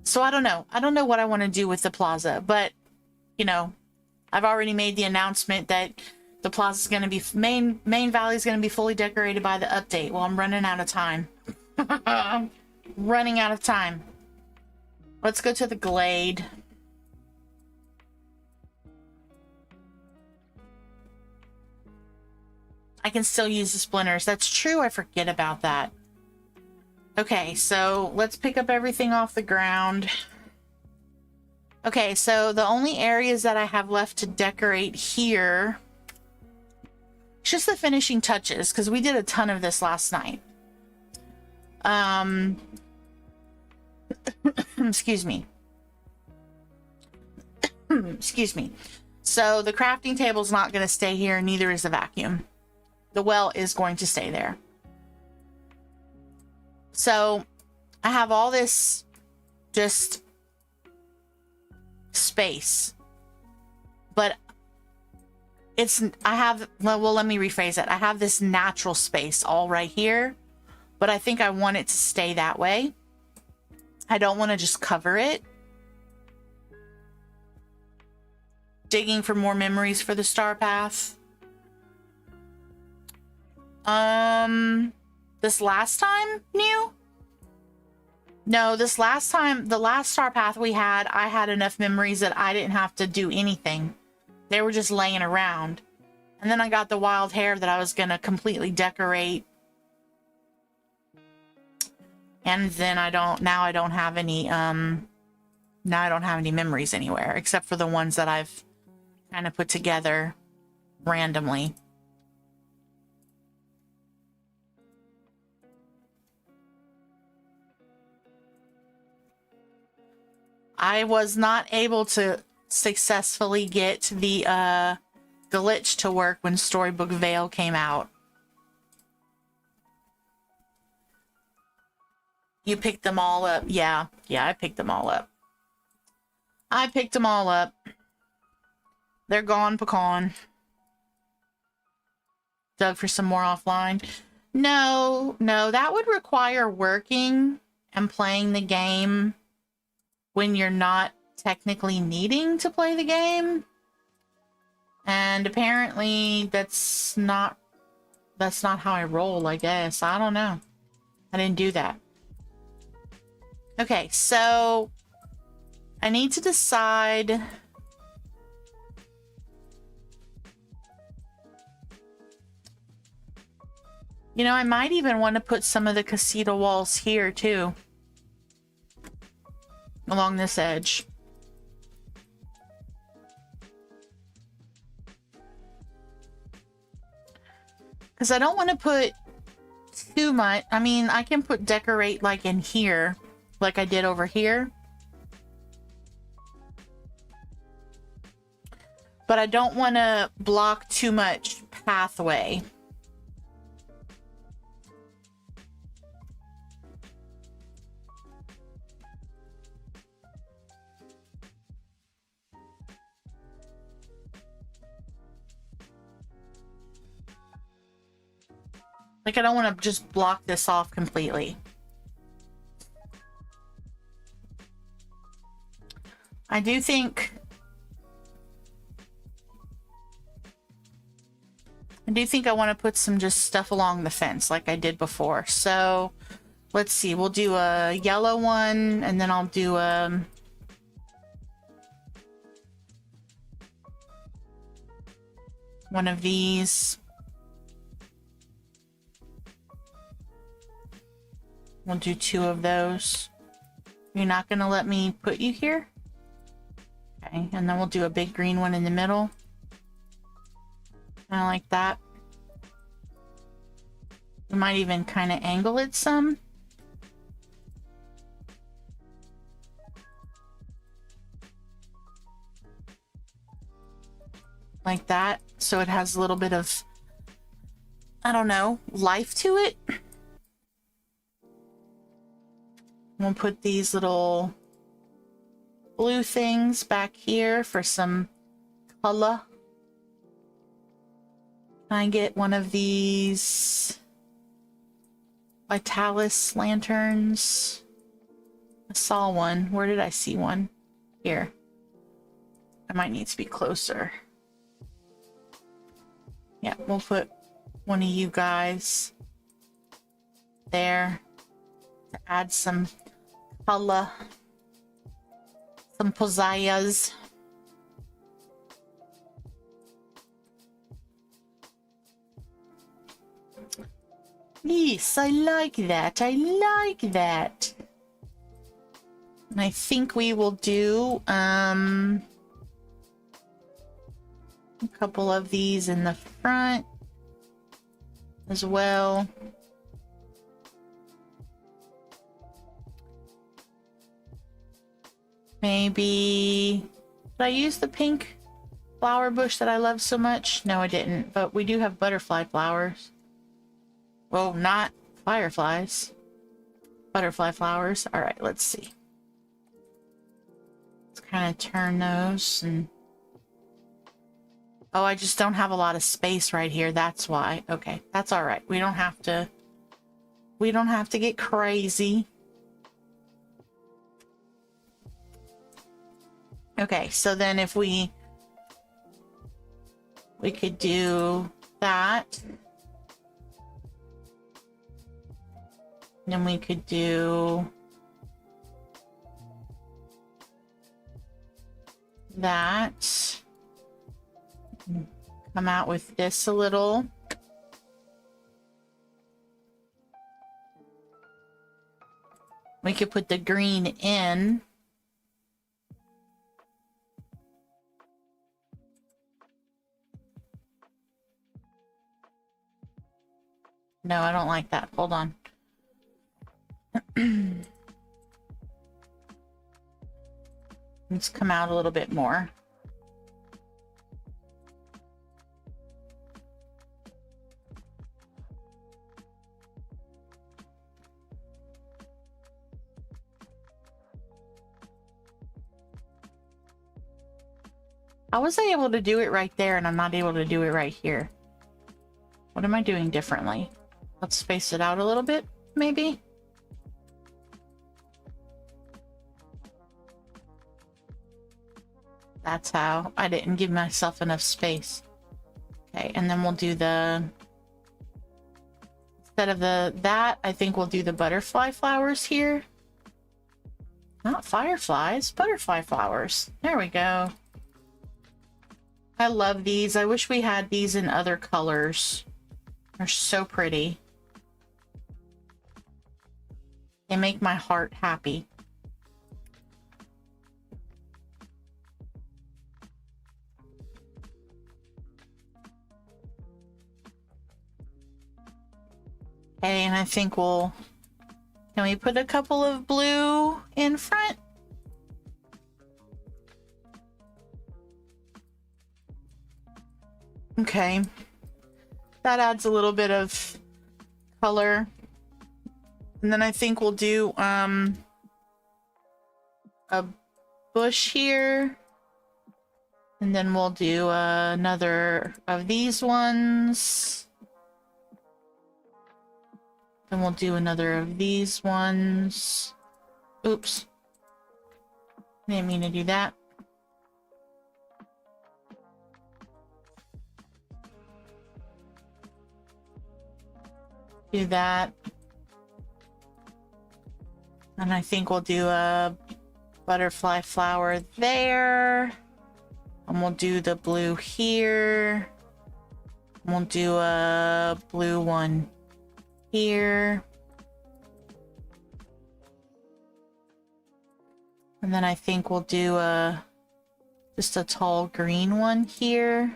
So I don't know. I don't know what I want to do with the plaza, but you know, I've already made the announcement that the plaza is going to be main valley is going to be fully decorated by the update. Well, I'm running out of time. I'm running out of time. Let's go to the glade. I can still use the splinters. That's true. I forget about that. Okay, so let's pick up everything off the ground. Okay, so the only areas that I have left to decorate here, just the finishing touches, because we did a ton of this last night. Excuse me. Excuse me. So the crafting table's not going to stay here, neither is the vacuum. The well is going to stay there. So I have all this just space, but well, let me rephrase it. I have this natural space all right here, but I think I want it to stay that way. I don't want to just cover it. Digging for more memories for the star path. This last time, new? No, this last time, the last star path we had, I had enough memories that I didn't have to do anything. They were just laying around. And then I got the wild hair that I was going to completely decorate. And then now I don't have any memories anywhere, except for the ones that I've kind of put together randomly. I was not able to successfully get the glitch to work when Storybook Vale came out. You picked them all up. Yeah, I picked them all up. I picked them all up. They're gone, pecan. Dug for some more offline. No, that would require working and playing the game when you're not technically needing to play the game. And apparently that's not how I roll, I guess. I don't know. I didn't do that. Okay, so I need to decide. You know, I might even want to put some of the casita walls here too. Along this edge. Because I don't want to put too much. I mean, I can put decorate like in here, like I did over here. But I don't want to block too much pathway. Like, I don't want to just block this off completely. I do think I want to put some just stuff along the fence like I did before. So let's see, we'll do a yellow one, and then I'll do one of these. We'll do 2 of those. You're not going to let me put you here? Okay, and then we'll do a big green one in the middle. Kind of like that. We might even kind of angle it some. Like that. So it has a little bit of, I don't know, life to it. We'll put these little blue things back here for some color. Can I get one of these Vitalis lanterns? I saw one. Where did I see one? Here. I might need to be closer. Yeah, we'll put one of you guys there to add some color. Some pizzazz. Yes, I like that. I like that. And I think we will do a couple of these in the front as well. Maybe did I use the pink flower bush that I love so much? No, I didn't, but we do have butterfly flowers. Well, not fireflies. Butterfly flowers. All right, let's see. Let's kind of turn those and... Oh, I just don't have a lot of space right here. That's why. Okay, that's all right. We don't have to get crazy. Okay, so then if we could do that. Then we could do that. Come out with this a little. We could put the green in. No, I don't like that. Hold on. Let's come out a little bit more. How was I able to do it right there and I'm not able to do it right here? What am I doing differently? Let's space it out a little bit, maybe? That's how. I didn't give myself enough space. Okay, and then we'll do the... Instead of that, I think we'll do the butterfly flowers here. Not fireflies, butterfly flowers. There we go. I love these. I wish we had these in other colors. They're so pretty. They make my heart happy. Okay, and I think we'll... Can we put a couple of blue in front? Okay. That adds a little bit of color. And then I think we'll do a bush here. And then we'll do another of these ones. Then we'll do another of these ones. Oops. Didn't mean to do that. Do that. And I think we'll do a butterfly flower there. And we'll do the blue here. And we'll do a blue one here. And then I think we'll do just a tall green one here.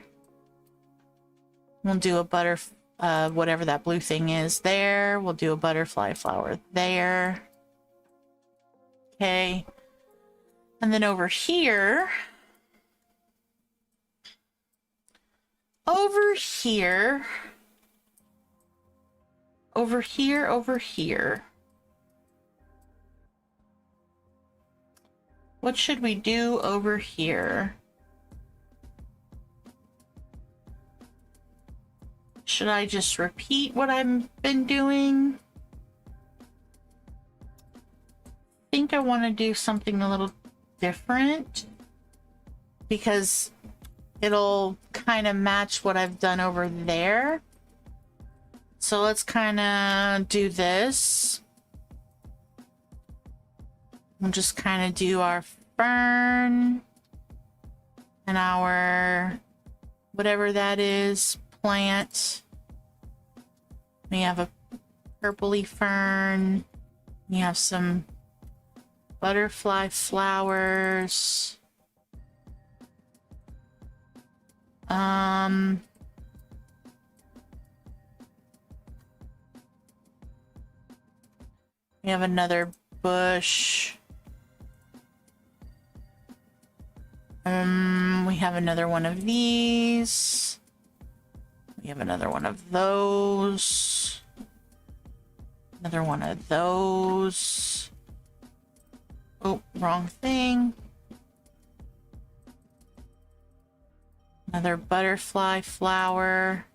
We'll do a whatever that blue thing is there. We'll do a butterfly flower there. Okay. And then over here, over here, what should we do over here? Should I just repeat what I've been doing? I think I want to do something a little different because it'll kind of match what I've done over there. So let's kind of do this. We'll just kind of do our fern and our whatever that is, plant. We have a purpley fern. We have some butterfly flowers. We have another bush. We have another one of these. We have another one of those. Another one of those. Oh, wrong thing. Another butterfly flower.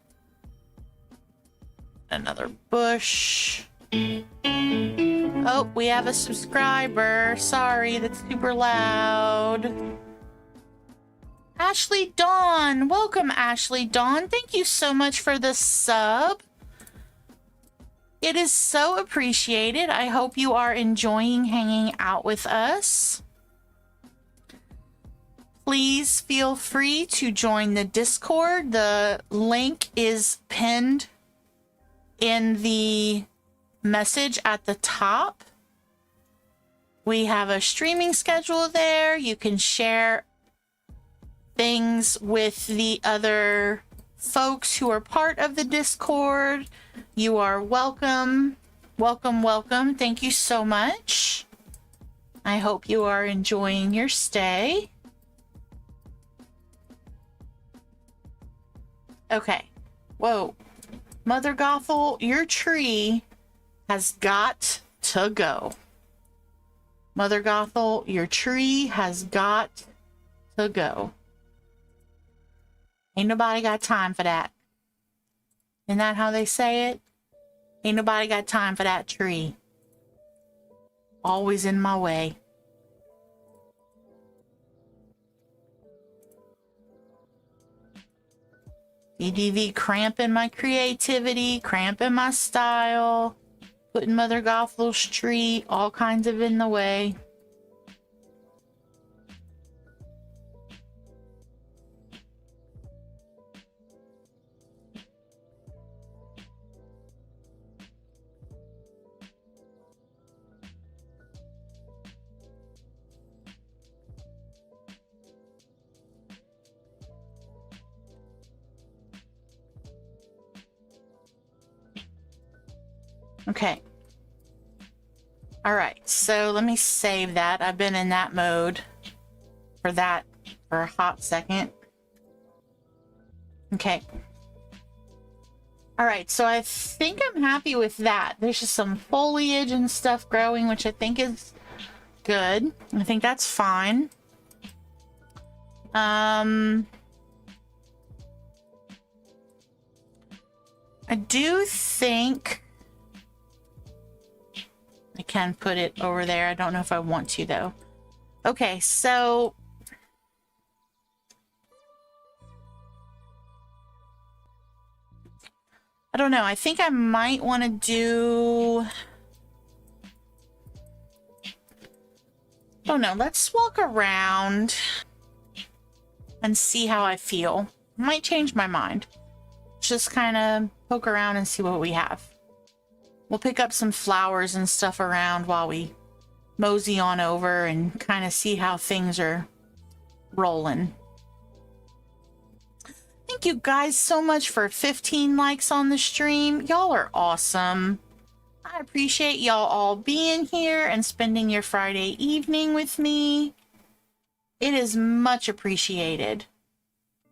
Another bush. Oh, we have a subscriber. Sorry, that's super loud. Ashley Dawn. Welcome, Ashley Dawn. Thank you so much for the sub. It is so appreciated. I hope you are enjoying hanging out with us. Please feel free to join the Discord. The link is pinned in the message at the top. We have a streaming schedule there. You can share things with the other folks who are part of the Discord. You are welcome. Welcome, welcome. Thank you so much. I hope you are enjoying your stay. Okay. Whoa. Mother Gothel, your tree has got to go. Mother Gothel, your tree has got to go. Ain't nobody got time for that. Isn't that how they say it? Ain't nobody got time for that tree. Always in my way. EDV cramping my creativity, cramping my style, putting Mother Gothel's tree all kinds of in the way. Okay. All right, so let me save that. I've been in that mode for a hot second. Okay. All right, so I think I'm happy with that. There's just some foliage and stuff growing, which I think is good. I think that's fine. I do think I can put it over there. I don't know if I want to, though. Okay, so I don't know. I think I might want to do... Oh no, let's walk around and see how I feel. Might change my mind. Just kind of poke around and see what we have. We'll pick up some flowers and stuff around while we mosey on over and kind of see how things are rolling. Thank you guys so much for 15 likes on the stream. Y'all are awesome. I appreciate y'all all being here and spending your Friday evening with me. It is much appreciated.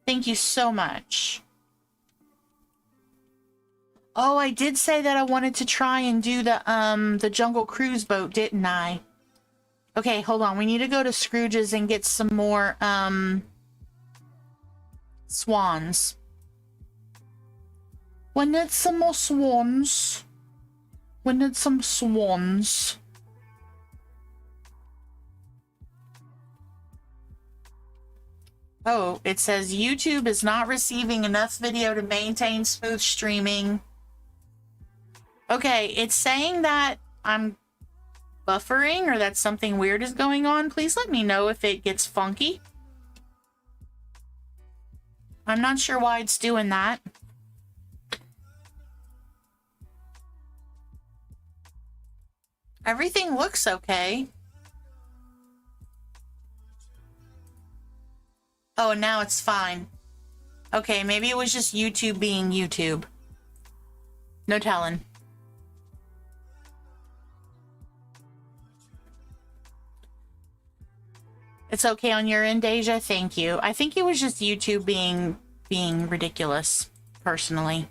Thank you so much. Oh, I did say that I wanted to try and do the Jungle Cruise boat, didn't I? Okay, hold on. We need to go to Scrooge's and get some more swans. We need some more swans. We need some swans. Oh, it says YouTube is not receiving enough video to maintain smooth streaming. Okay, it's saying that I'm buffering or that something weird is going on. Please let me know if it gets funky. I'm not sure why it's doing that. Everything looks okay. Oh, now it's fine. Okay, maybe it was just YouTube being YouTube. No telling. It's okay on your end, Deja? Thank you. I think it was just YouTube being ridiculous, personally.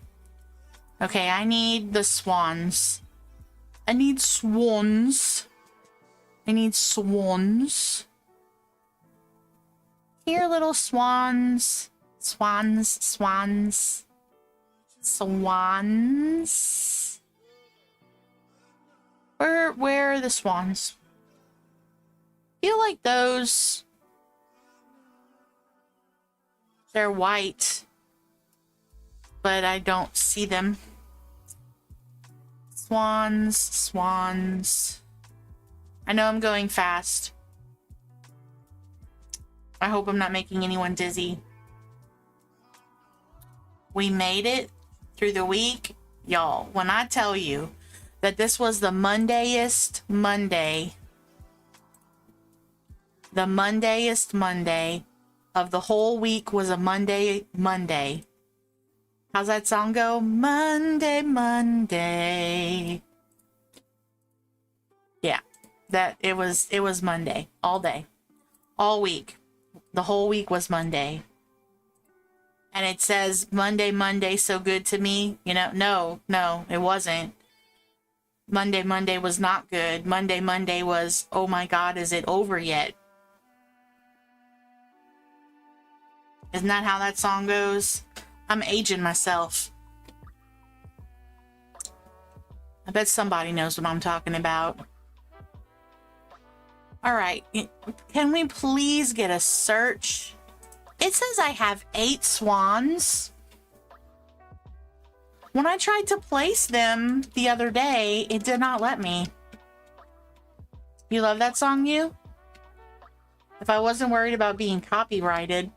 Okay, I need the swans. I need swans. I need swans. Here, little swans. Swans, swans. Swans. Where are the swans? Feel like those, they're white, but I don't see them. Swans, swans. I know I'm going fast. I hope I'm not making anyone dizzy. We made it through the week. Y'all, when I tell you that this was the Mondayest Monday, the Mondayest Monday of the whole week was a Monday. How's that song go? Monday, Monday. Yeah, that it was Monday all day, all week. The whole week was Monday. And it says Monday, Monday, so good to me. You know, no, it wasn't. Monday was not good. Monday was, oh my God, is it over yet? Isn't that how that song goes? I'm aging myself. I bet somebody knows what I'm talking about. All right. Can we please get a search? It says I have 8 swans. When I tried to place them the other day, it did not let me. You love that song, you? If I wasn't worried about being copyrighted,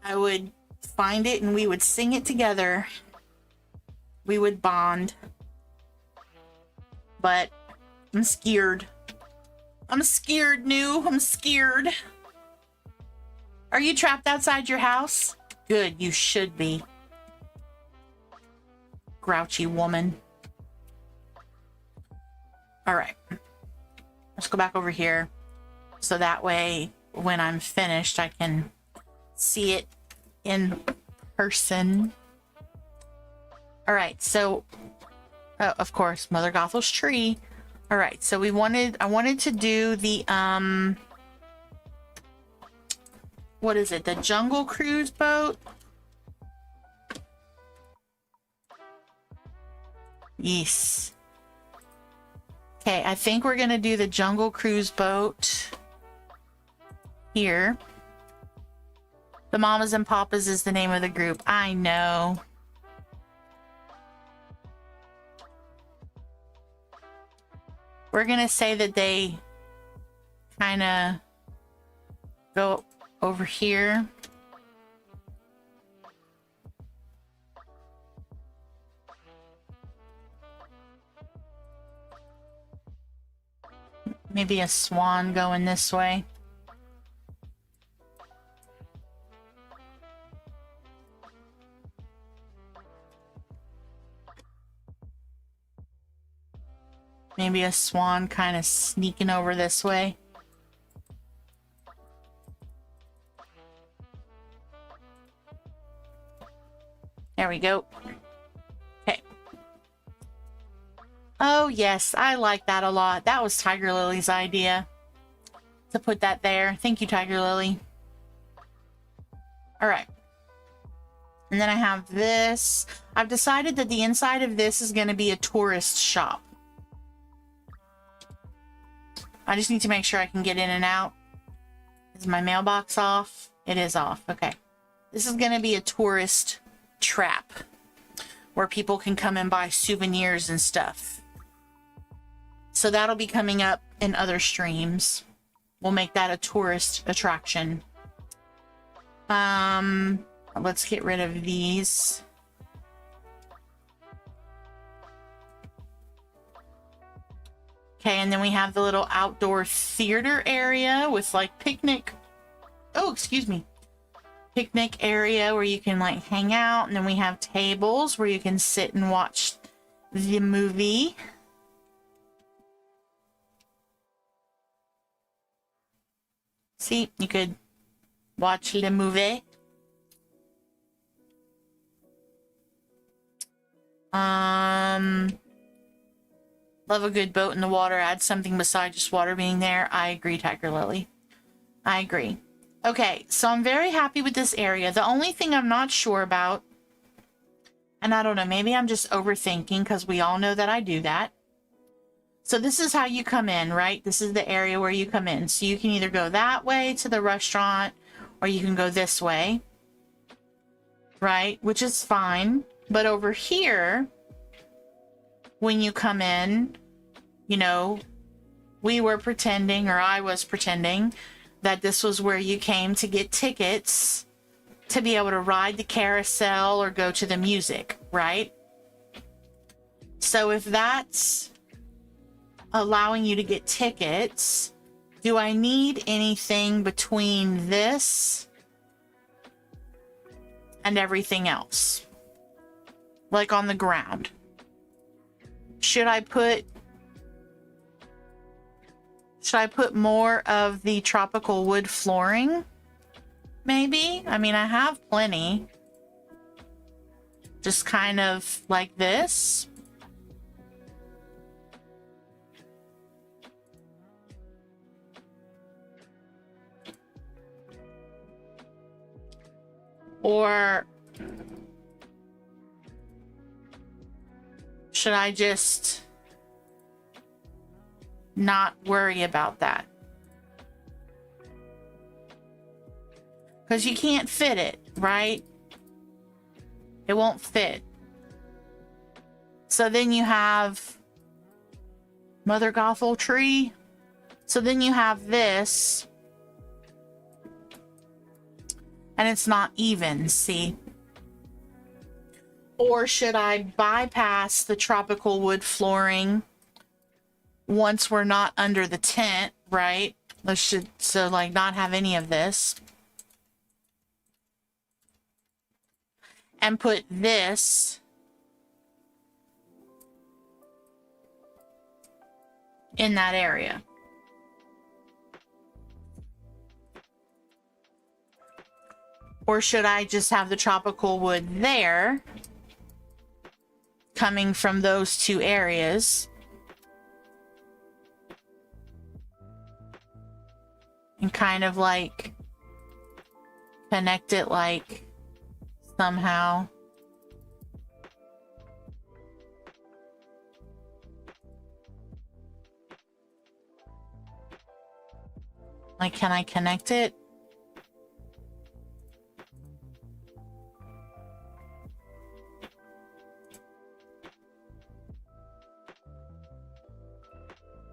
I would find it and we would sing it together. We would bond. But I'm scared. I'm scared, New. I'm scared. Are you trapped outside your house? Good, you should be. Grouchy woman. All right. Let's go back over here. So that way, when I'm finished, I can see it in person. All right, so of course, Mother Gothel's tree. All right, so I wanted to do the what is it? The Jungle Cruise boat. Yes. Okay, I think we're gonna do the Jungle Cruise boat here. The Mamas and Papas is the name of the group. I know. We're gonna say that they kind of go over here. Maybe a swan going this way. Maybe a swan kind of sneaking over this way. There we go. Okay. Oh, yes. I like that a lot. That was Tiger Lily's idea to put that there. Thank you, Tiger Lily. All right. And then I have this. I've decided that the inside of this is going to be a tourist shop. I just need to make sure I can get in and out. Is my mailbox off? It is off. Okay. This is going to be a tourist trap where people can come and buy souvenirs and stuff. So that'll be coming up in other streams. We'll make that a tourist attraction. Let's get rid of these. Okay, and then we have the little outdoor theater area with like picnic. Oh, excuse me. Picnic area where you can like hang out. And then we have tables where you can sit and watch the movie. See, you could watch the movie. Love a good boat in the water. Add something besides just water being there. I agree, Tiger Lily. I agree. Okay, so I'm very happy with this area. The only thing I'm not sure about, and I don't know, maybe I'm just overthinking because we all know that I do that. So this is how you come in, right? This is the area where you come in. So you can either go that way to the restaurant or you can go this way, right? Which is fine. But over here, when you come in, you know, we were pretending, or I was pretending, that this was where you came to get tickets to be able to ride the carousel or go to the music, right? So if that's allowing you to get tickets, do I need anything between this and everything else? Like on the ground? Should I put more of the tropical wood flooring? Maybe? I mean, I have plenty. Just kind of like this. Or should I just not worry about that? Because you can't fit it, right? It won't fit. So then you have Mother Gothel tree. So then you have this. And it's not even, see? Or should I bypass the tropical wood flooring once we're not under the tent, right? So like not have any of this. And put this in that area. Or should I just have the tropical wood there, coming from those two areas, and kind of like connect it like somehow? Like, can I connect it?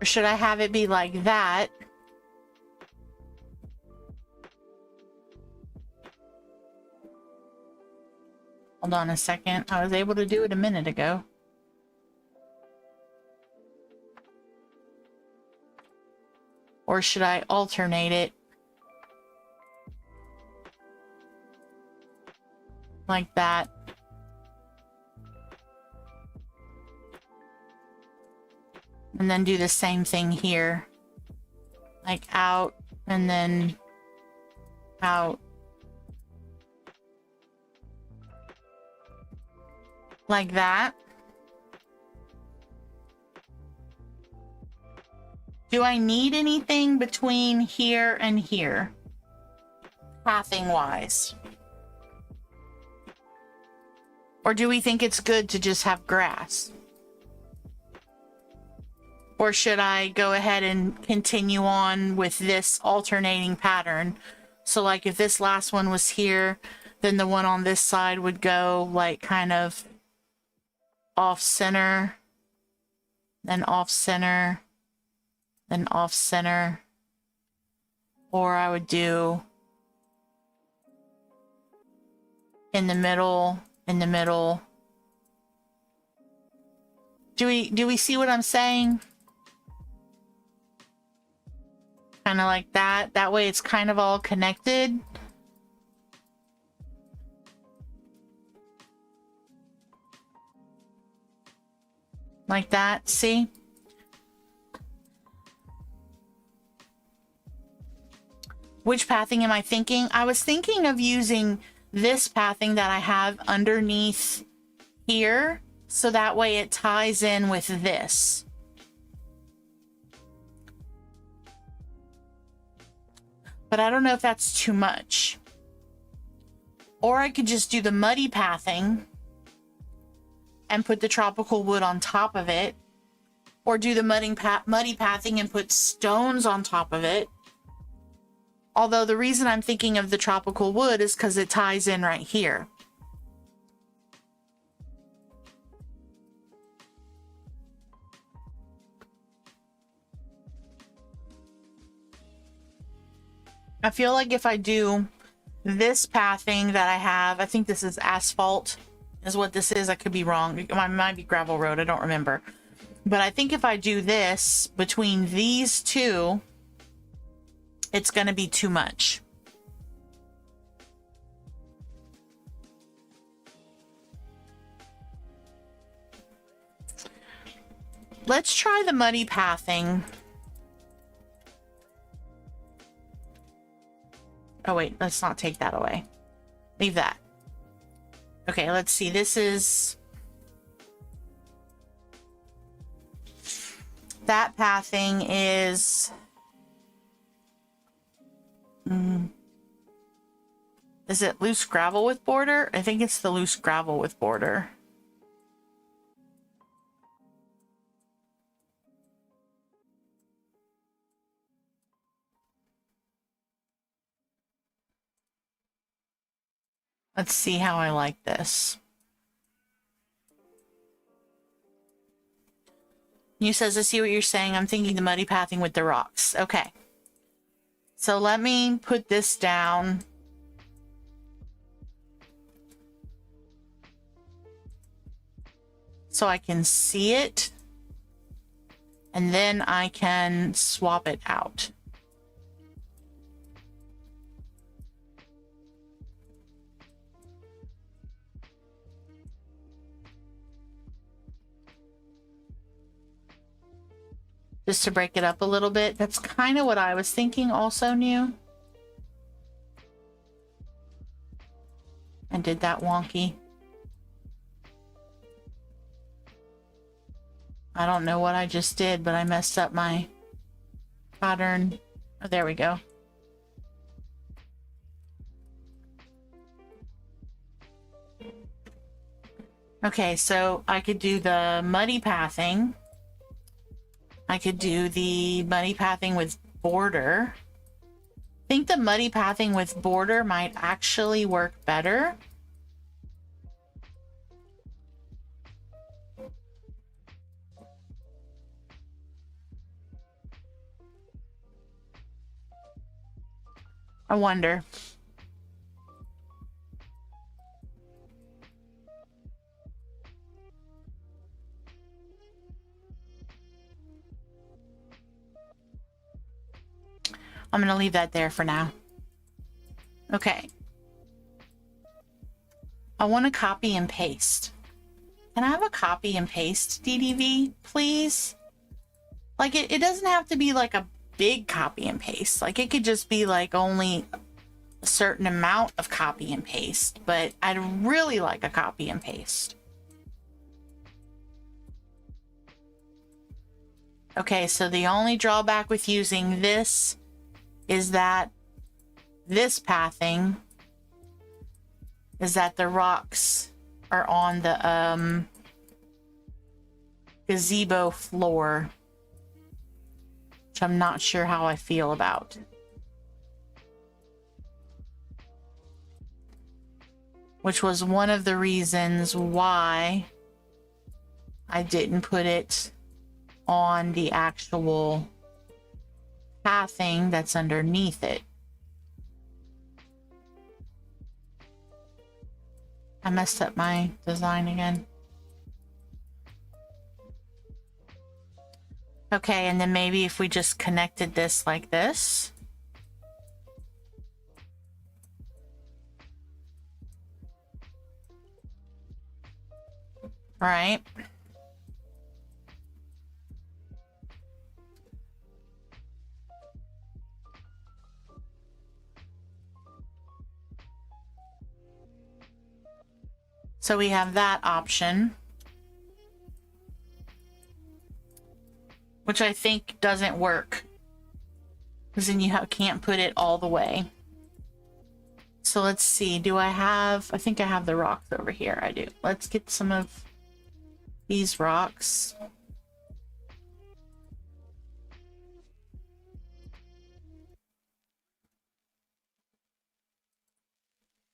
Or should I have it be like that? Hold on a second. I was able to do it a minute ago. Or should I alternate it? Like that. And then do the same thing here. Like out and then out. Like that. Do I need anything between here and here? Pathing wise. Or do we think it's good to just have grass? Or should I go ahead and continue on with this alternating pattern? So like if this last one was here, then the one on this side would go like kind of off center, then off center, then off center. Or I would do in the middle, in the middle. Do we see what I'm saying? Kind of like that. That way it's kind of all connected. Like that, see? Which pathing am I thinking? I was thinking of using this pathing that I have underneath here, so that way it ties in with this. But I don't know if that's too much. Or I could just do the muddy pathing and put the tropical wood on top of it. Or do the muddy pathing and put stones on top of it. Although the reason I'm thinking of the tropical wood is because it ties in right here. I feel like if I do this pathing that I have, I think this is asphalt is what this is. I could be wrong. It might be gravel road. I don't remember. But I think if I do this between these two, it's going to be too much. Let's try the muddy pathing. Oh wait, let's not take that away. Leave that. Okay, let's see. This is... That pathing is... Is it loose gravel with border? I think it's the loose gravel with border. Let's see how I like this. You says, I see what you're saying. I'm thinking the muddy pathing with the rocks. Okay. So let me put this down. So I can see it. And then I can swap it out. Just to break it up a little bit. That's kind of what I was thinking also, New. I did that wonky. I don't know what I just did, but I messed up my pattern. Oh, there we go. Okay, so I could do the muddy pathing. I could do the muddy pathing with border. I think the muddy pathing with border might actually work better. I wonder. I'm going to leave that there for now. Okay. I want to copy and paste. Can I have a copy and paste DDV, please? Like, it doesn't have to be like a big copy and paste. Like, it could just be like only a certain amount of copy and paste. But I'd really like a copy and paste. Okay, so the only drawback with using this is that this pathing is that the rocks are on the gazebo floor. which I'm not sure how I feel about. Which was one of the reasons why I didn't put it on the actual pathing that's underneath it. I messed up my design again. Okay, and then maybe if we just connected this like this. Right. So we have that option, which I think doesn't work because then you can't put it all the way. So let's see. Do I have? I think I have the rocks over here. I do. Let's get some of these rocks.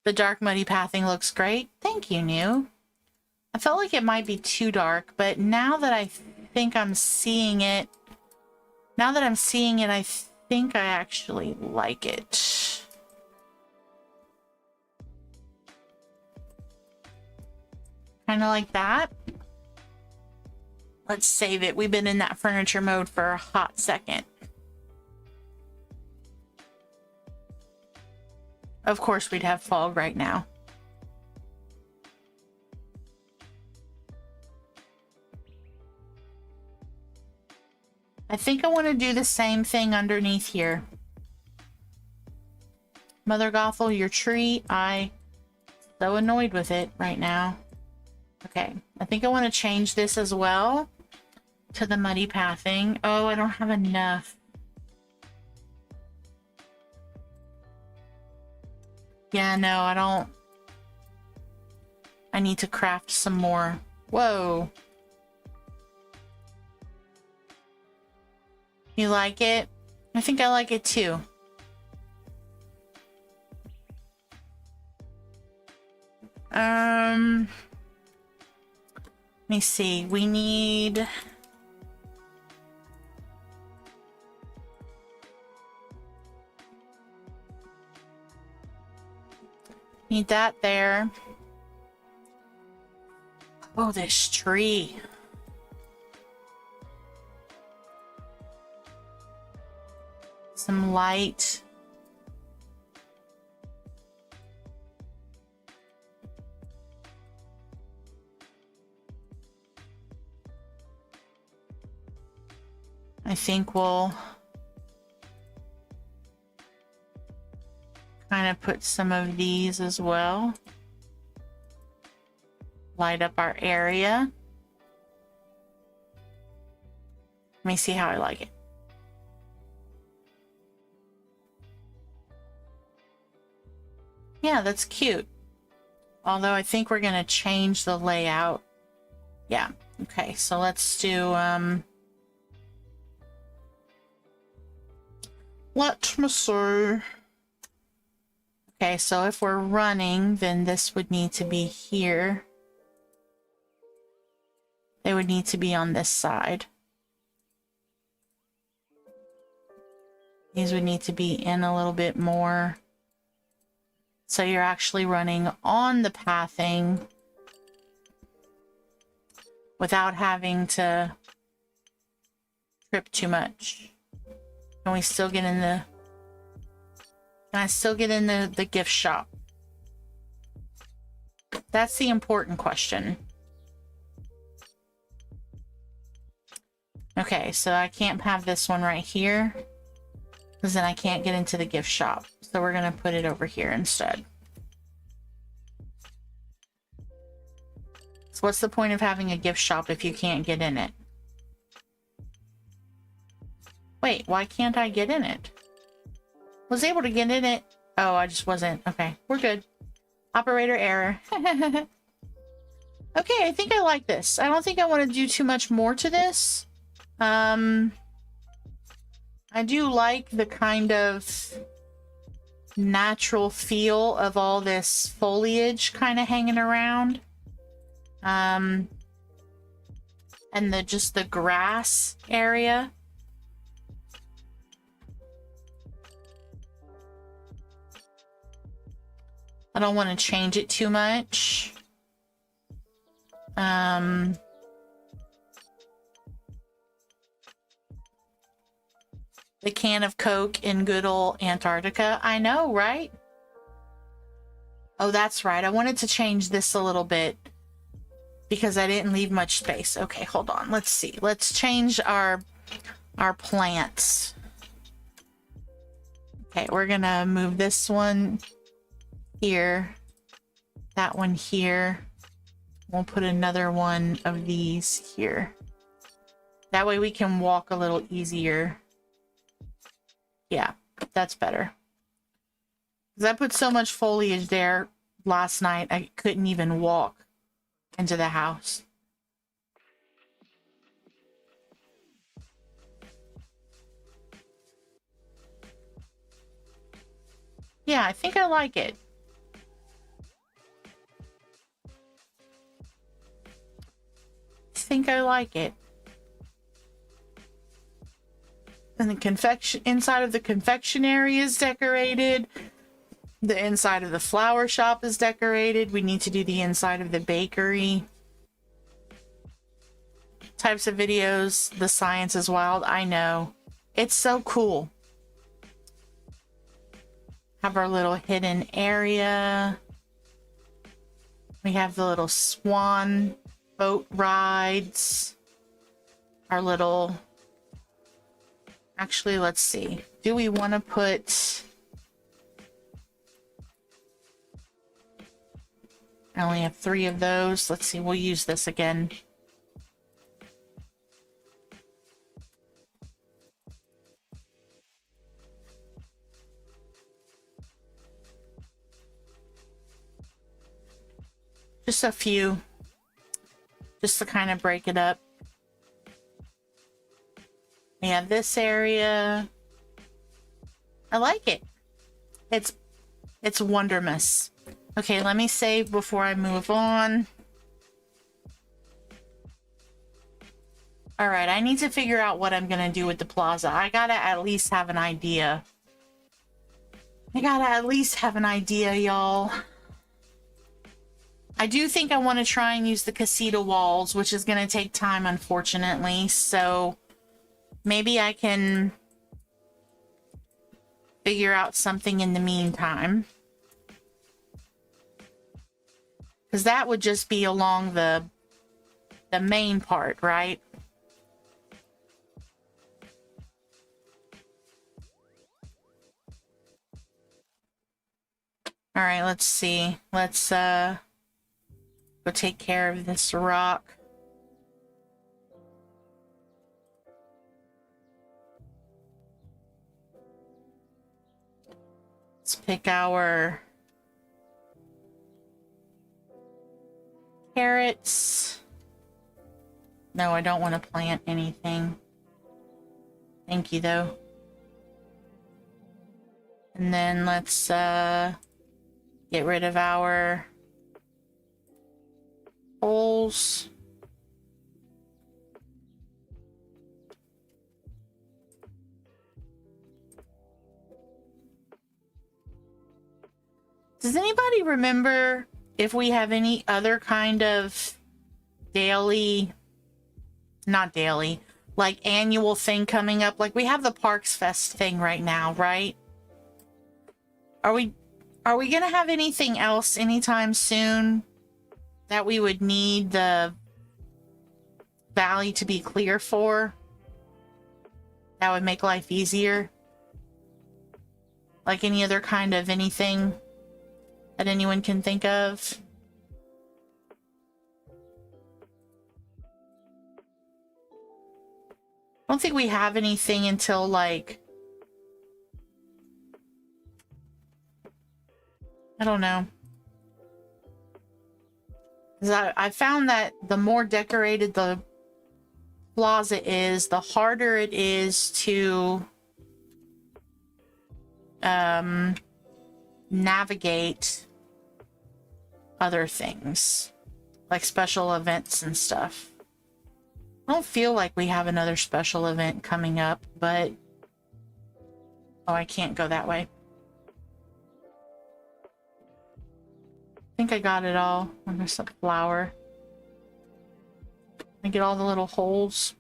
The dark muddy pathing looks great. Thank you, New. I felt like it might be too dark, but now that I think I'm seeing it, I think I actually like it. Kind of like that. Let's save it. We've been in that furniture mode for a hot second. Of course we'd have fog right now. I think I want to do the same thing underneath here. Mother Gothel, your tree, I'm so annoyed with it right now. Okay, I think I want to change this as well to the muddy pathing. Oh, I don't have enough. Yeah, no, I don't. I need to craft some more. Whoa. You like it? I think I like it too. Let me see. We need... Need that there. Oh, this tree. Some light. I think we'll kind of put some of these as well. Light up our area. Let me see how I like it. Yeah, that's cute. Although I think we're going to change the layout. Yeah. Okay, so let's do let me see. Okay, so if we're running, then this would need to be here. They would need to be on this side. These would need to be in a little bit more. So you're actually running on the pathing without having to trip too much. Can we still get in the... Can I still get in the gift shop? That's the important question. Okay, so I can't have this one right here, because then I can't get into the gift shop. So we're going to put it over here instead. So what's the point of having a gift shop if you can't get in it? Wait, why can't I get in it? Was able to get in it. Oh, I just wasn't. Okay, we're good. Operator error. Okay, I think I like this. I don't think I want to do too much more to this. I do like the kind of natural feel of all this foliage kind of hanging around. And just the grass area. I don't want to change it too much. The can of Coke in good old Antarctica. I know, right? Oh, that's right. I wanted to change this a little bit because I didn't leave much space. Okay, hold on. Let's see. Let's change our plants. Okay, we're gonna move this one here, that one here. We'll put another one of these here. That way we can walk a little easier. Yeah, that's better. Because I put so much foliage there last night, I couldn't even walk into the house. Yeah, I think I like it. I think I like it. And the inside of the confectionery is decorated. The inside of the flower shop is decorated. We need to do the inside of the bakery. Types of videos. The science is wild. I know. It's so cool. Have our little hidden area. We have the little swan boat rides. Our little... Actually, let's see. Do we want to put... I only have 3 of those. Let's see. We'll use this again. Just a few. Just to kind of break it up. We have this area. I like it. It's wondermous. Okay, let me save before I move on. All right, I need to figure out what I'm gonna do with the plaza. I gotta at least have an idea. Y'all. I do think I want to try and use the casita walls, which is gonna take time, unfortunately. So maybe I can figure out something in the meantime. Because that would just be along the main part, right? All right, let's see. Let's go take care of this rock. Let's pick our carrots. No, I don't want to plant anything. Thank you, though. And then let's get rid of our holes. Does anybody remember if we have any other kind of not daily, like annual thing coming up? Like we have the Parks Fest thing right now, right? Are we gonna have anything else anytime soon that we would need the valley to be clear for? That would make life easier. Like any other kind of anything that anyone can think of? I don't think we have anything until like... I don't know. Because I found that the more decorated the plaza is, the harder it is to navigate other things, like special events and stuff. I don't feel like we have another special event coming up, but... Oh, I can't go that way. I think I got it all. There's a flower. I get all the little holes.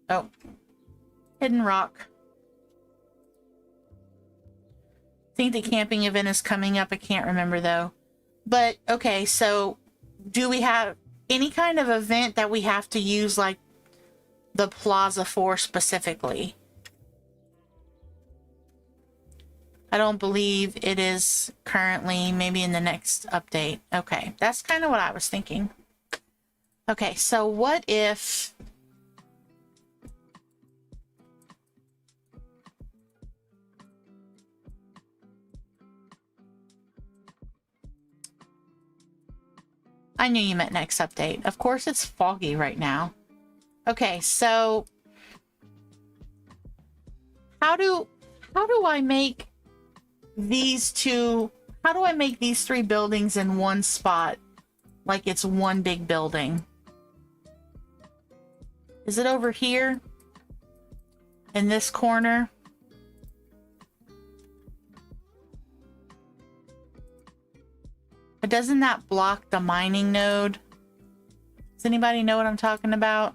Oh. Hidden rock. I think the camping event is coming up. I can't remember though. But, okay, so do we have any kind of event that we have to use like the plaza for specifically? I don't believe it is currently, maybe in the next update. Okay, that's kind of what I was thinking. Okay, so what if... I knew you meant next update. Of course, it's foggy right now. Okay, so how do I make these two? How do I make these three buildings in one spot, like it's one big building? Is it over here in this corner? But doesn't that block the mining node? Does anybody know what I'm talking about?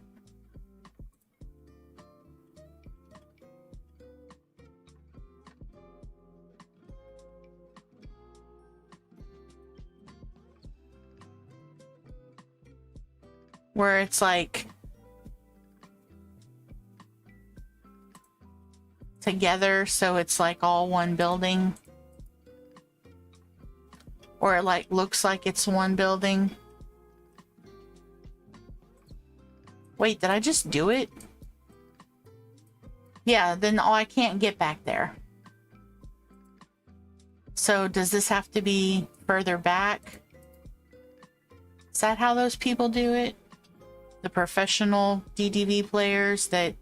Where it's like together, so it's like all one building. Or it like looks like it's one building. Wait, did I just do it? Yeah, then I can't get back there. So does this have to be further back? Is that how those people do it? The professional DDV players that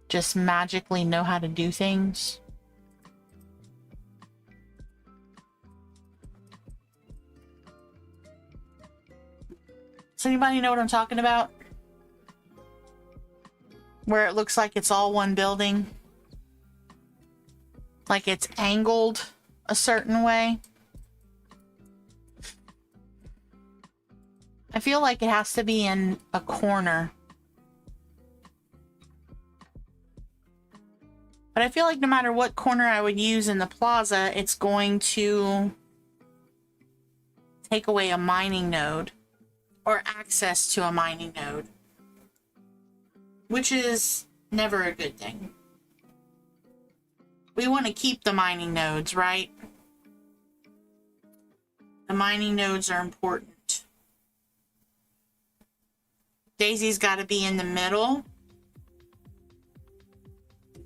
just magically know how to do things? Does anybody know what I'm talking about? Where it looks like it's all one building. Like it's angled a certain way. I feel like it has to be in a corner. But I feel like no matter what corner I would use in the plaza, it's going to take away a mining node. Or access to a mining node. Which is never a good thing. We want to keep the mining nodes, right? The mining nodes are important. Daisy's got to be in the middle.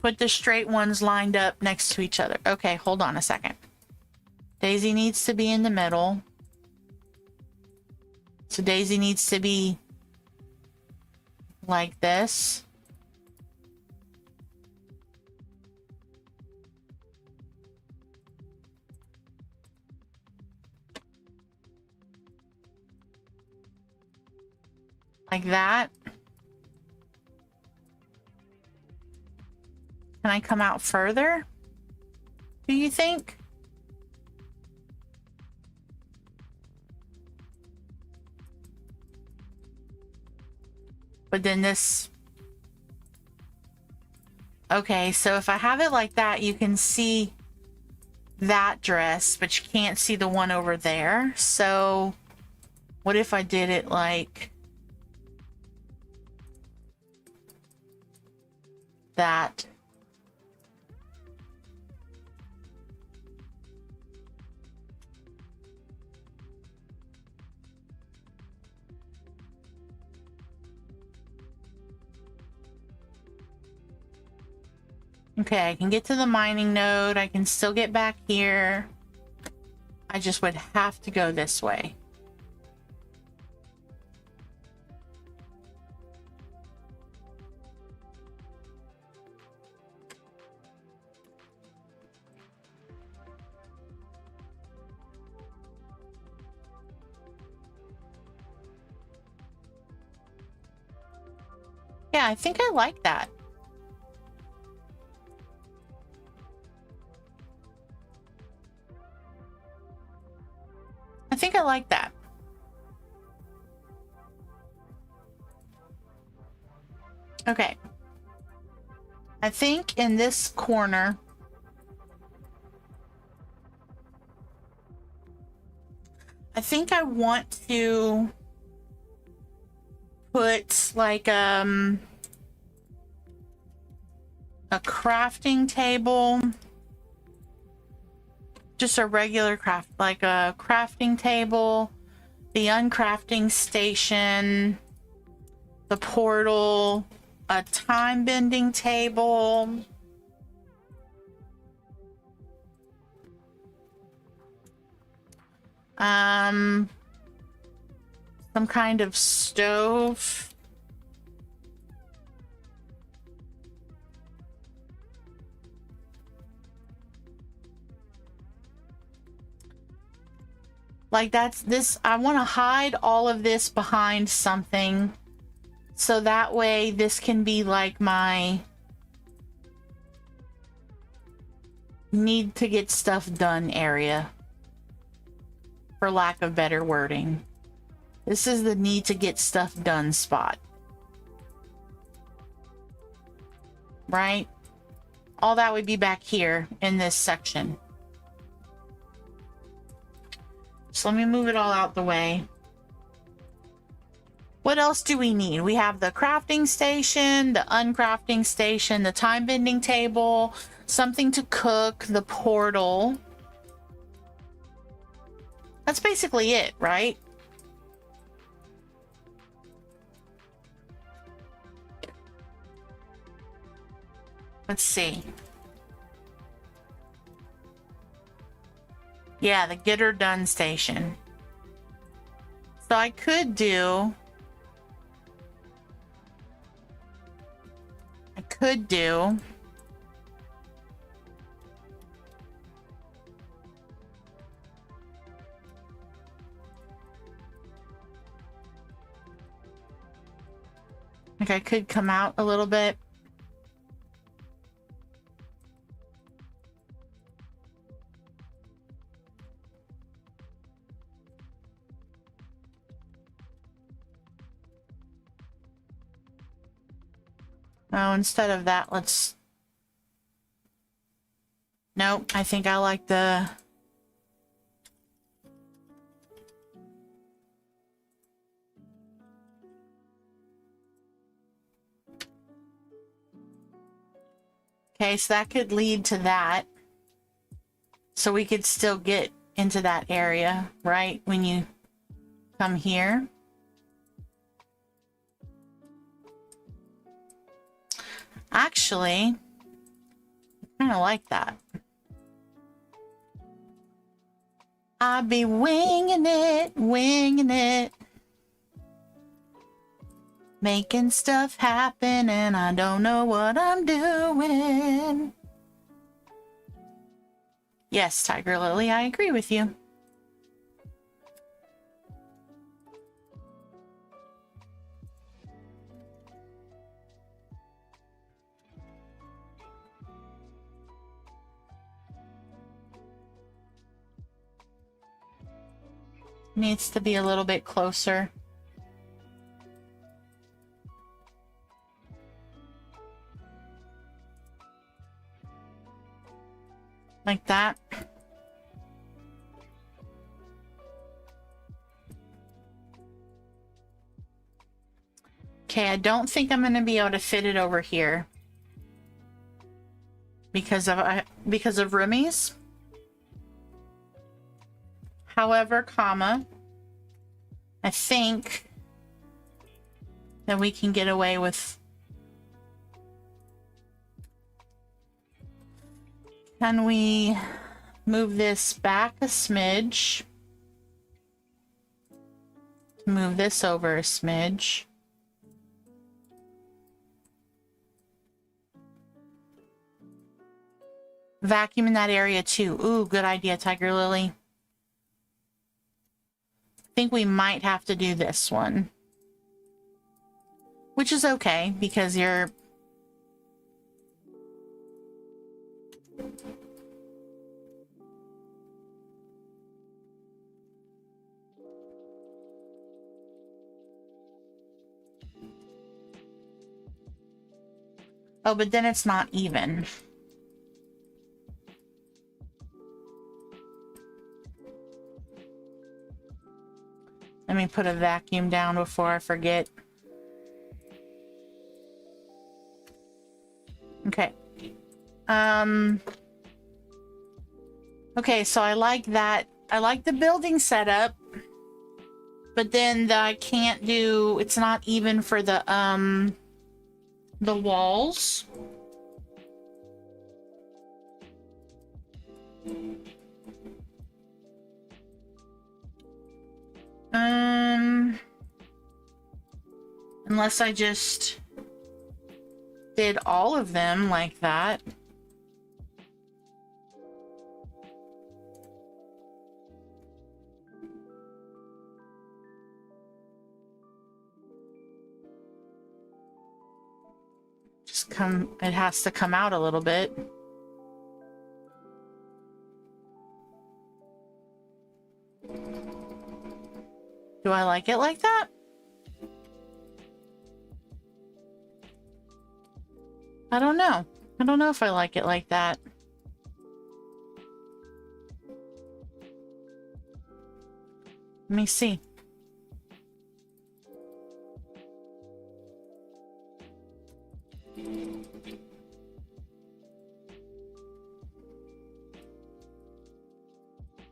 Put the straight ones lined up next to each other. Okay, hold on a second. Daisy needs to be in the middle. So Daisy needs to be like this. Like that. Can I come out further? Do you think? But then this... Okay, so if I have it like that, you can see that dress, but you can't see the one over there. So what if I did it like that? Okay, I can get to the mining node. I can still get back here. I just would have to go this way. Yeah, I think I like that. I think I like that. Okay. I think in this corner, I think I want to put like a crafting table, just a regular craft, like a crafting table, the uncrafting station, the portal, a time bending table, some kind of stove. Like that's this, I want to hide all of this behind something. So that way this can be like my need to get stuff done area. For lack of better wording. This is the need to get stuff done spot. Right? All that would be back here in this section. So let me move it all out the way. What else do we need? We have the crafting station, the uncrafting station, the time bending table, something to cook, the portal. That's basically it, right? Let's see. Yeah, the get her done station. So I could do... Like I could come out a little bit. Oh, instead of that, let's... Nope, I think I like the... Okay, so that could lead to that. So we could still get into that area, right? When you come here. Actually, I kind of like that. I'll be winging it, winging it. Making stuff happen and I don't know what I'm doing. Yes, Tiger Lily, I agree with you. Needs to be a little bit closer. Like that. Okay, I don't think I'm going to be able to fit it over here. Because of roomies. However, comma, I think that we can get away with... Can we move this back a smidge? Move this over a smidge. Vacuum in that area too. Ooh, good idea, Tiger Lily. I think we might have to do this one. which is okay because you're... Oh, but then it's not even. Let me put a vacuum down before I forget. Okay. Okay, so I like that. I like the building setup, but then I can't do, it's not even for the walls. Unless I just did all of them like that. Just come, it has to come out a little bit. Do I like it like that? I don't know. I don't know if I like it like that. Let me see.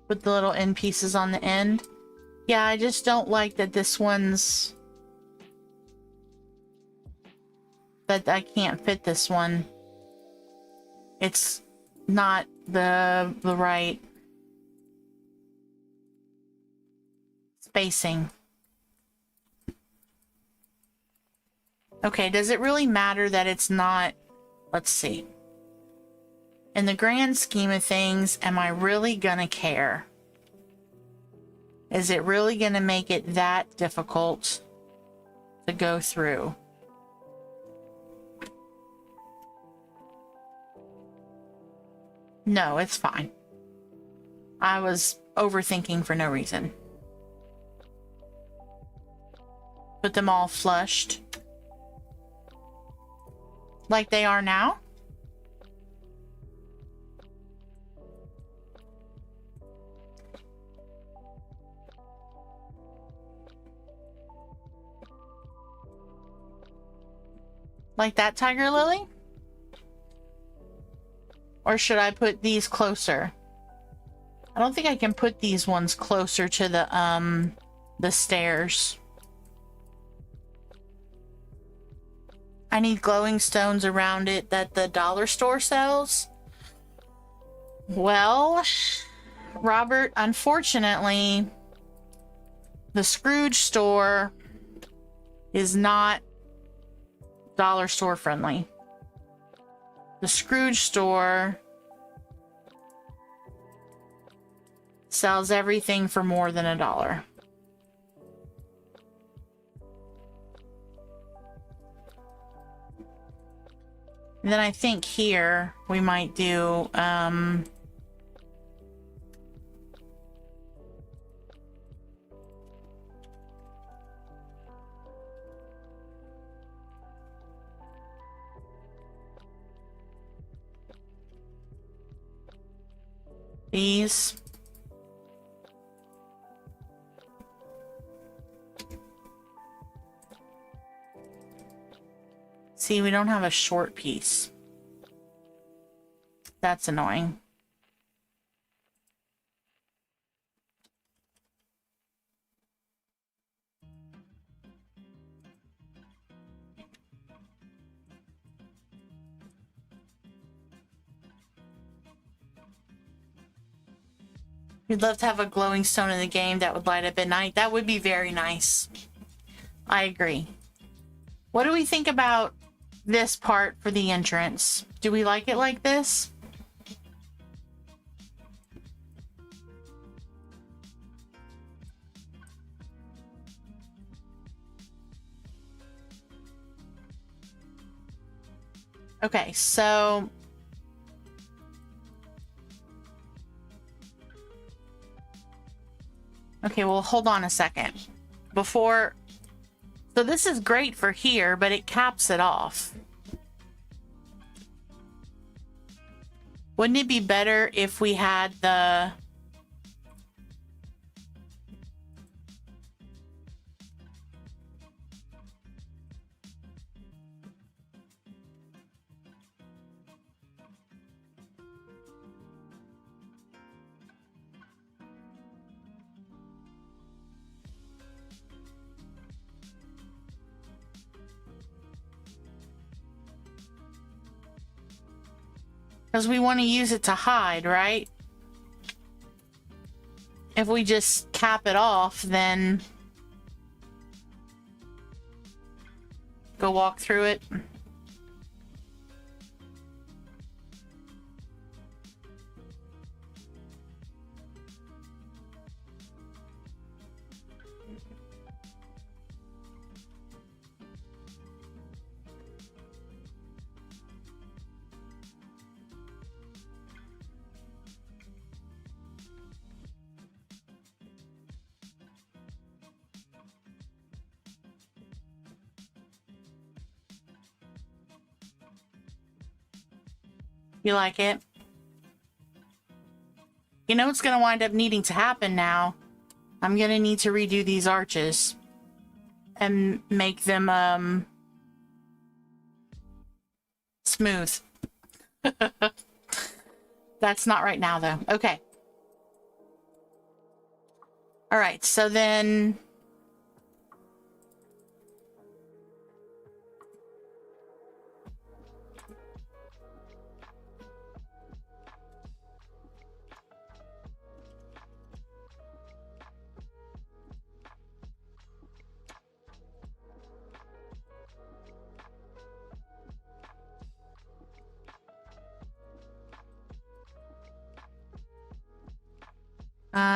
With the little end pieces on the end. Yeah, I just don't like that this one's... that I can't fit this one. It's not the right spacing. Okay, does it really matter that it's not... Let's see. In the grand scheme of things, am I really gonna care? Is it really gonna make it that difficult to go through? No, it's fine. I was overthinking for no reason. Put them all flushed. Like they are now? Like that, Tiger Lily? Or should I put these closer? I don't think I can put these ones closer to the stairs. I need glowing stones around it that the dollar store sells. Well, Robert, unfortunately, the Scrooge store is not dollar store friendly. The Scrooge store sells everything for more than $1. And then I think here we might do these. See, we don't have a short piece. That's annoying. We'd love to have a glowing stone in the game that would light up at night. That would be very nice. I agree. What do we think about this part for the entrance? Do we like it like this? Okay, so okay, well, hold on a second. Before, so this is great for here, but it caps it off. Wouldn't it be better if we had the... Because we want to use it to hide, right? If we just cap it off, then go walk through it. You like it? You know what's going to wind up needing to happen now? I'm going to need to redo these arches and make them smooth. That's not right now, though. Okay. All right, so then...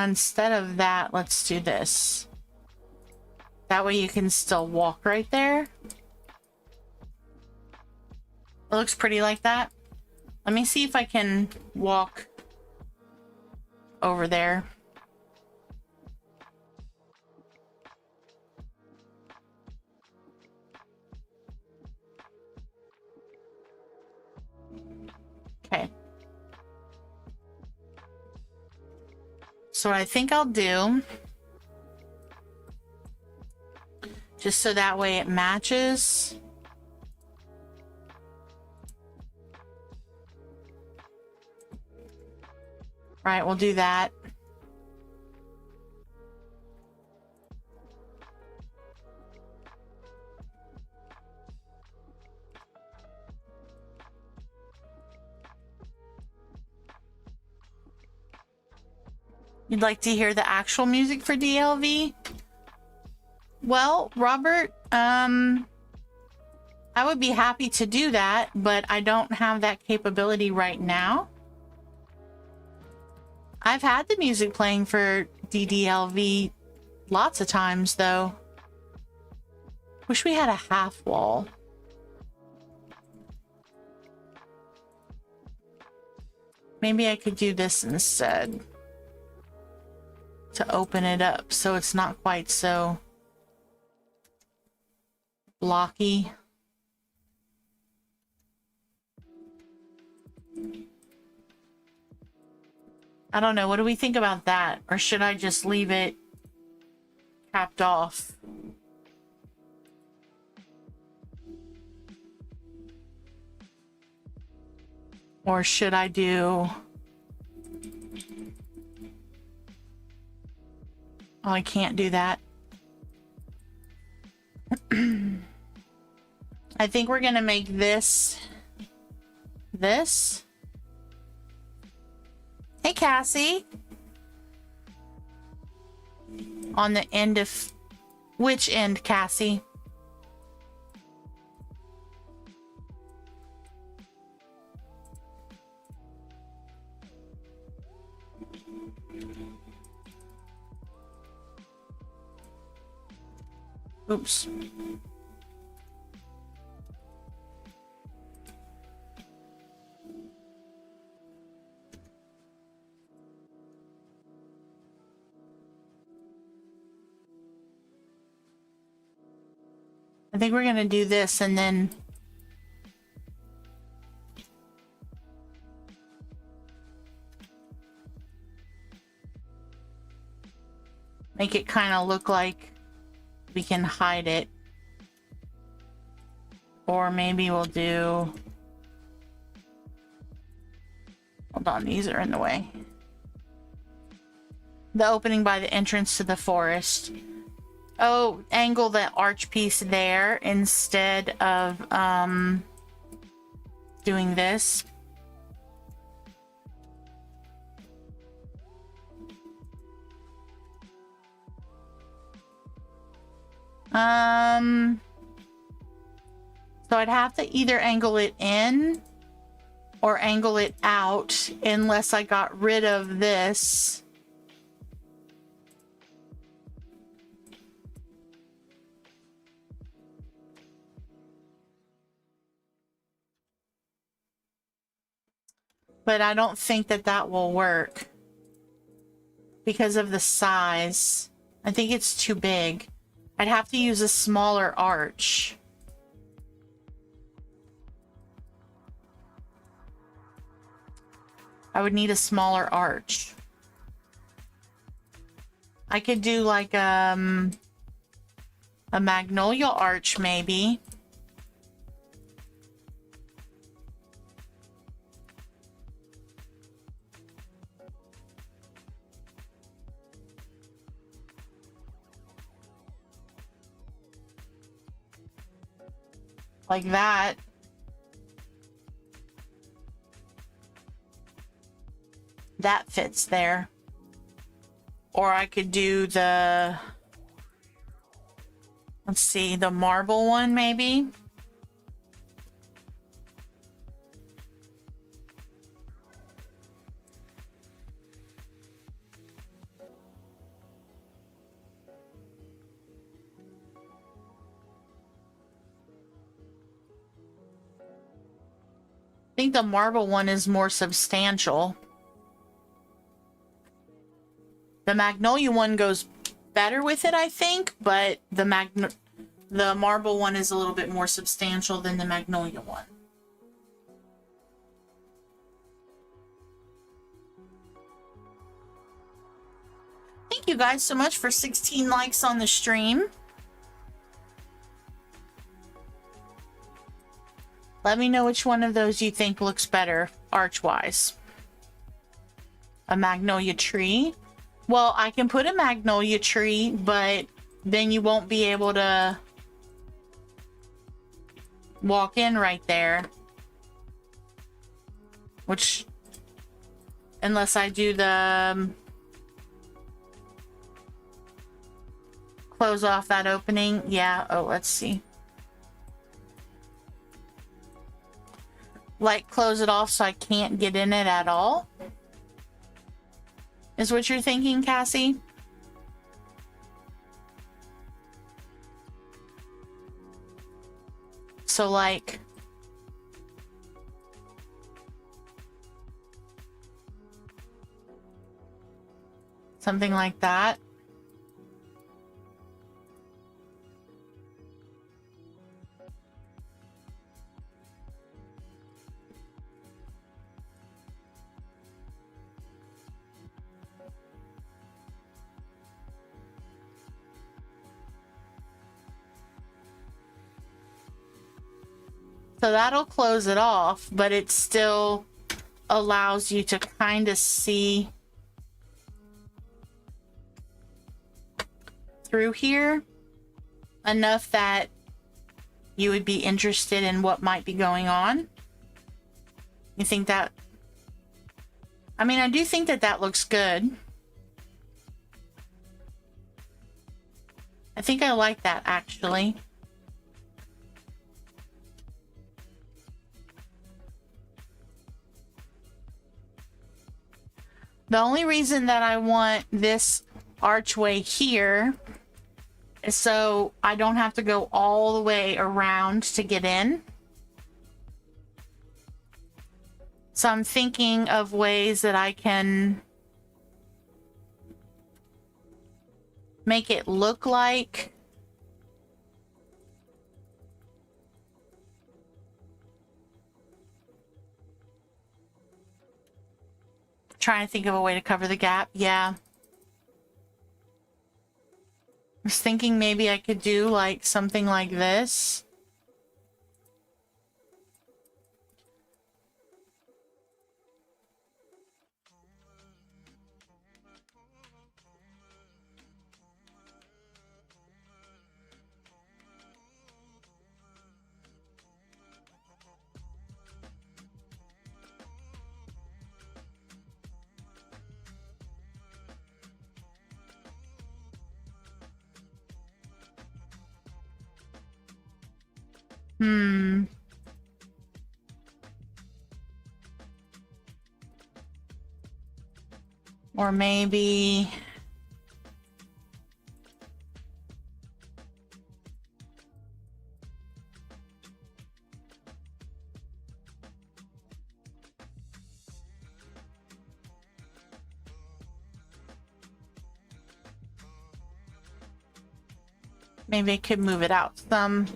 instead of that, let's do this. That way you can still walk right there. It looks pretty like that. Let me see if I can walk over there. Okay. So what I think I'll do, just so that way it matches. Right, we'll do that. You'd like to hear the actual music for DLV? Well, Robert, I would be happy to do that, but I don't have that capability right now. I've had the music playing for DDLV lots of times, though. Wish we had a half wall. Maybe I could do this instead to open it up so it's not quite so blocky. I don't know. What do we think about that? Or should I just leave it capped off? Or should I do... Oh, I can't do that. I think we're gonna make this... Hey, Cassie. On the end of... Which end, Cassie? Oops. I think we're going to do this and then make it kind of look like we can hide it. Or maybe we'll do... Hold on, these are in the way. The opening by the entrance to the forest. Oh, angle the arch piece there instead of doing this. So I'd have to either angle it in or angle it out unless I got rid of this. But I don't think that that will work because of the size. I think it's too big. I'd have to use a smaller arch. I would need a smaller arch. I could do like a magnolia arch maybe. Like that. That fits there. Or I could do the, let's see, the marble one maybe. I think the marble one is more substantial. The magnolia one goes better with it, I think, but the marble one is a little bit more substantial than the magnolia one. Thank you guys so much for 16 likes on the stream. Let me know which one of those you think looks better arch-wise. A magnolia tree. Well, I can put a magnolia tree, but then you won't be able to walk in right there. Which, unless I do the close off that opening. Yeah, oh, let's see. Like, close it off so I can't get in it at all? Is what you're thinking, Cassie? So, like... something like that. So that'll close it off, but it still allows you to kind of see through here enough that you would be interested in what might be going on. You think that? I mean, I do think that that looks good. I think I like that, actually. The only reason that I want this archway here is so I don't have to go all the way around to get in. So I'm thinking of ways that I can make it look like Trying to think of a way to cover the gap. Yeah. I was thinking maybe I could do like something like this. Or maybe... maybe I could move it out some.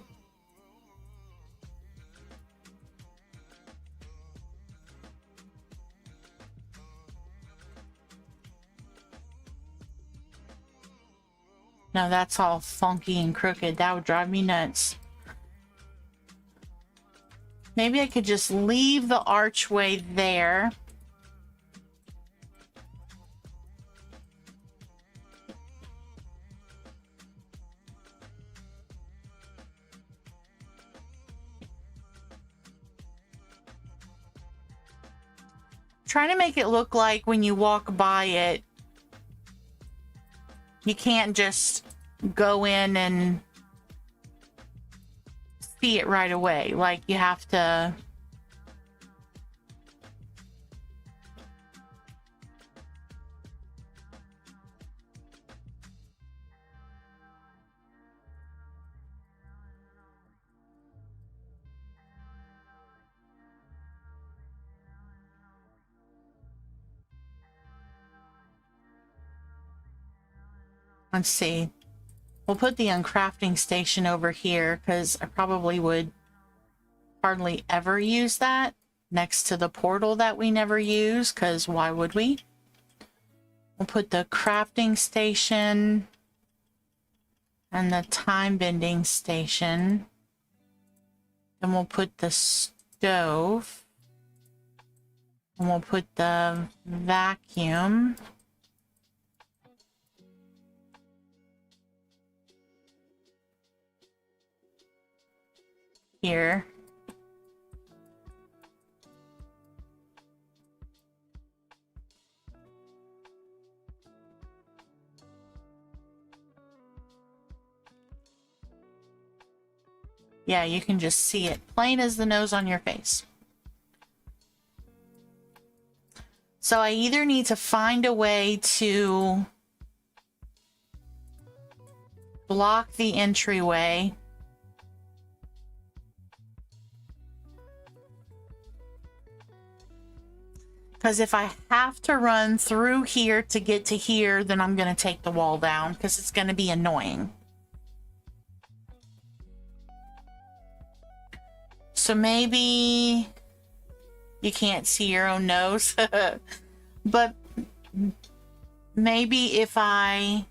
No, that's all funky and crooked. That would drive me nuts. Maybe I could just leave the archway there. Trying to make it look like when you walk by it, you can't just go in and see it right away. Like you have to... Let's see. We'll put the uncrafting station over here because I probably would hardly ever use that next to the portal that we never use, because why would we? We'll put the crafting station and the time bending station. Then we'll put the stove. And we'll put the vacuum. Here. Yeah, you can just see it plain as the nose on your face. So I either need to find a way to block the entryway, because if I have to run through here to get to here, then I'm going to take the wall down because it's going to be annoying. So maybe you can't see your own nose, but maybe if I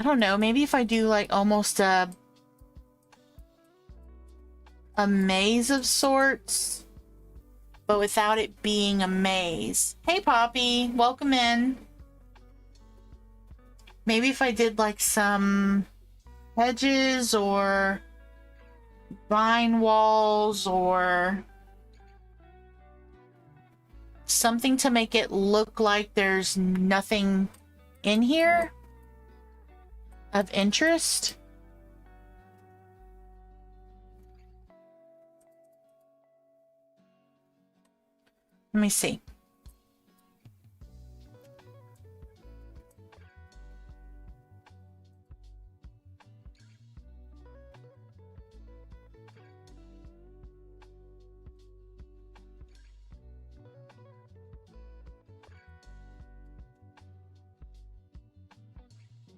don't know, maybe if I do like almost a maze of sorts, but without it being a maze. Hey Poppy, welcome in. Maybe if I did like some hedges or vine walls or something to make it look like there's nothing in here of interest. Let me see.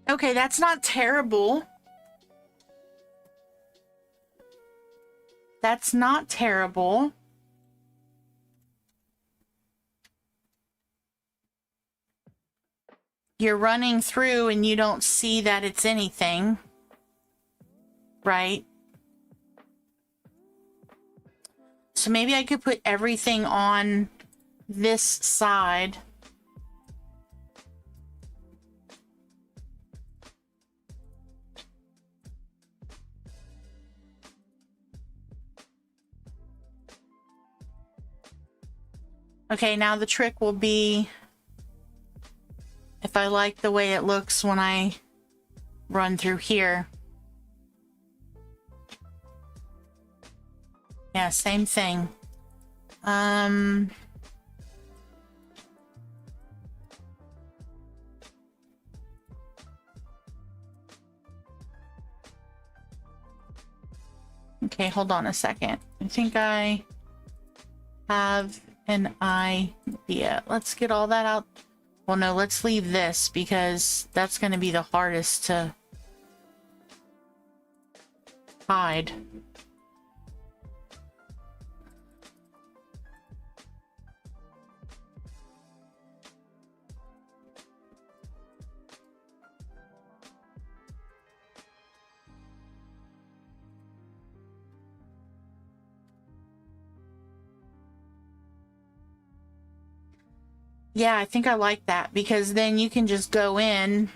Okay, that's not terrible. That's not terrible. you're running through and you don't see that it's anything, right? So maybe I could put everything on this side. Okay, now the trick will be if I like the way it looks when I run through here. Yeah, same thing. Okay, hold on a second. I think I have an idea. Let's get all that out. Well, no, let's leave this because that's going to be the hardest to hide. Yeah, I think I like that because then you can just go in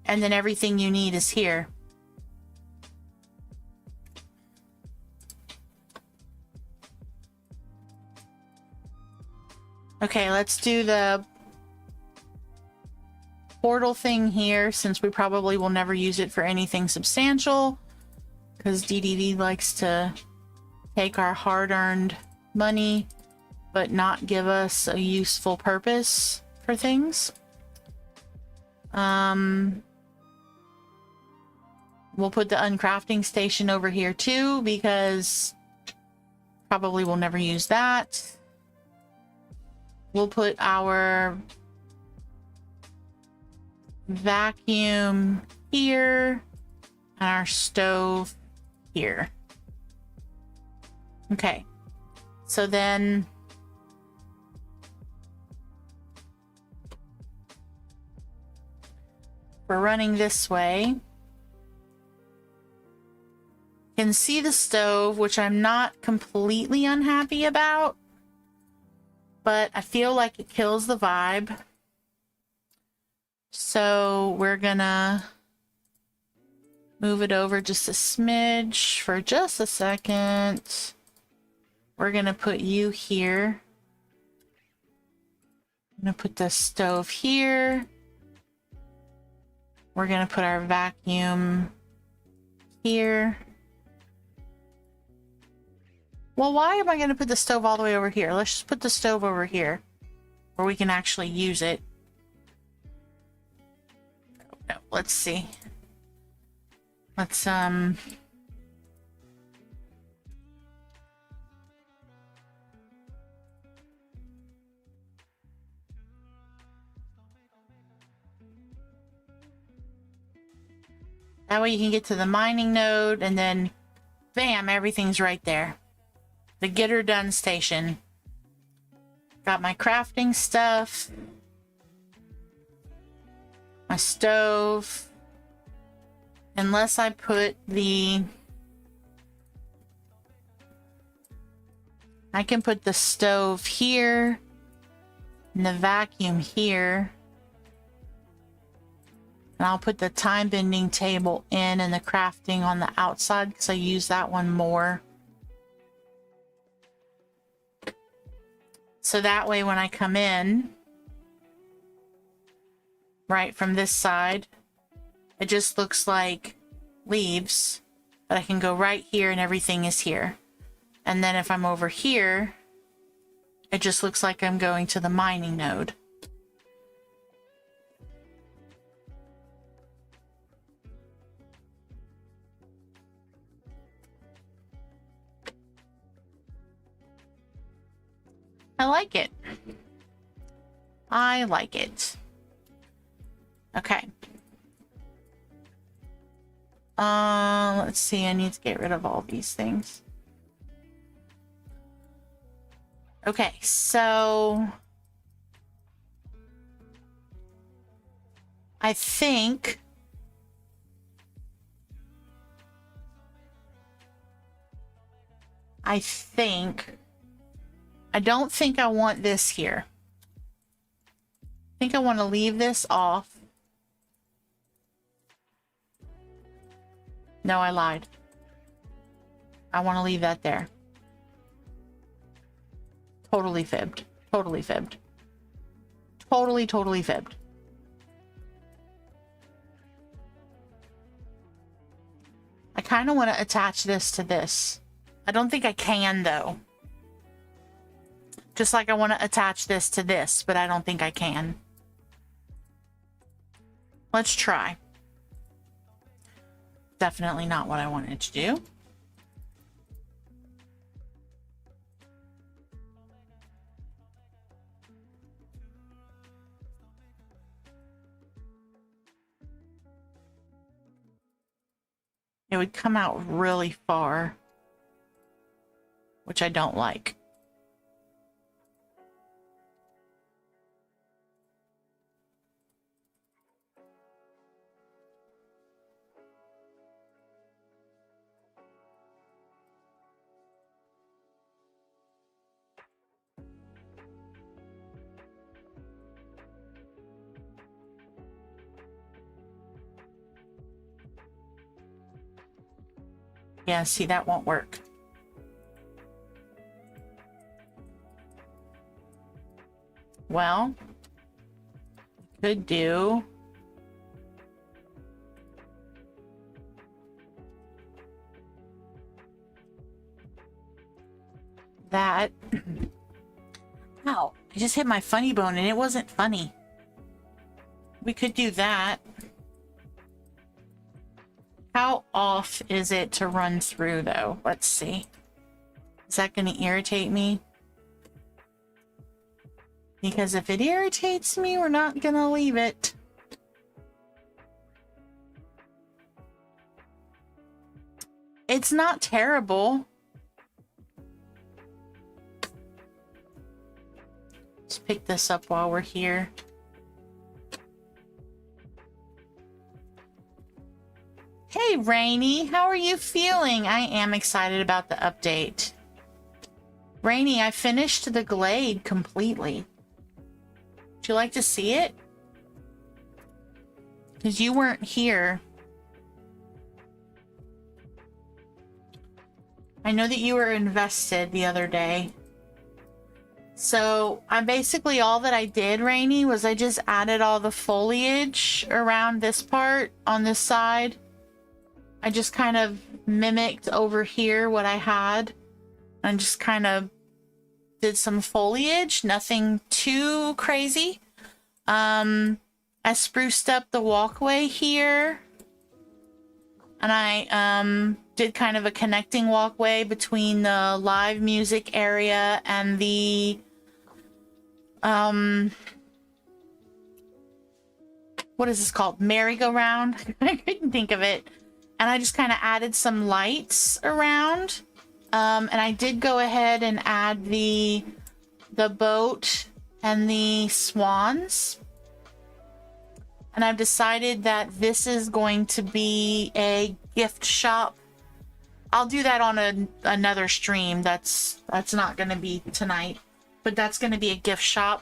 and then everything you need is here. Okay, let's do the portal thing here since we probably will never use it for anything substantial because DDD likes to take our hard-earned money but not give us a useful purpose for things. We'll put the uncrafting station over here too because probably we'll never use that. We'll put our vacuum here and our stove here. Okay, so then we're running this way. You can see the stove, which I'm not completely unhappy about, but I feel like it kills the vibe. So we're gonna move it over just a smidge for just a second. We're gonna put you here. I'm gonna put the stove here. We're gonna put our vacuum here. Well, why am I gonna put the stove all the way over here? Let's just put the stove over here where we can actually use it. No, let's see. Let's that way you can get to the mining node and then bam, everything's right there. The get her done station. Got my crafting stuff. My stove. Unless I put the... I can put the stove here. And the vacuum here. And I'll put the time bending table in and the crafting on the outside because I use that one more. So that way when I come in, right from this side, it just looks like leaves, but I can go right here and everything is here. And then if I'm over here, it just looks like I'm going to the mining node. I like it. I like it. Okay. Let's see. I need to get rid of all these things. Okay, so I think I don't think I want this here. I think I want to leave this off. No, I lied. I want to leave that there. Totally fibbed. Totally fibbed. Totally fibbed. I kind of want to attach this to this. I don't think I can, though. Just like I want to attach this to this, but I don't think I can. Let's try. Definitely not what I wanted to do. It would come out really far, which I don't like. Yeah, see, that won't work. Well, could do that. Ow, I just hit my funny bone and it wasn't funny. We could do that. How off is it to run through, though? Let's see. Is that going to irritate me? Because if it irritates me, we're not going to leave it. It's not terrible. Let's pick this up while we're here. Hey, Rainy, how are you feeling? I am excited about the update. Rainy, I finished the Glade completely. Would you like to see it? Because you weren't here. I know that you were invested the other day. So I basically, all that I did, Rainy, was I just added all the foliage around this part on this side. I just kind of mimicked over here what I had and just kind of did some foliage, nothing too crazy. I spruced up the walkway here and I did kind of a connecting walkway between the live music area and the what is this called? Merry-go-round? I couldn't think of it. And I just kind of added some lights around. And I did go ahead and add the boat and the swans. And I've decided that this is going to be a gift shop. I'll do that on another stream. That's not going to be tonight. But that's going to be a gift shop.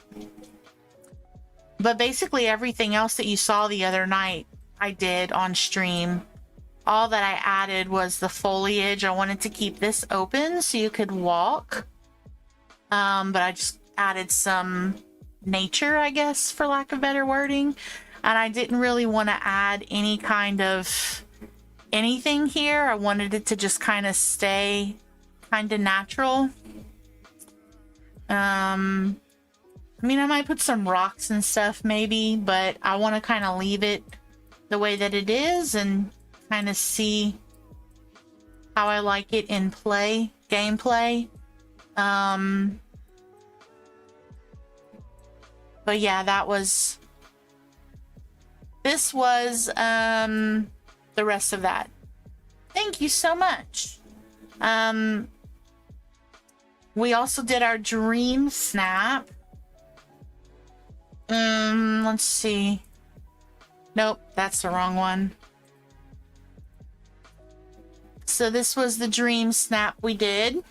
But basically everything else that you saw the other night, I did on stream. All that I added was the foliage. I wanted to keep this open so you could walk. But I just added some nature, I guess, for lack of better wording. And I didn't really want to add any kind of anything here. I wanted it to just kind of stay kind of natural. I mean, I might put some rocks and stuff maybe, but I want to kind of leave it the way that it is and kind of see how I like it in gameplay. But yeah, this was the rest of that. Thank you so much. We also did our dream snap. Let's see. Nope, that's the wrong one. So this was the dream snap we did.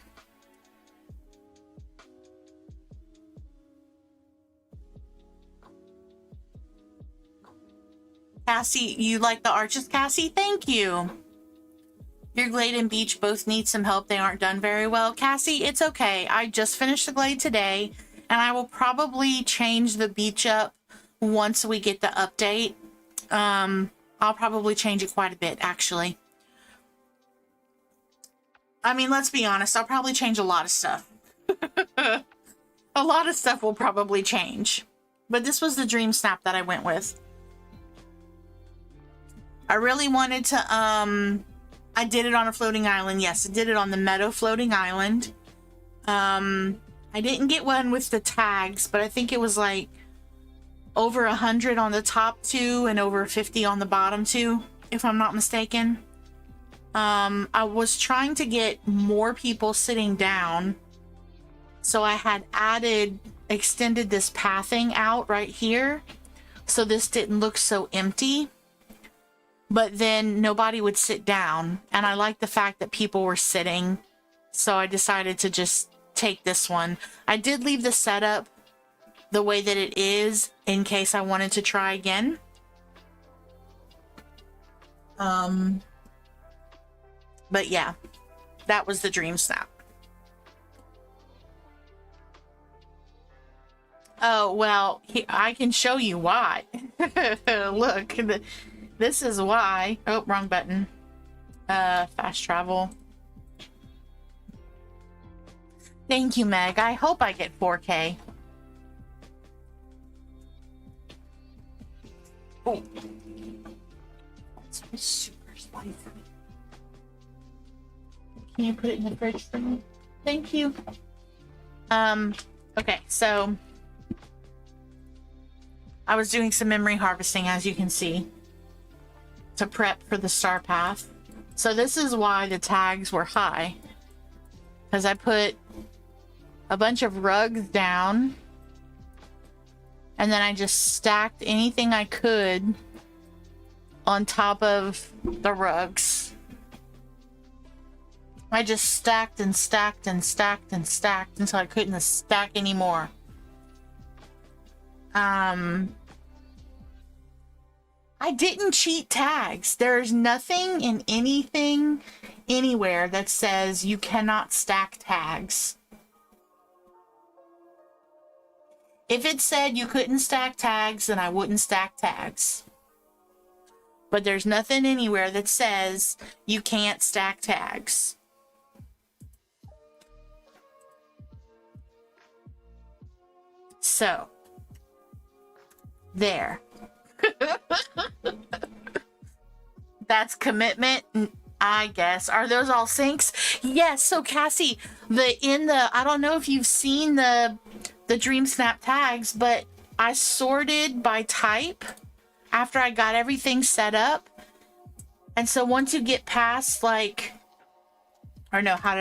Cassie, you like the arches, Cassie? Thank you. Your glade and beach both need some help. They aren't done very well. Cassie, it's okay. I just finished the glade today, and I will probably change the beach up once we get the update. I'll probably change it quite a bit, actually. I mean, let's be honest. I'll probably change a lot of stuff. A lot of stuff will probably change. But this was the dream snap that I went with. I really wanted to, I did it on a floating island. Yes, I did it on the meadow floating island. I didn't get one with the tags, but I think it was like over 100 on the top two and over 50 on the bottom two, if I'm not mistaken. I was trying to get more people sitting down, so I had extended this pathing out right here, so this didn't look so empty. But then nobody would sit down, and I liked the fact that people were sitting, so I decided to just take this one. I did leave the setup the way that it is in case I wanted to try again. But yeah, that was the dream snap. Oh, well, I can show you why. Look, this is why. Oh, wrong button. Fast travel. Thank you, Meg. I hope I get 4K. Oh. That's super spicy. Can you put it in the fridge for me? Thank you. Okay, so I was doing some memory harvesting, as you can see, to prep for the star path. So this is why the tags were high, because I put a bunch of rugs down, and then I just stacked anything I could on top of the rugs. I just stacked and stacked and stacked and stacked until I couldn't stack anymore. I didn't cheat tags. There's nothing in anything anywhere that says you cannot stack tags. If it said you couldn't stack tags, then I wouldn't stack tags. But there's nothing anywhere that says you can't stack tags. So, there. That's commitment, I guess. Are those all syncs? Yes. So Cassie, I don't know if you've seen the DreamSnap tags, but I sorted by type after I got everything set up. And so once you get past how did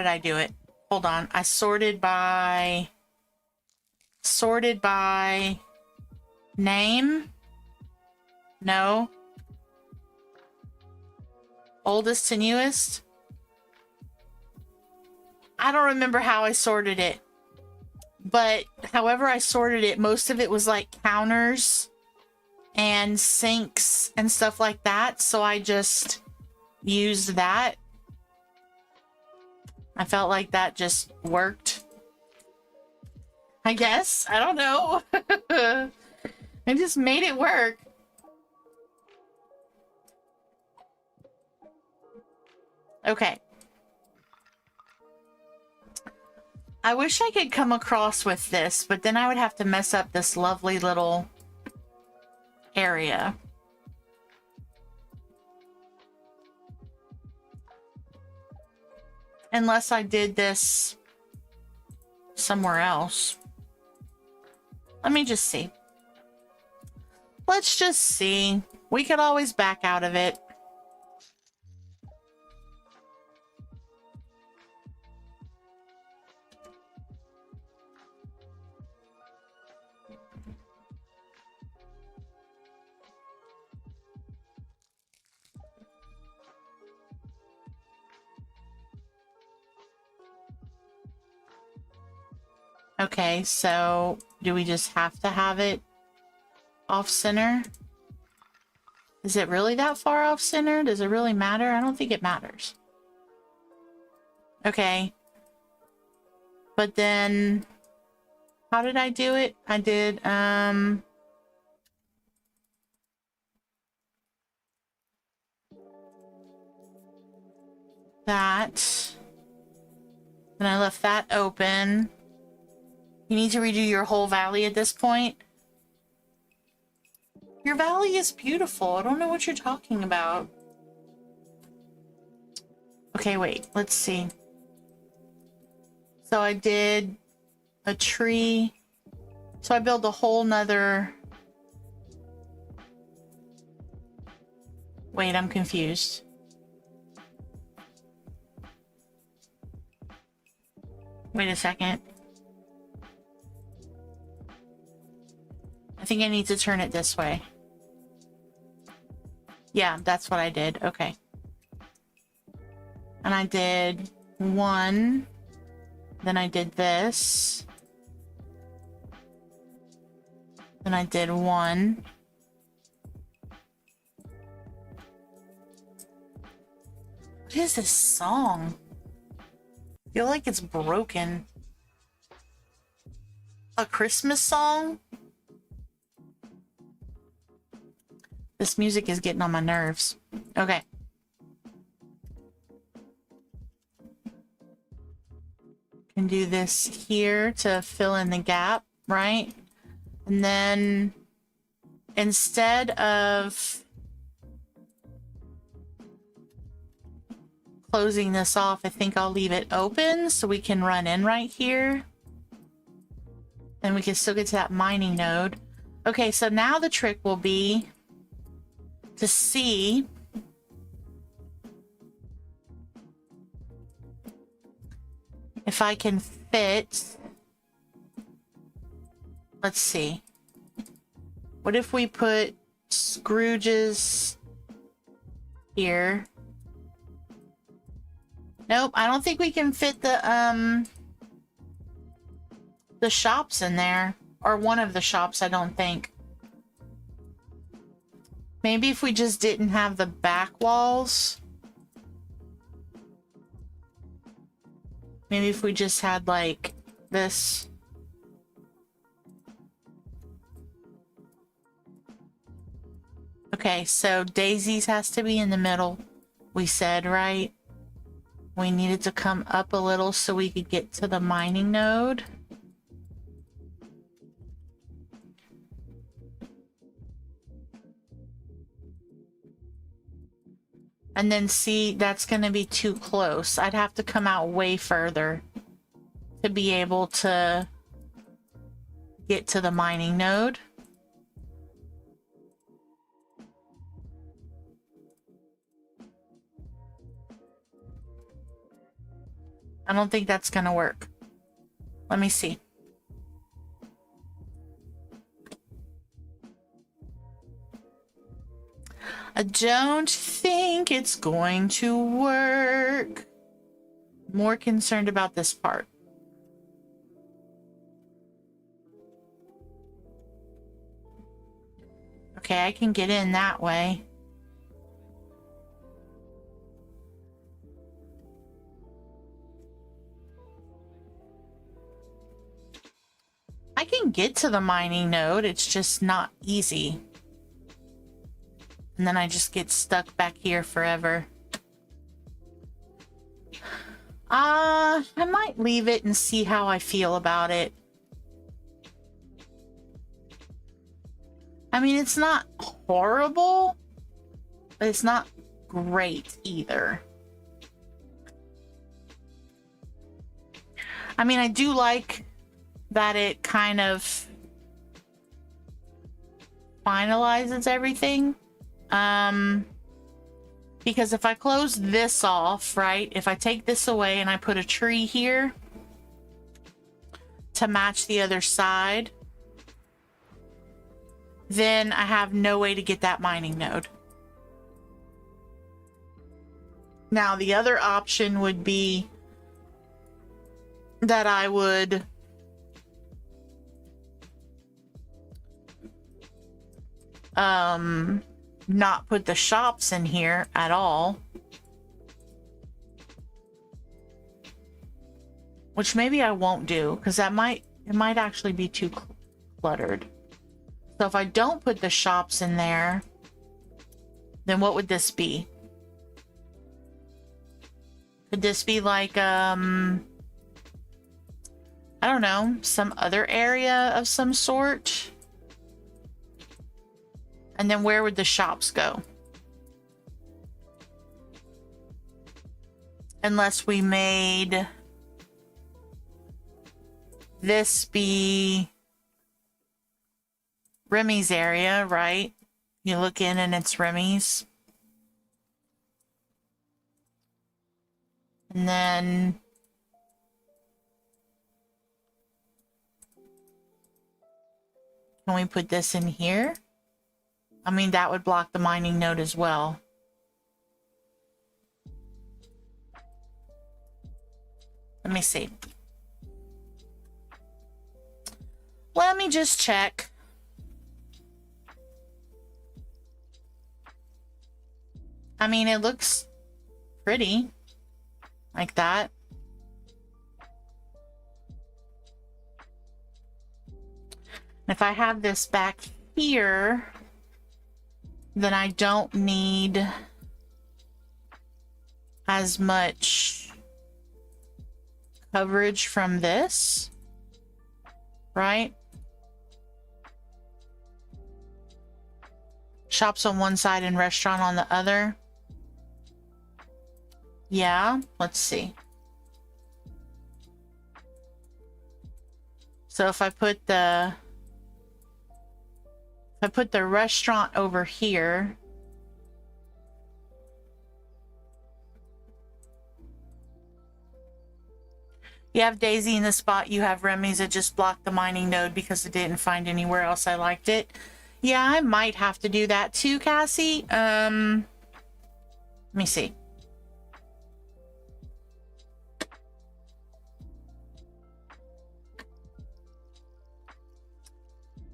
I do it? Hold on. I sorted by name. No. Oldest to newest. I don't remember how I sorted it. But however I sorted it, most of it was like counters and sinks and stuff like that. So I just used that. I felt like that just worked. I guess. I don't know. I just made it work. Okay. I wish I could come across with this, but then I would have to mess up this lovely little area. Unless I did this somewhere else. Let me just see. Let's just see. We could always back out of it. Okay, so do we just have to have it off center? Is it really that far off center? Does it really matter? I don't think it matters. Okay. But then, how did I do it? I did, that. And I left that open. You need to redo your whole valley at this point. Your valley is beautiful. I don't know what you're talking about. Okay, wait. Let's see. So I did a tree. So I built a whole nother... Wait, I'm confused. Wait a second. I think I need to turn it this way. Yeah, that's what I did. Okay. And I did one. Then I did this. Then I did one. What is this song? I feel like it's broken. A Christmas song? This music is getting on my nerves. Okay. Can do this here to fill in the gap, right? And then instead of closing this off, I think I'll leave it open so we can run in right here. And we can still get to that mining node. Okay, so now the trick will be to see if I can fit. Let's see. What if we put Scrooge's here? Nope, I don't think we can fit the shops in there. Or one of the shops, I don't think. Maybe if we just didn't have the back walls. Maybe if we just had like this. Okay, so Daisy's has to be in the middle. We said, right? We needed to come up a little so we could get to the mining node. And then see, that's going to be too close. I'd have to come out way further to be able to get to the mining node. I don't think that's going to work. Let me see. I don't think it's going to work. More concerned about this part. Okay, I can get in that way. I can get to the mining node, it's just not easy. And then I just get stuck back here forever. I might leave it and see how I feel about it. I mean, it's not horrible, but it's not great either. I mean, I do like that it kind of finalizes everything. Because if I close this off, right, if I take this away and I put a tree here to match the other side, then I have no way to get that mining node. Now, the other option would be that I would not put the shops in here at all. Which maybe I won't do, because it might actually be too cluttered. So if I don't put the shops in there, then what would this be? Could this be like, I don't know, some other area of some sort? And then where would the shops go? Unless we made this be Remy's area, right? You look in and it's Remy's. And then can we put this in here? I mean, that would block the mining node as well. Let me see. Let me just check. I mean, it looks pretty like that. If I have this back here, then I don't need as much coverage from this, right? Shops on one side and restaurant on the other. Yeah, let's see. So if I put the restaurant over here, you have Daisy in the spot, you have Remy's. It just blocked the mining node because it didn't find anywhere else I liked it. Yeah, I might have to do that too, Cassie. Let me see.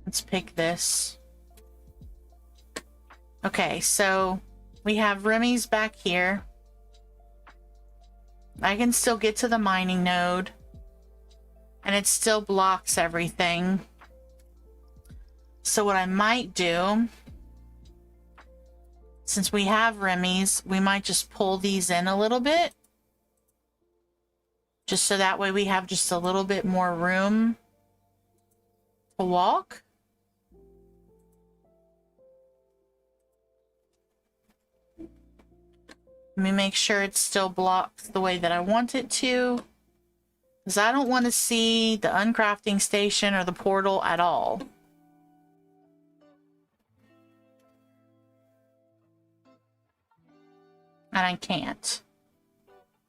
Let's pick this. Okay, so we have Remy's back here. I can still get to the mining node, and it still blocks everything. So what I might do, since we have Remy's, we might just pull these in a little bit, just so that way we have just a little bit more room to walk. Let me make sure it's still blocked the way that I want it to, because I don't want to see the uncrafting station or the portal at all. And I can't.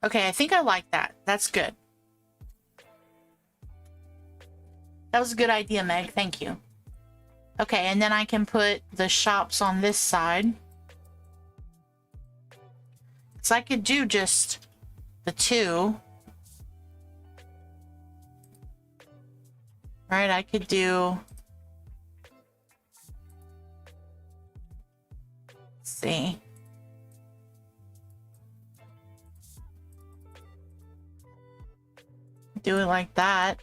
Okay, I think I like that. That's good. That was a good idea, Meg. Thank you. Okay, and then I can put the shops on this side. So I could do just the two. Right, I could do... Let's see. Do it like that.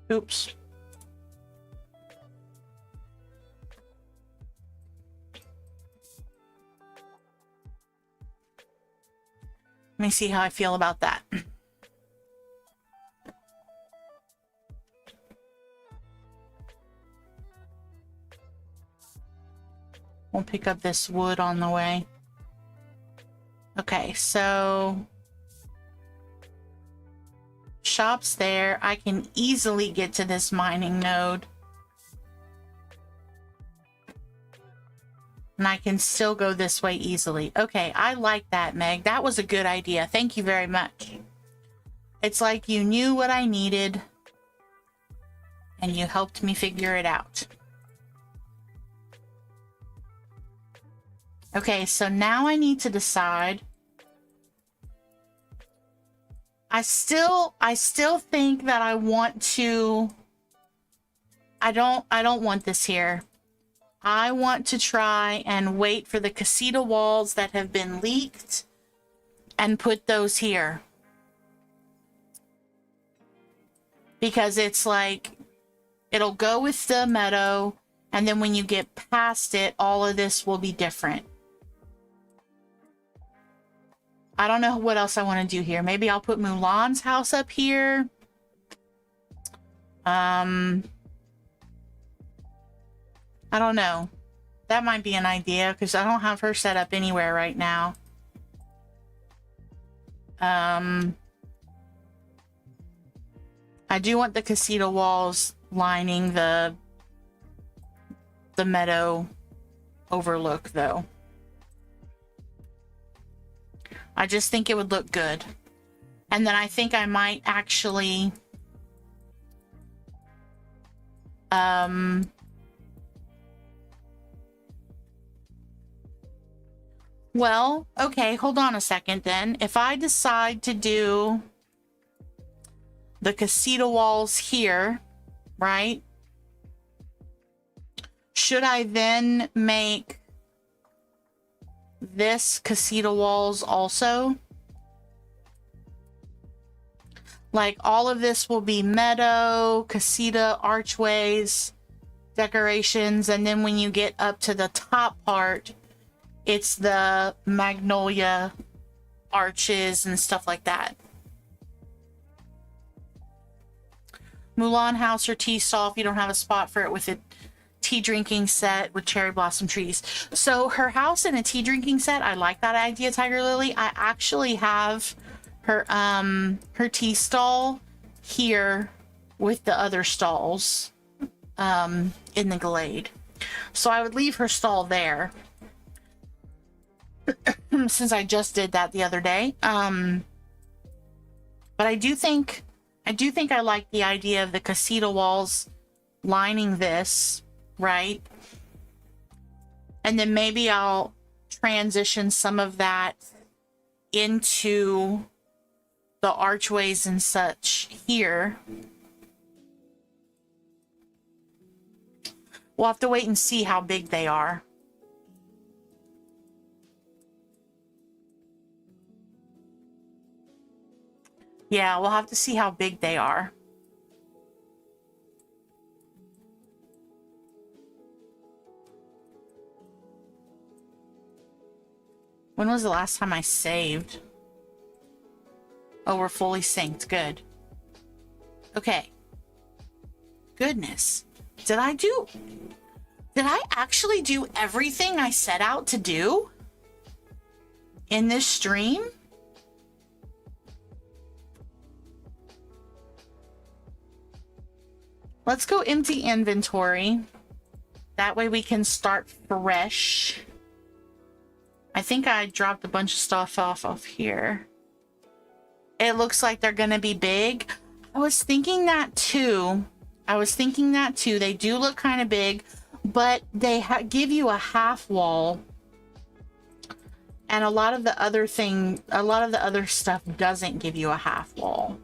Oops. Let me see how I feel about that. We'll pick up this wood on the way. Okay, so shops there. I can easily get to this mining node. And I can still go this way easily. Okay, I like that, Meg. That was a good idea. Thank you very much. It's like you knew what I needed and you helped me figure it out. Okay, so now I need to decide. I still think that I want to, I don't want this here. I want to try and wait for the casita walls that have been leaked and put those here. Because it's like, it'll go with the meadow, and then when you get past it, all of this will be different. I don't know what else I want to do here. Maybe I'll put Mulan's house up here. I don't know. That might be an idea because I don't have her set up anywhere right now. I do want the casita walls lining the meadow overlook though. I just think it would look good. And then I think I might actually well, okay, hold on a second then. If I decide to do the casita walls here, right? Should I then make this casita walls also? Like all of this will be meadow, casita, archways, decorations, and then when you get up to the top part, it's the magnolia arches and stuff like that. Mulan house or tea stall if you don't have a spot for it with a tea drinking set with cherry blossom trees. So her house and a tea drinking set, I like that idea, Tiger Lily. I actually have her tea stall here with the other stalls in the glade. So I would leave her stall there. Since I just did that the other day. But I do think I like the idea of the casita walls lining this, right? And then maybe I'll transition some of that into the archways and such here. We'll have to wait and see how big they are. Yeah, we'll have to see how big they are. When was the last time I saved? Oh, we're fully synced. Good. Okay. Goodness. Did I actually do everything I set out to do in this stream? Let's go empty inventory. That way we can start fresh. I think I dropped a bunch of stuff off here. It looks like they're gonna be big. I was thinking that too. They do look kind of big, but they give you a half wall. And a lot of the other stuff doesn't give you a half wall.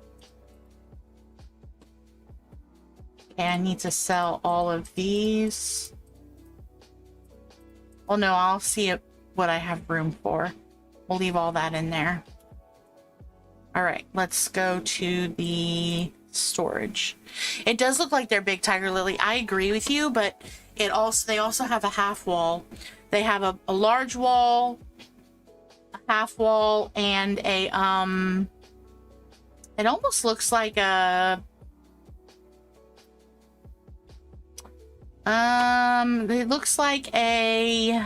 Okay, I need to sell all of these. Oh no, I'll see what I have room for. We'll leave all that in there. All right, let's go to the storage. It does look like they're big, Tiger Lily. I agree with you, but they also have a half wall. They have a large wall, a half wall, and a it almost looks like a it looks like a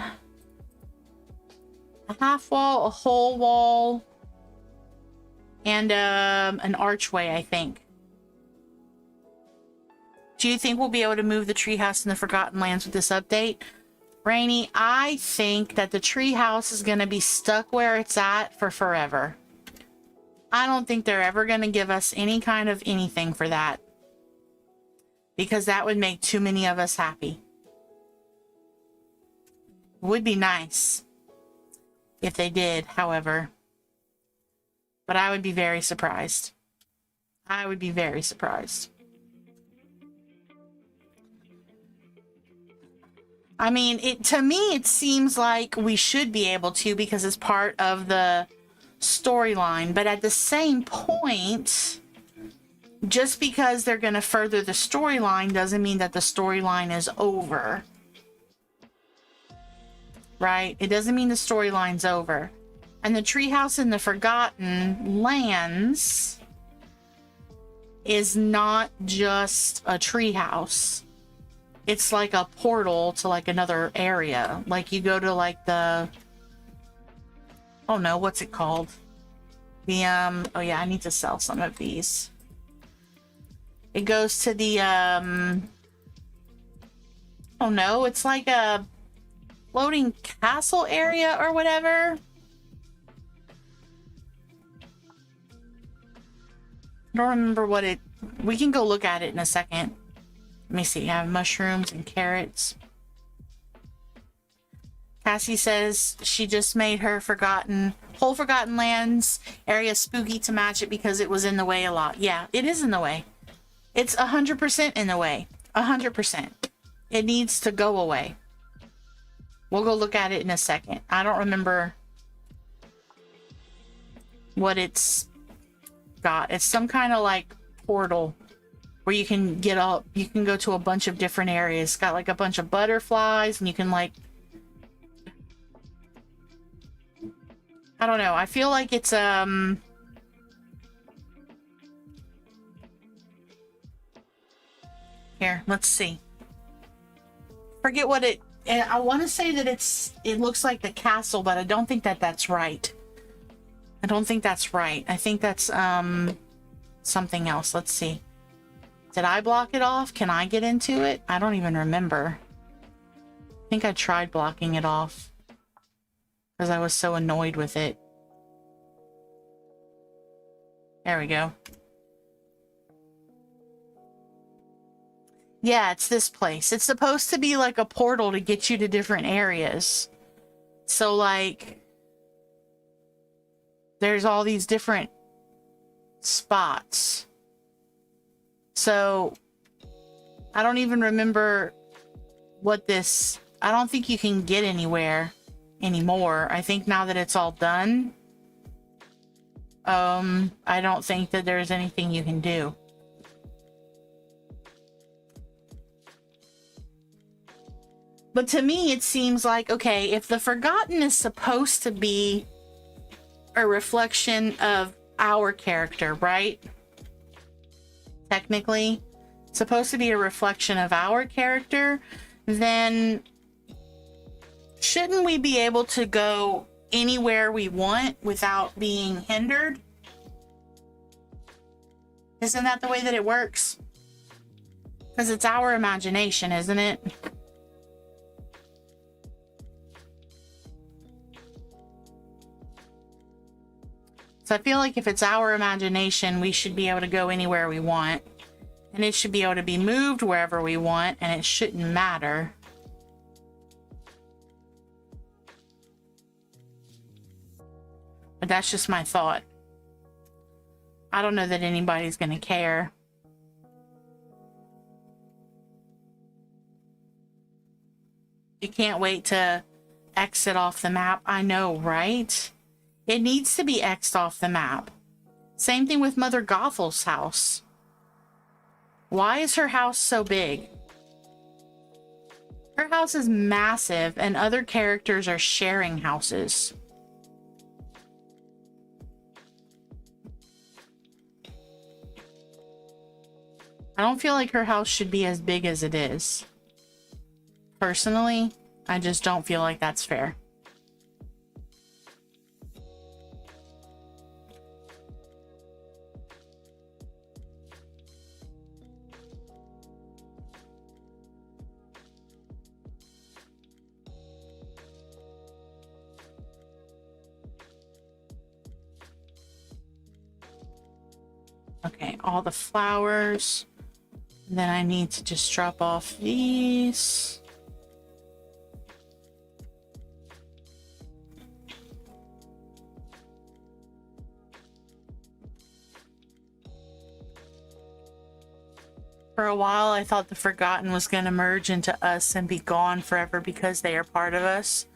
half wall, a whole wall, and an archway, I think. Do you think we'll be able to move the treehouse in the Forgotten Lands with this update? Rainy, I think that the treehouse is going to be stuck where it's at for forever. I don't think they're ever going to give us any kind of anything for that, because that would make too many of us happy. Would be nice if they did, however, but I would be very surprised. I would be very surprised. I mean, to me, it seems like we should be able to, because it's part of the storyline. But at the same point, just because they're going to further the storyline doesn't mean that the storyline is over. Right? It doesn't mean the storyline's over. And the Treehouse in the Forgotten Lands is not just a treehouse. It's like a portal to like another area. Like you go to like the, oh no, what's it called? The, oh yeah, I need to sell some of these. It goes to the, oh no, it's like a floating castle area or whatever. I don't remember what it, we can go look at it in a second. Let me see. I have mushrooms and carrots. Cassie says she just made her whole Forgotten Lands area spooky to match it because it was in the way a lot. Yeah, it is in the way. It's 100% in the way. 100%. It needs to go away. We'll go look at it in a second. I don't remember what it's got. It's some kind of like portal where you can you can go to a bunch of different areas. It's got like a bunch of butterflies and you can like, I don't know. I feel like it's, here, let's see. Forget what I want to say that it looks like the castle, but I don't think that that's right. I don't think that's right. I think that's, something else. Let's see. Did I block it off? Can I get into it? I don't even remember. I think I tried blocking it off because I was so annoyed with it. There we go. Yeah, it's this place. It's supposed to be like a portal to get you to different areas. So like, there's all these different spots. So I don't even remember what this, I don't think you can get anywhere anymore. I think now that it's all done, I don't think that there's anything you can do. But to me, it seems like, okay, if the Forgotten is supposed to be a reflection of our character, right? Technically, it's supposed to be a reflection of our character, then shouldn't we be able to go anywhere we want without being hindered? Isn't that the way that it works? Because it's our imagination, isn't it? So I feel like if it's our imagination, we should be able to go anywhere we want. And it should be able to be moved wherever we want, and it shouldn't matter. But that's just my thought. I don't know that anybody's going to care. You can't wait to exit off the map. I know, right? It needs to be X'd off the map. Same thing with Mother Gothel's house. Why is her house so big? Her house is massive and other characters are sharing houses. I don't feel like her house should be as big as it is. Personally, I just don't feel like that's fair. Okay, all the flowers. And then I need to just drop off these. For a while, I thought the Forgotten was going to merge into us and be gone forever because they are part of us.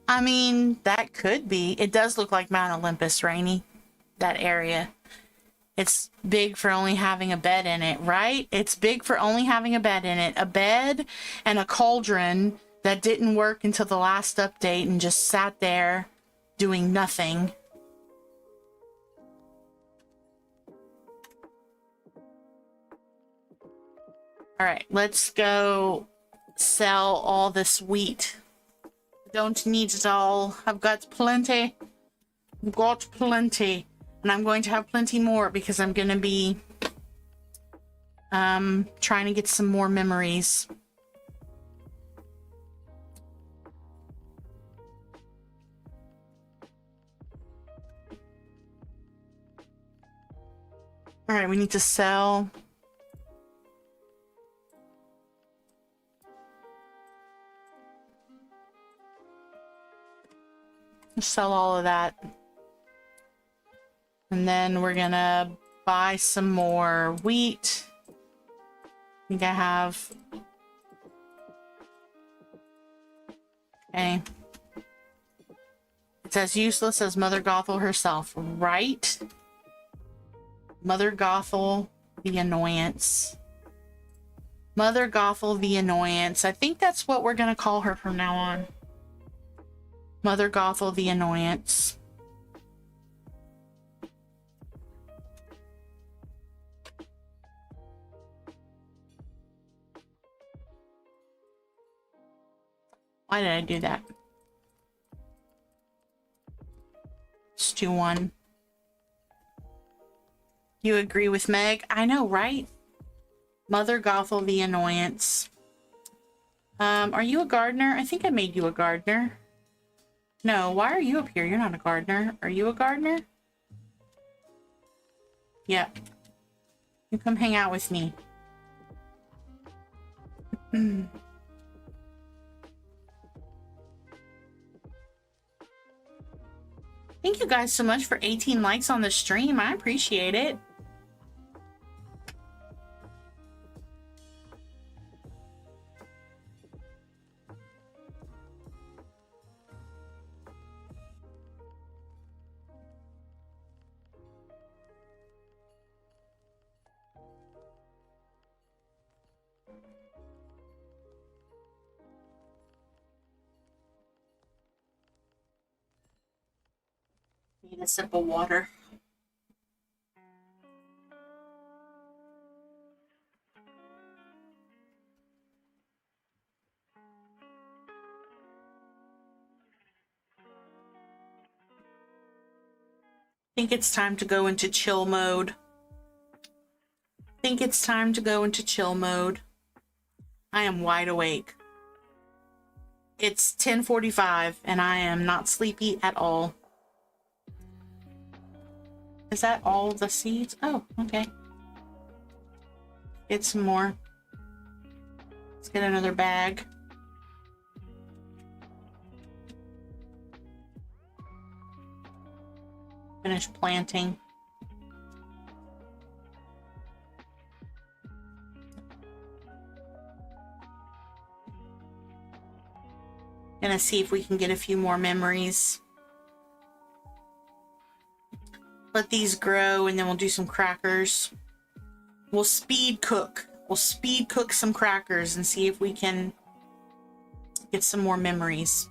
I mean, that could be. It does look like Mount Olympus, Rainy. That area. It's big for only having a bed in it, right? It's big for only having a bed in it. A bed and a cauldron that didn't work until the last update and just sat there doing nothing. All right, let's go sell all this wheat. Don't need it all. I've got plenty. I've got plenty. And I'm going to have plenty more because I'm going to be trying to get some more memories. All right, we need to sell. Sell all of that. And then we're gonna buy some more wheat. I think I have. Okay. It's as useless as Mother Gothel herself, right? Mother Gothel, the annoyance. Mother Gothel, the annoyance. I think that's what we're gonna call her from now on. Mother Gothel, the annoyance. Why did I do that? Let's do one. You agree with Meg? I know, right? Mother Gothel, the annoyance. Are you a gardener? I think I made you a gardener. No, why are you up here? You're not a gardener. Are you a gardener? Yep. You come hang out with me. Thank you guys so much for 18 likes on the stream. I appreciate it. Need a sip of water. I think it's time to go into chill mode. I am wide awake. It's 10:45 and I am not sleepy at all. Is that all the seeds? Oh, okay. Get some more. Let's get another bag. Finish planting. Gonna see if we can get a few more memories. Let these grow and then we'll do some crackers. We'll speed cook. We'll speed cook some crackers and see if we can get some more memories.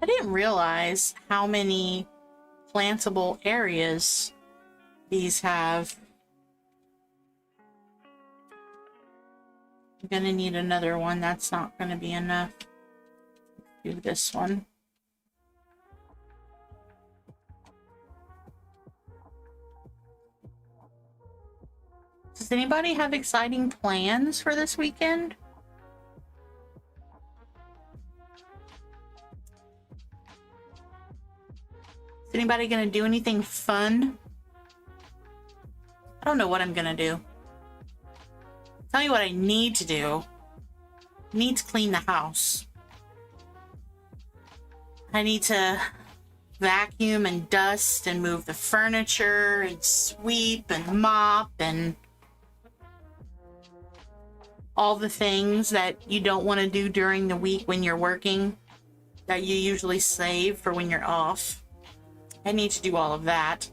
I didn't realize how many plantable areas these have. I'm gonna need another one. That's not gonna be enough. Do this one. Does anybody have exciting plans for this weekend? Is anybody gonna do anything fun? I don't know what I'm gonna do. Tell you what I need to do. I need to clean the house. I need to vacuum and dust and move the furniture and sweep and mop and all the things that you don't want to do during the week when you're working that you usually save for when you're off. I need to do all of that.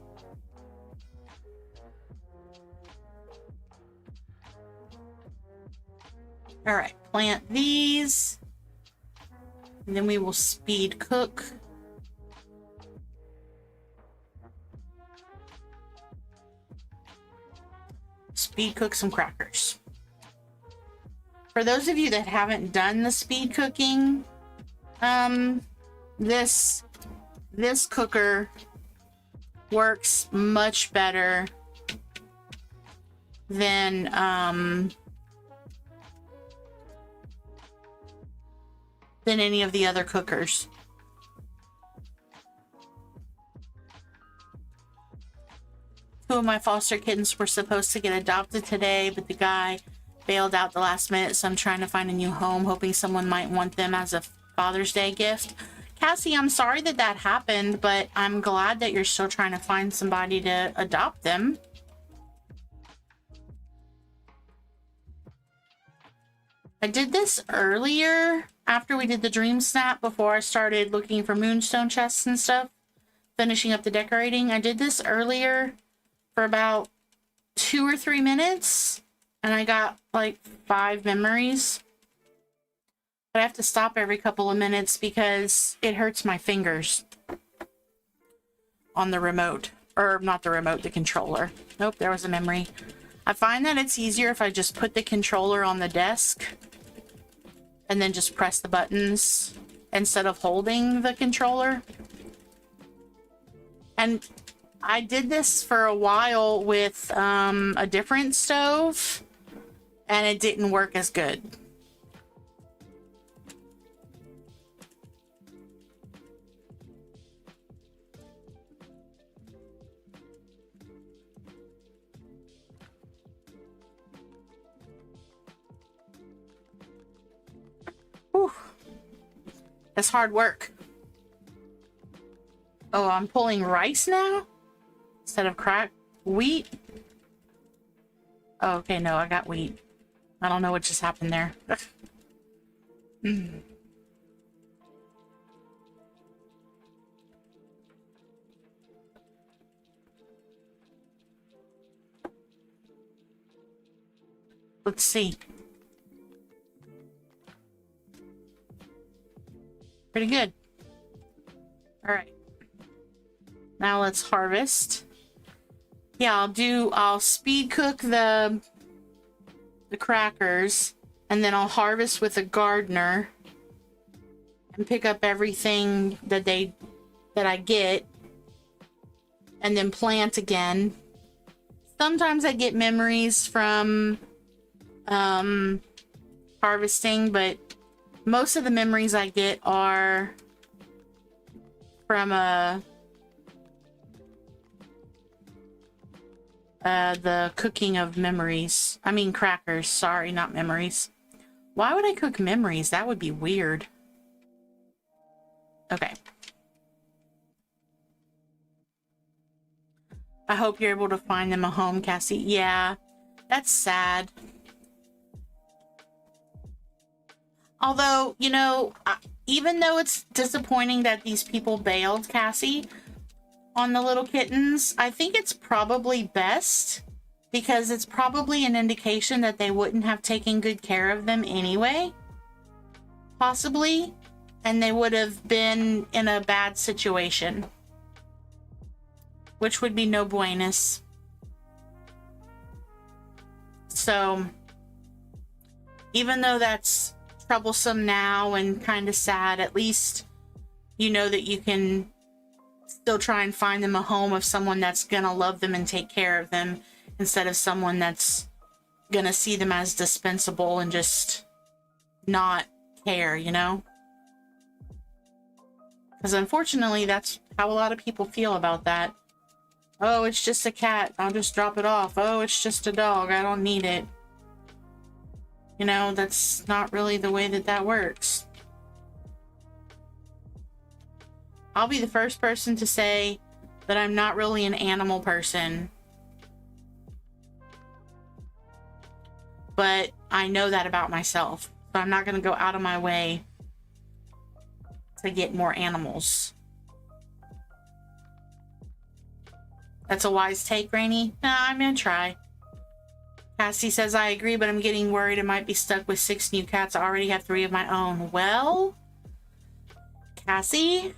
All right, plant these. And then we will speed cook. Speed cook some crackers. For those of you that haven't done the speed cooking, this cooker works much better than any of the other cookers. Two of my foster kittens were supposed to get adopted today, but the guy bailed out the last minute, so I'm trying to find a new home, hoping someone might want them as a Father's Day gift. Cassie, I'm sorry that that happened, but I'm glad that you're still trying to find somebody to adopt them. I did this earlier after we did the DreamSnap, before I started looking for moonstone chests and stuff, finishing up the decorating. I did this earlier for about 2 or 3 minutes, and I got like 5 memories. But I have to stop every couple of minutes because it hurts my fingers on the remote. Or not the remote, the controller. Nope, there was a memory. I find that it's easier if I just put the controller on the desk and then just press the buttons instead of holding the controller. And I did this for a while with a different stove, and it didn't work as good. Whew. That's hard work. Oh, I'm pulling rice now instead of wheat. Oh, okay, no, I got wheat. I don't know what just happened there. Let's see. Pretty good. All right. Now let's harvest. Yeah, I'll speed cook the crackers, and then I'll harvest with a gardener and pick up everything that I get, and then plant again. Sometimes I get memories from harvesting, but most of the memories I get are from the cooking of memories. I mean crackers, sorry, not memories. Why would I cook memories? That would be weird. Okay. I hope you're able to find them a home, Cassie. Yeah, that's sad. Although, you know, even though it's disappointing that these people bailed, Cassie, on the little kittens, I think it's probably best, because it's probably an indication that they wouldn't have taken good care of them anyway, possibly, and they would have been in a bad situation, which would be no buenas. So even though that's troublesome now and kind of sad, at least you know that you can still try and find them a home of someone that's gonna love them and take care of them, instead of someone that's gonna see them as dispensable and just not care, you know? Because unfortunately, that's how a lot of people feel about that. Oh, it's just a cat. I'll just drop it off. Oh, it's just a dog. I don't need it. You know, that's not really the way that that works. I'll be the first person to say that I'm not really an animal person. But I know that about myself. So I'm not going to go out of my way to get more animals. That's a wise take, Rainy. Nah, I'm going to try. Cassie says, I agree, but I'm getting worried I might be stuck with 6 new cats. I already have 3 of my own. Well, Cassie,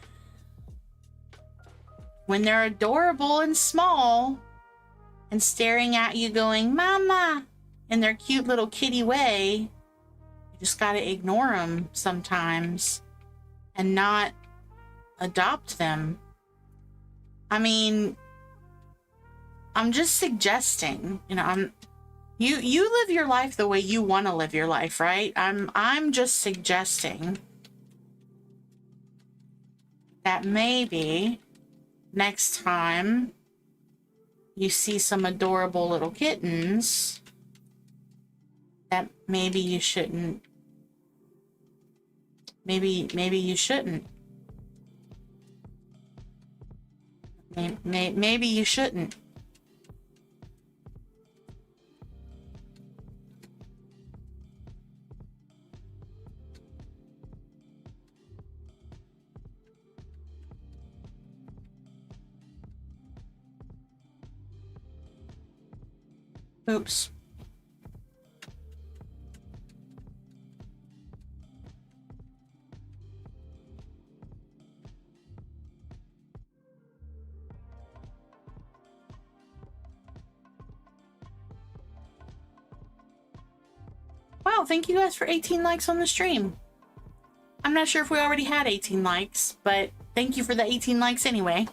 when they're adorable and small and staring at you going, Mama, in their cute little kitty way, you just got to ignore them sometimes and not adopt them. I mean, I'm just suggesting, you know, you live your life the way you want to live your life, right? I'm just suggesting that maybe next time you see some adorable little kittens, that maybe you shouldn't. Maybe you shouldn't. Maybe you shouldn't. Oops. Wow, thank you guys for 18 likes on the stream. I'm not sure if we already had 18 likes, but thank you for the 18 likes anyway.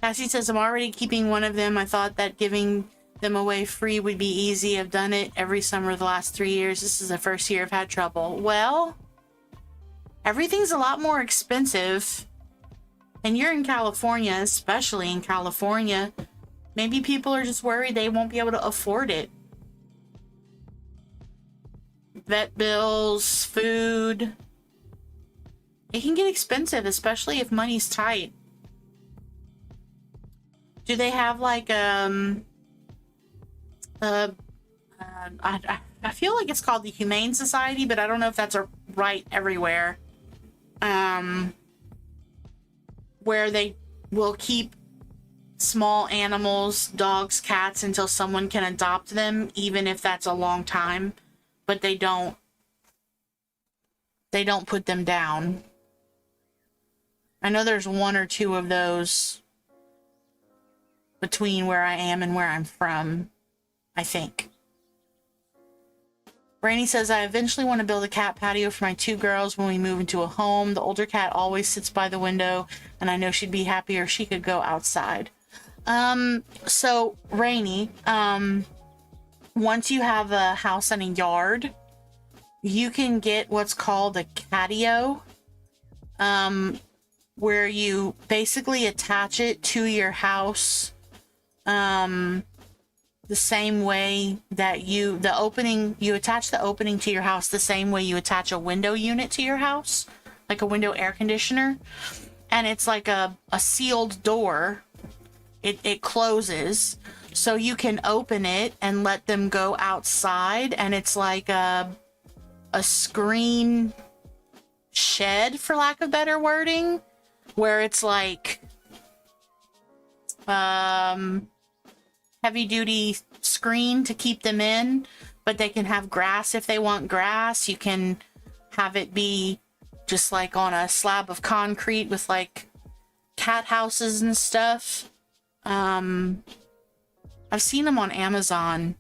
Cassie says, I'm already keeping one of them. I thought that giving them away free would be easy. I've done it every summer the last 3 years. This is the first year I've had trouble. Well, everything's a lot more expensive. And you're in California, especially in California. Maybe people are just worried they won't be able to afford it. Vet bills, food. It can get expensive, especially if money's tight. Do they have like I feel like it's called the Humane Society, but I don't know if that's right everywhere. Where they will keep small animals, dogs, cats, until someone can adopt them, even if that's a long time. But they don't put them down. I know there's 1 or 2 of those between where I am and where I'm from, I think. Rainy says, I eventually want to build a cat patio for my 2 girls when we move into a home. The older cat always sits by the window, and I know she'd be happier if she could go outside. So, Rainy, once you have a house and a yard, you can get what's called a catio, where you basically attach it to your house, the same way that you attach the opening to your house the same way you attach a window unit to your house, like a window air conditioner. And it's like a sealed door. It closes, so you can open it and let them go outside, and it's like a screen shed, for lack of better wording, where it's like heavy duty screen to keep them in, but they can have grass if they want grass. You can have it be just like on a slab of concrete with like cat houses and stuff. I've seen them on Amazon.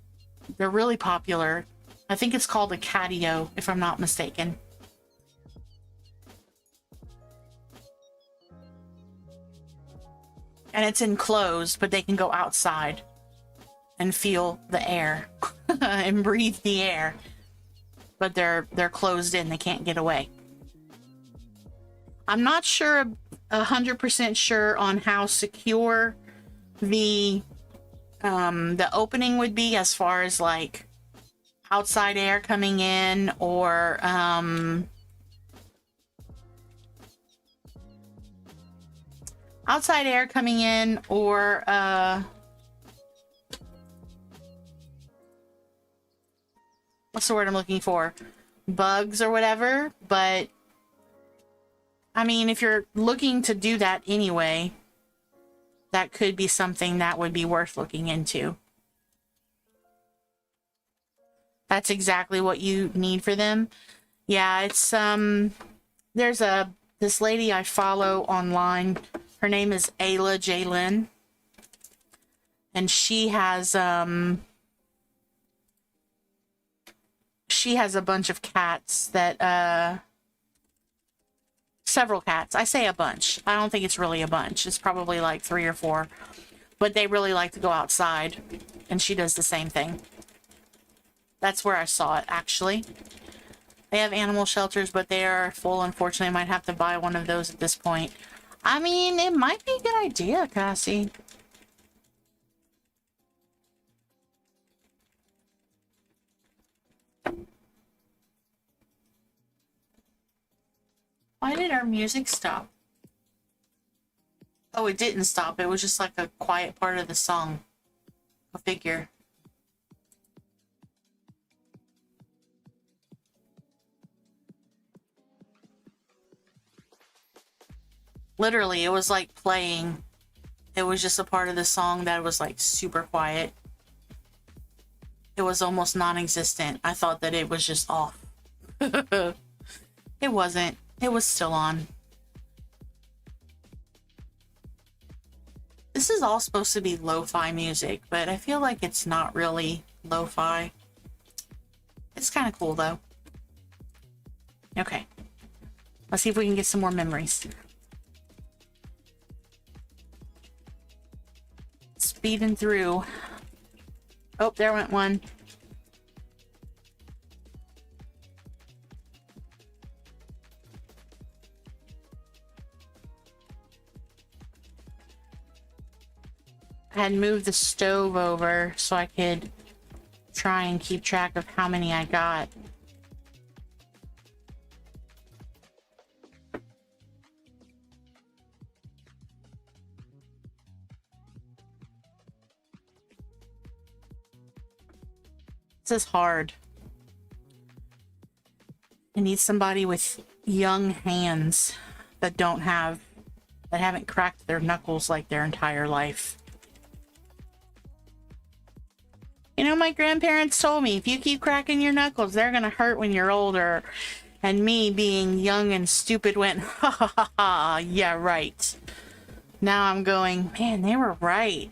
They're really popular. I think it's called a catio, if I'm not mistaken. And it's enclosed, but they can go outside and feel the air and breathe the air. But they're closed in, they can't get away. I'm not sure, 100% sure on how secure the opening would be as far as like outside air coming in or outside air coming in or what's the word I'm looking for? Bugs or whatever. But I mean, if you're looking to do that anyway, that could be something that would be worth looking into. That's exactly what you need for them. Yeah, it's there's this lady I follow online. Her name is Ayla Jaylin. And she has a bunch of cats that several cats. I say a bunch. I don't think it's really a bunch. It's probably like 3 or 4. But they really like to go outside. And she does the same thing. That's where I saw it, actually. They have animal shelters, but they are full. Unfortunately, I might have to buy one of those at this point. I mean, it might be a good idea, Cassie. Why did our music stop? Oh, it didn't stop. It was just like a quiet part of the song. A figure. Literally, it was like playing. It was just a part of the song that was like super quiet. It was almost non-existent. I thought that it was just off. It wasn't. It was still on. This is all supposed to be lo-fi music, but I feel like it's not really lo-fi. It's kind of cool though. Okay. Let's see if we can get some more memories. Speeding through. Oh, there went one. I had moved the stove over so I could try and keep track of how many I got. This is hard. I need somebody with young hands that haven't cracked their knuckles like their entire life. You know, my grandparents told me, if you keep cracking your knuckles, they're gonna hurt when you're older. And me, being young and stupid, went, ha ha ha ha, yeah, right. Now I'm going, man, they were right.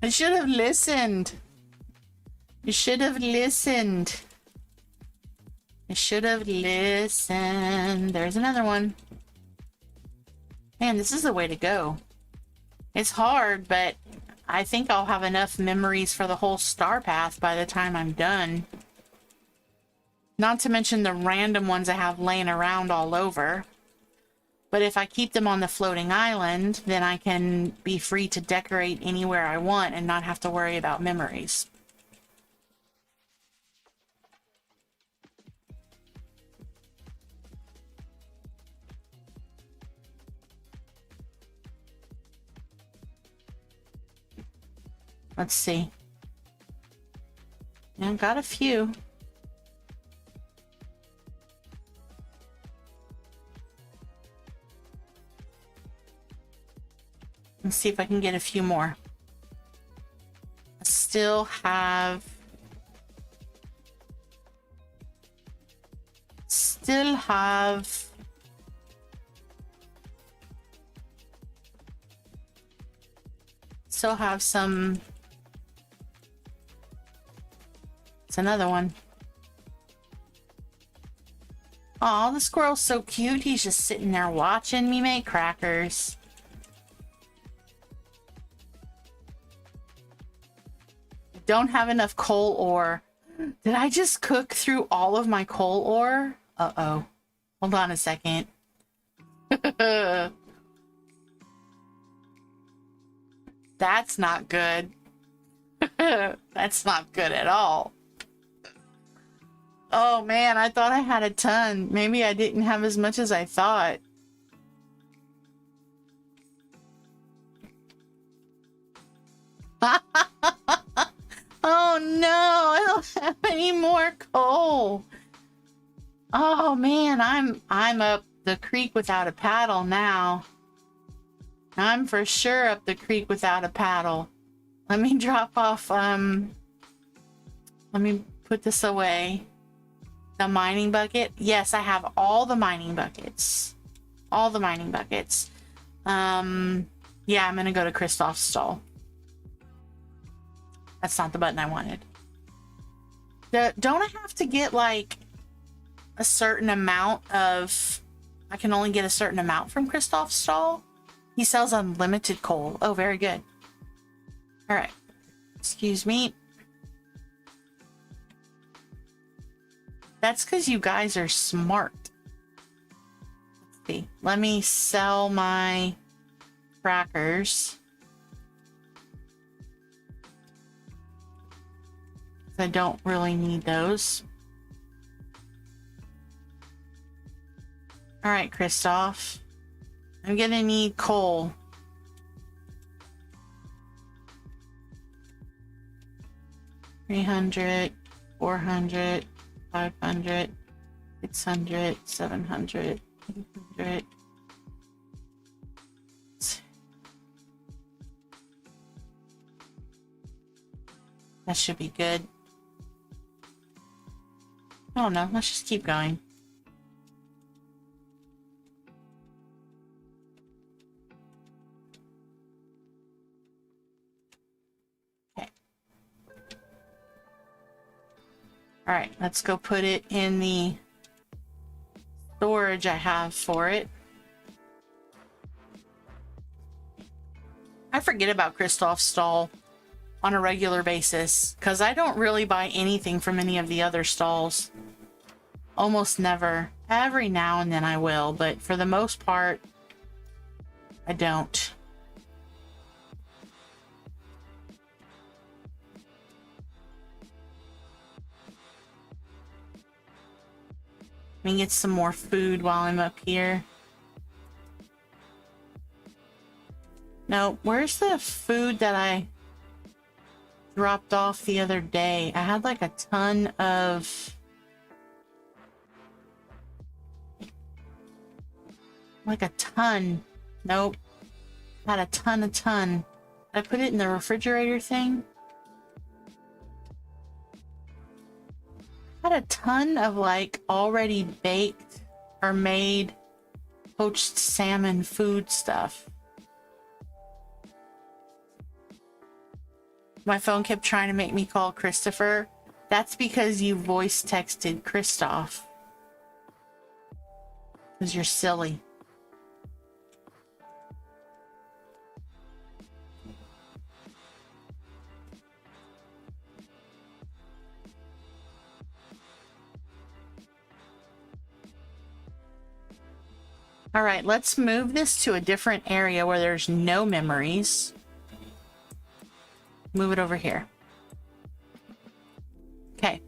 I should have listened. You should have listened. I should have listened. There's another one. Man, this is the way to go. It's hard, but I think I'll have enough memories for the whole star path by the time I'm done. Not to mention the random ones I have laying around all over. But if I keep them on the floating island, then I can be free to decorate anywhere I want and not have to worry about memories. Let's see. Yeah, got a few. Let's see if I can get a few more. I still have some That's another one. Aw, the squirrel's so cute. He's just sitting there watching me make crackers. Don't have enough coal ore. Did I just cook through all of my coal ore? Uh-oh. Hold on a second. That's not good. That's not good at all. Oh man, I thought I had a ton. Maybe I didn't have as much as I thought. Oh no, I don't have any more coal. Oh man, I'm up the creek without a paddle now. I'm for sure up the creek without a paddle. Let me drop off, let me put this away. The mining bucket. Yes, I have all the mining buckets. All the mining buckets. Yeah, I'm gonna go to Kristoff's stall. That's not the button I wanted. Don't I have to get like a certain amount of... I can only get a certain amount from Kristoff's stall? He sells unlimited coal. Oh, very good. All right. Excuse me. That's because you guys are smart. Let's see. Let me sell my crackers. I don't really need those. All right, Kristoff. I'm gonna need coal. $300, $400, $500, $600, $700, $800. That should be good. I don't know. Let's just keep going. Okay. All right, let's go put it in the storage I have for it. I forget about Kristoff's stall on a regular basis because I don't really buy anything from any of the other stalls. Almost never. Every now and then I will, but for the most part, I don't. Let me get some more food while I'm up here. No, where's the food that I dropped off the other day? I had like a ton of... Like a ton. Nope. Had a ton. Did I put it in the refrigerator thing? Had a ton of like already baked or made poached salmon food stuff. My phone kept trying to make me call Christopher. That's because you voice texted Kristoff. Because you're silly. All right, let's move this to a different area where there's no memories. Move it over here. Okay.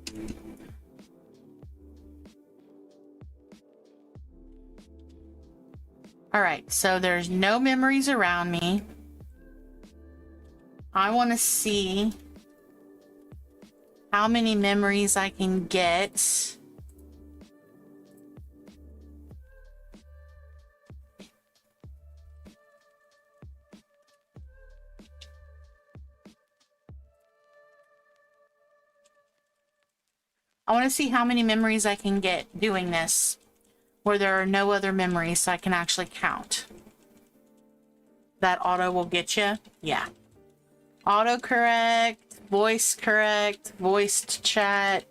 All right, so there's no memories around me. I want to see how many memories I can get. I want to see how many memories I can get doing this, where there are no other memories, so I can actually count. That auto will get you? Yeah. Autocorrect, voice correct, voiced chat.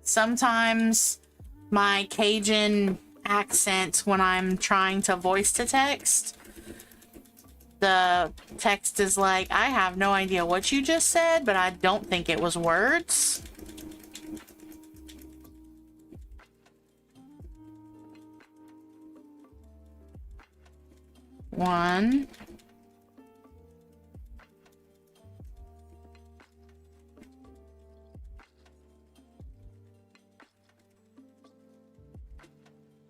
Sometimes my Cajun accent when I'm trying to voice to text, the text is like, I have no idea what you just said, but I don't think it was words. One.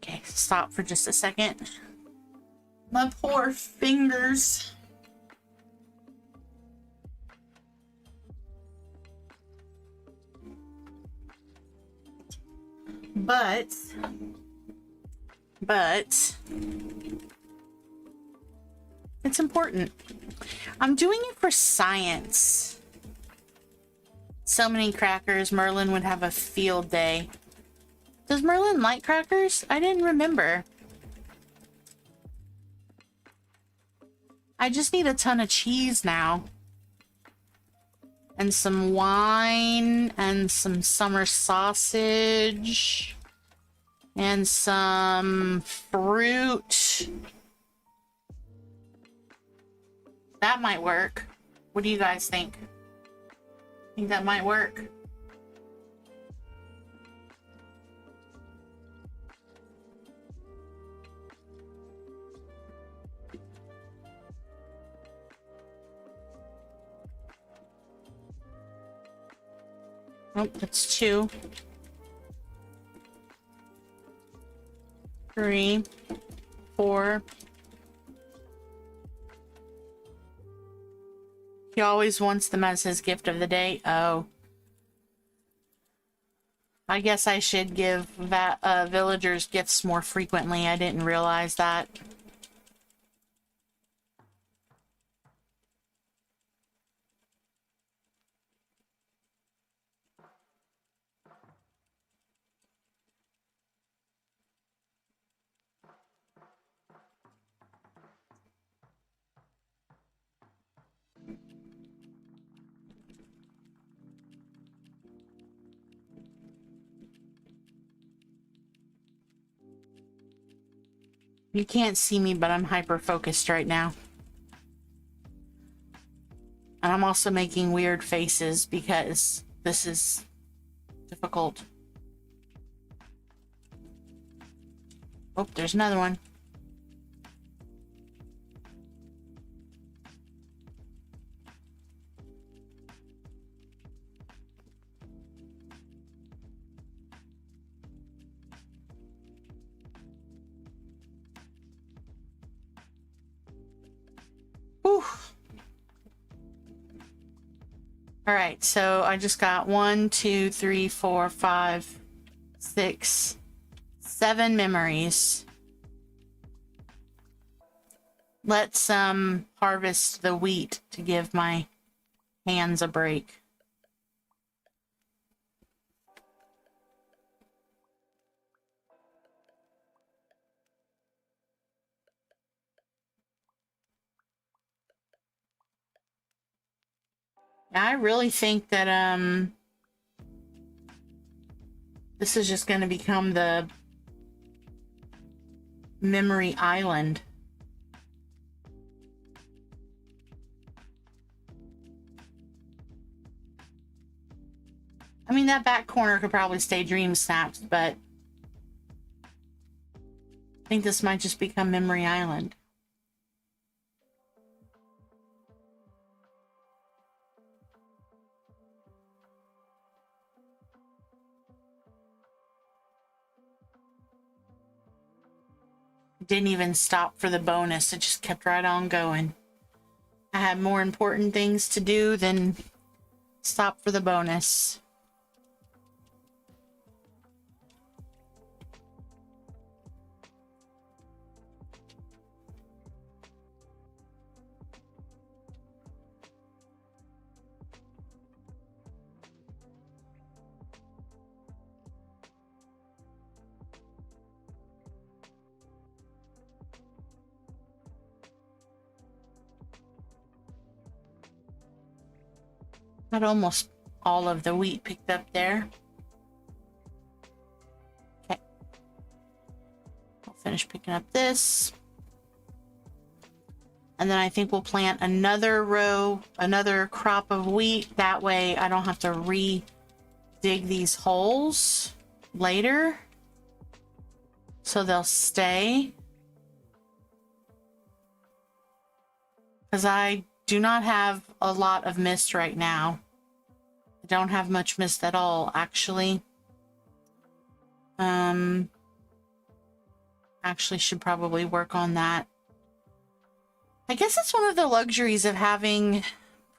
Okay, stop for just a second. My poor fingers. But it's important. I'm doing it for science. So many crackers. Merlin would have a field day. Does Merlin like crackers? I didn't remember. I just need a ton of cheese now. And some wine and some summer sausage and some fruit. That might work. What do you guys think? Think that might work? Oh, that's 2. 3, 4. He always wants them as his gift of the day. Oh. I guess I should give villagers gifts more frequently. I didn't realize that. You can't see me, but I'm hyper-focused right now. And I'm also making weird faces because this is difficult. Oh, there's another one. Whew. All right, so I just got 1, 2, 3, 4, 5, 6, 7 memories. Let's harvest the wheat to give my hands a break. I really think that this is just going to become the memory island. I mean, that back corner could probably stay DreamSnaps, but I think this might just become memory island. Didn't even stop for the bonus. It just kept right on going. I had more important things to do than stop for the bonus. Got almost all of the wheat picked up there. Okay. I'll finish picking up this. And then I think we'll plant another row, another crop of wheat. That way I don't have to re-dig these holes later. So they'll stay. Because I do not have a lot of mist right now. I don't have much mist at all, actually. Actually should probably work on that. I guess it's one of the luxuries of having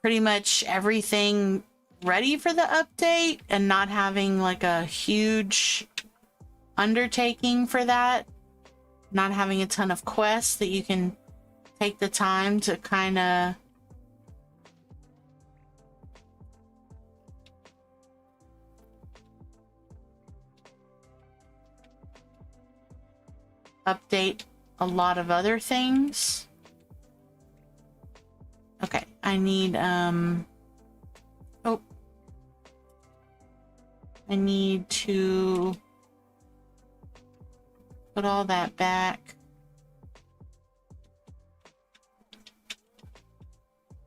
pretty much everything ready for the update and not having like a huge undertaking for that. Not having a ton of quests that you can take the time to kind of update a lot of other things. Okay, I need oh, I need to put all that back.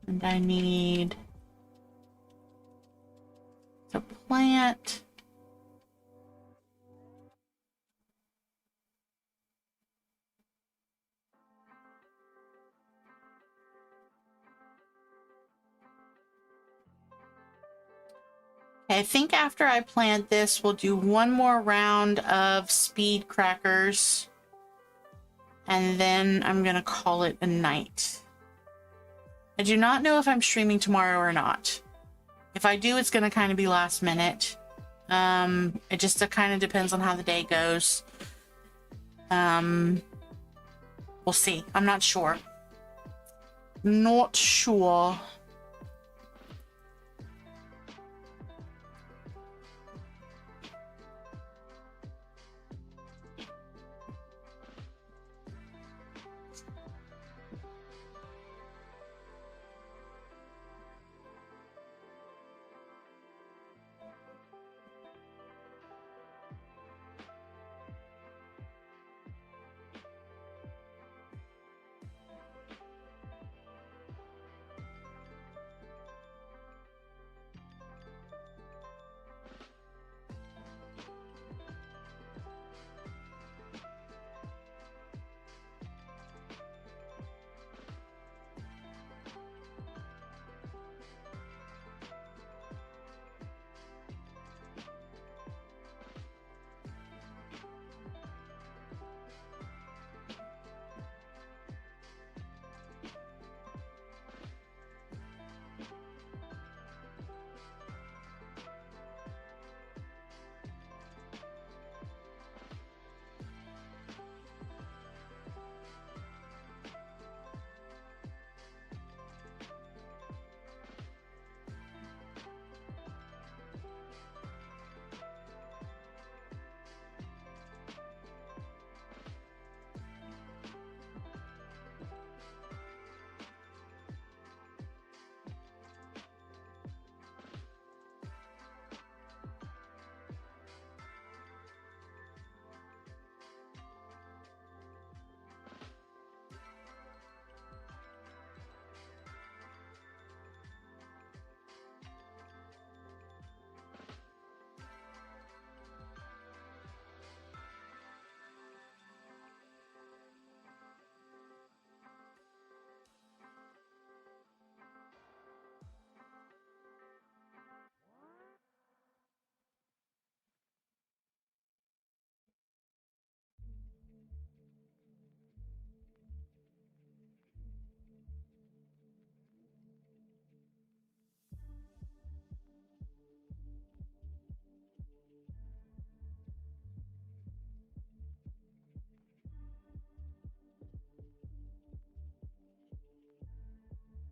And I need to plant. I think after I plant this, we'll do one more round of speed crackers. And then I'm going to call it a night. I do not know if I'm streaming tomorrow or not. If I do, it's going to kind of be last minute. It just kind of depends on how the day goes. We'll see. I'm not sure. Not sure.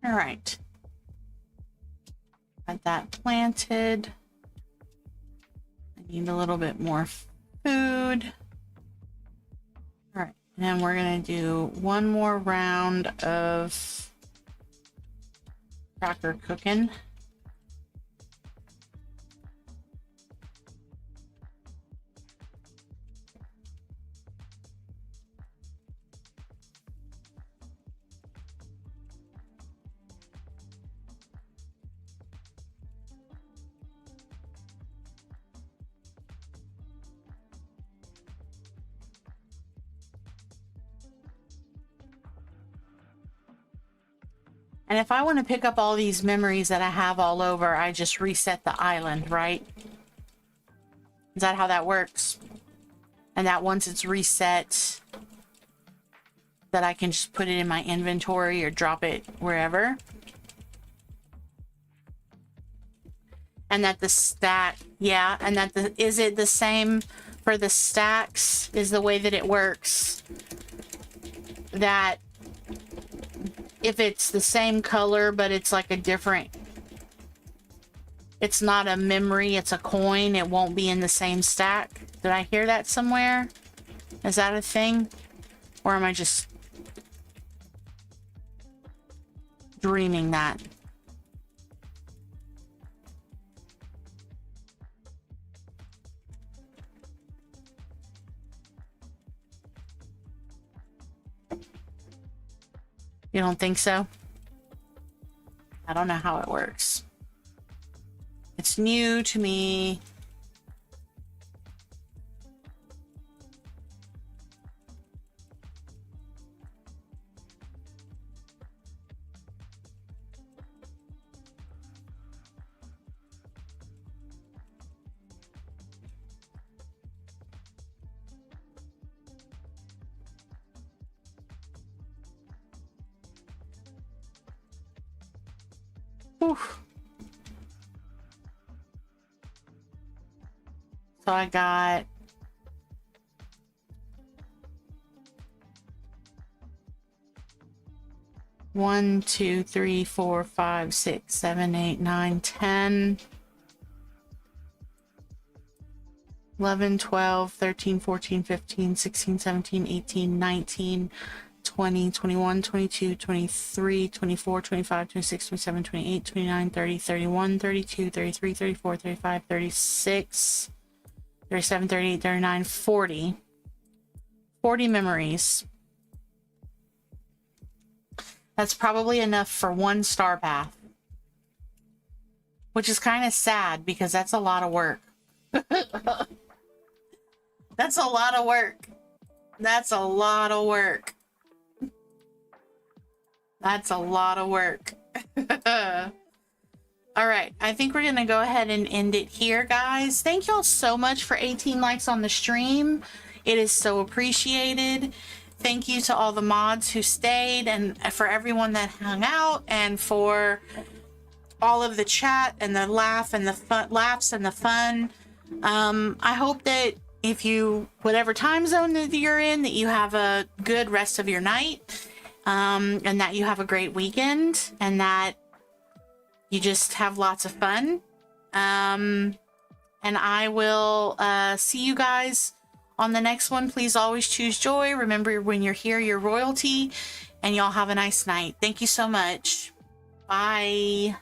All right. Got that planted. I need a little bit more food. All right. And we're going to do one more round of cracker cooking. And if I want to pick up all these memories that I have all over, I just reset the island, right? Is that how that works? And that once it's reset, that I can just put it in my inventory or drop it wherever. And that the stack, yeah, and that the, is it the same for the stacks? Is the way that it works that if it's the same color, but it's like a different, it's not a memory, it's a coin, it won't be in the same stack? Did I hear that somewhere? Is that a thing? Or am I just dreaming that? You don't think so? I don't know how it works. It's new to me. Oof. So I got one, 2, 3, 4, 5, 6, 7, 8, 9, 10, 11, 12, 13, 14, 15, 16, 17, 18, 19, 20, 21, 22, 23, 24, 25, 26, 27, 28, 29, 30, 31, 32, 33, 34, 35, 36, 37, 38, 39, 40. 40 memories. That's probably enough for one star path. Which is kind of sad because that's a lot of work. That's a lot of work. That's a lot of work. That's a lot of work. All right, I think we're gonna go ahead and end it here, guys. Thank y'all so much for 18 likes on the stream. It is so appreciated. Thank you to all the mods who stayed, and for everyone that hung out, and for all of the chat and the laughs and the fun. I hope that if you, whatever time zone that you're in, that you have a good rest of your night, and that you have a great weekend, and that you just have lots of fun. And I will see you guys on the next one. Please always choose joy. Remember, when you're here, you're royalty. And y'all have a nice night. Thank you so much. Bye.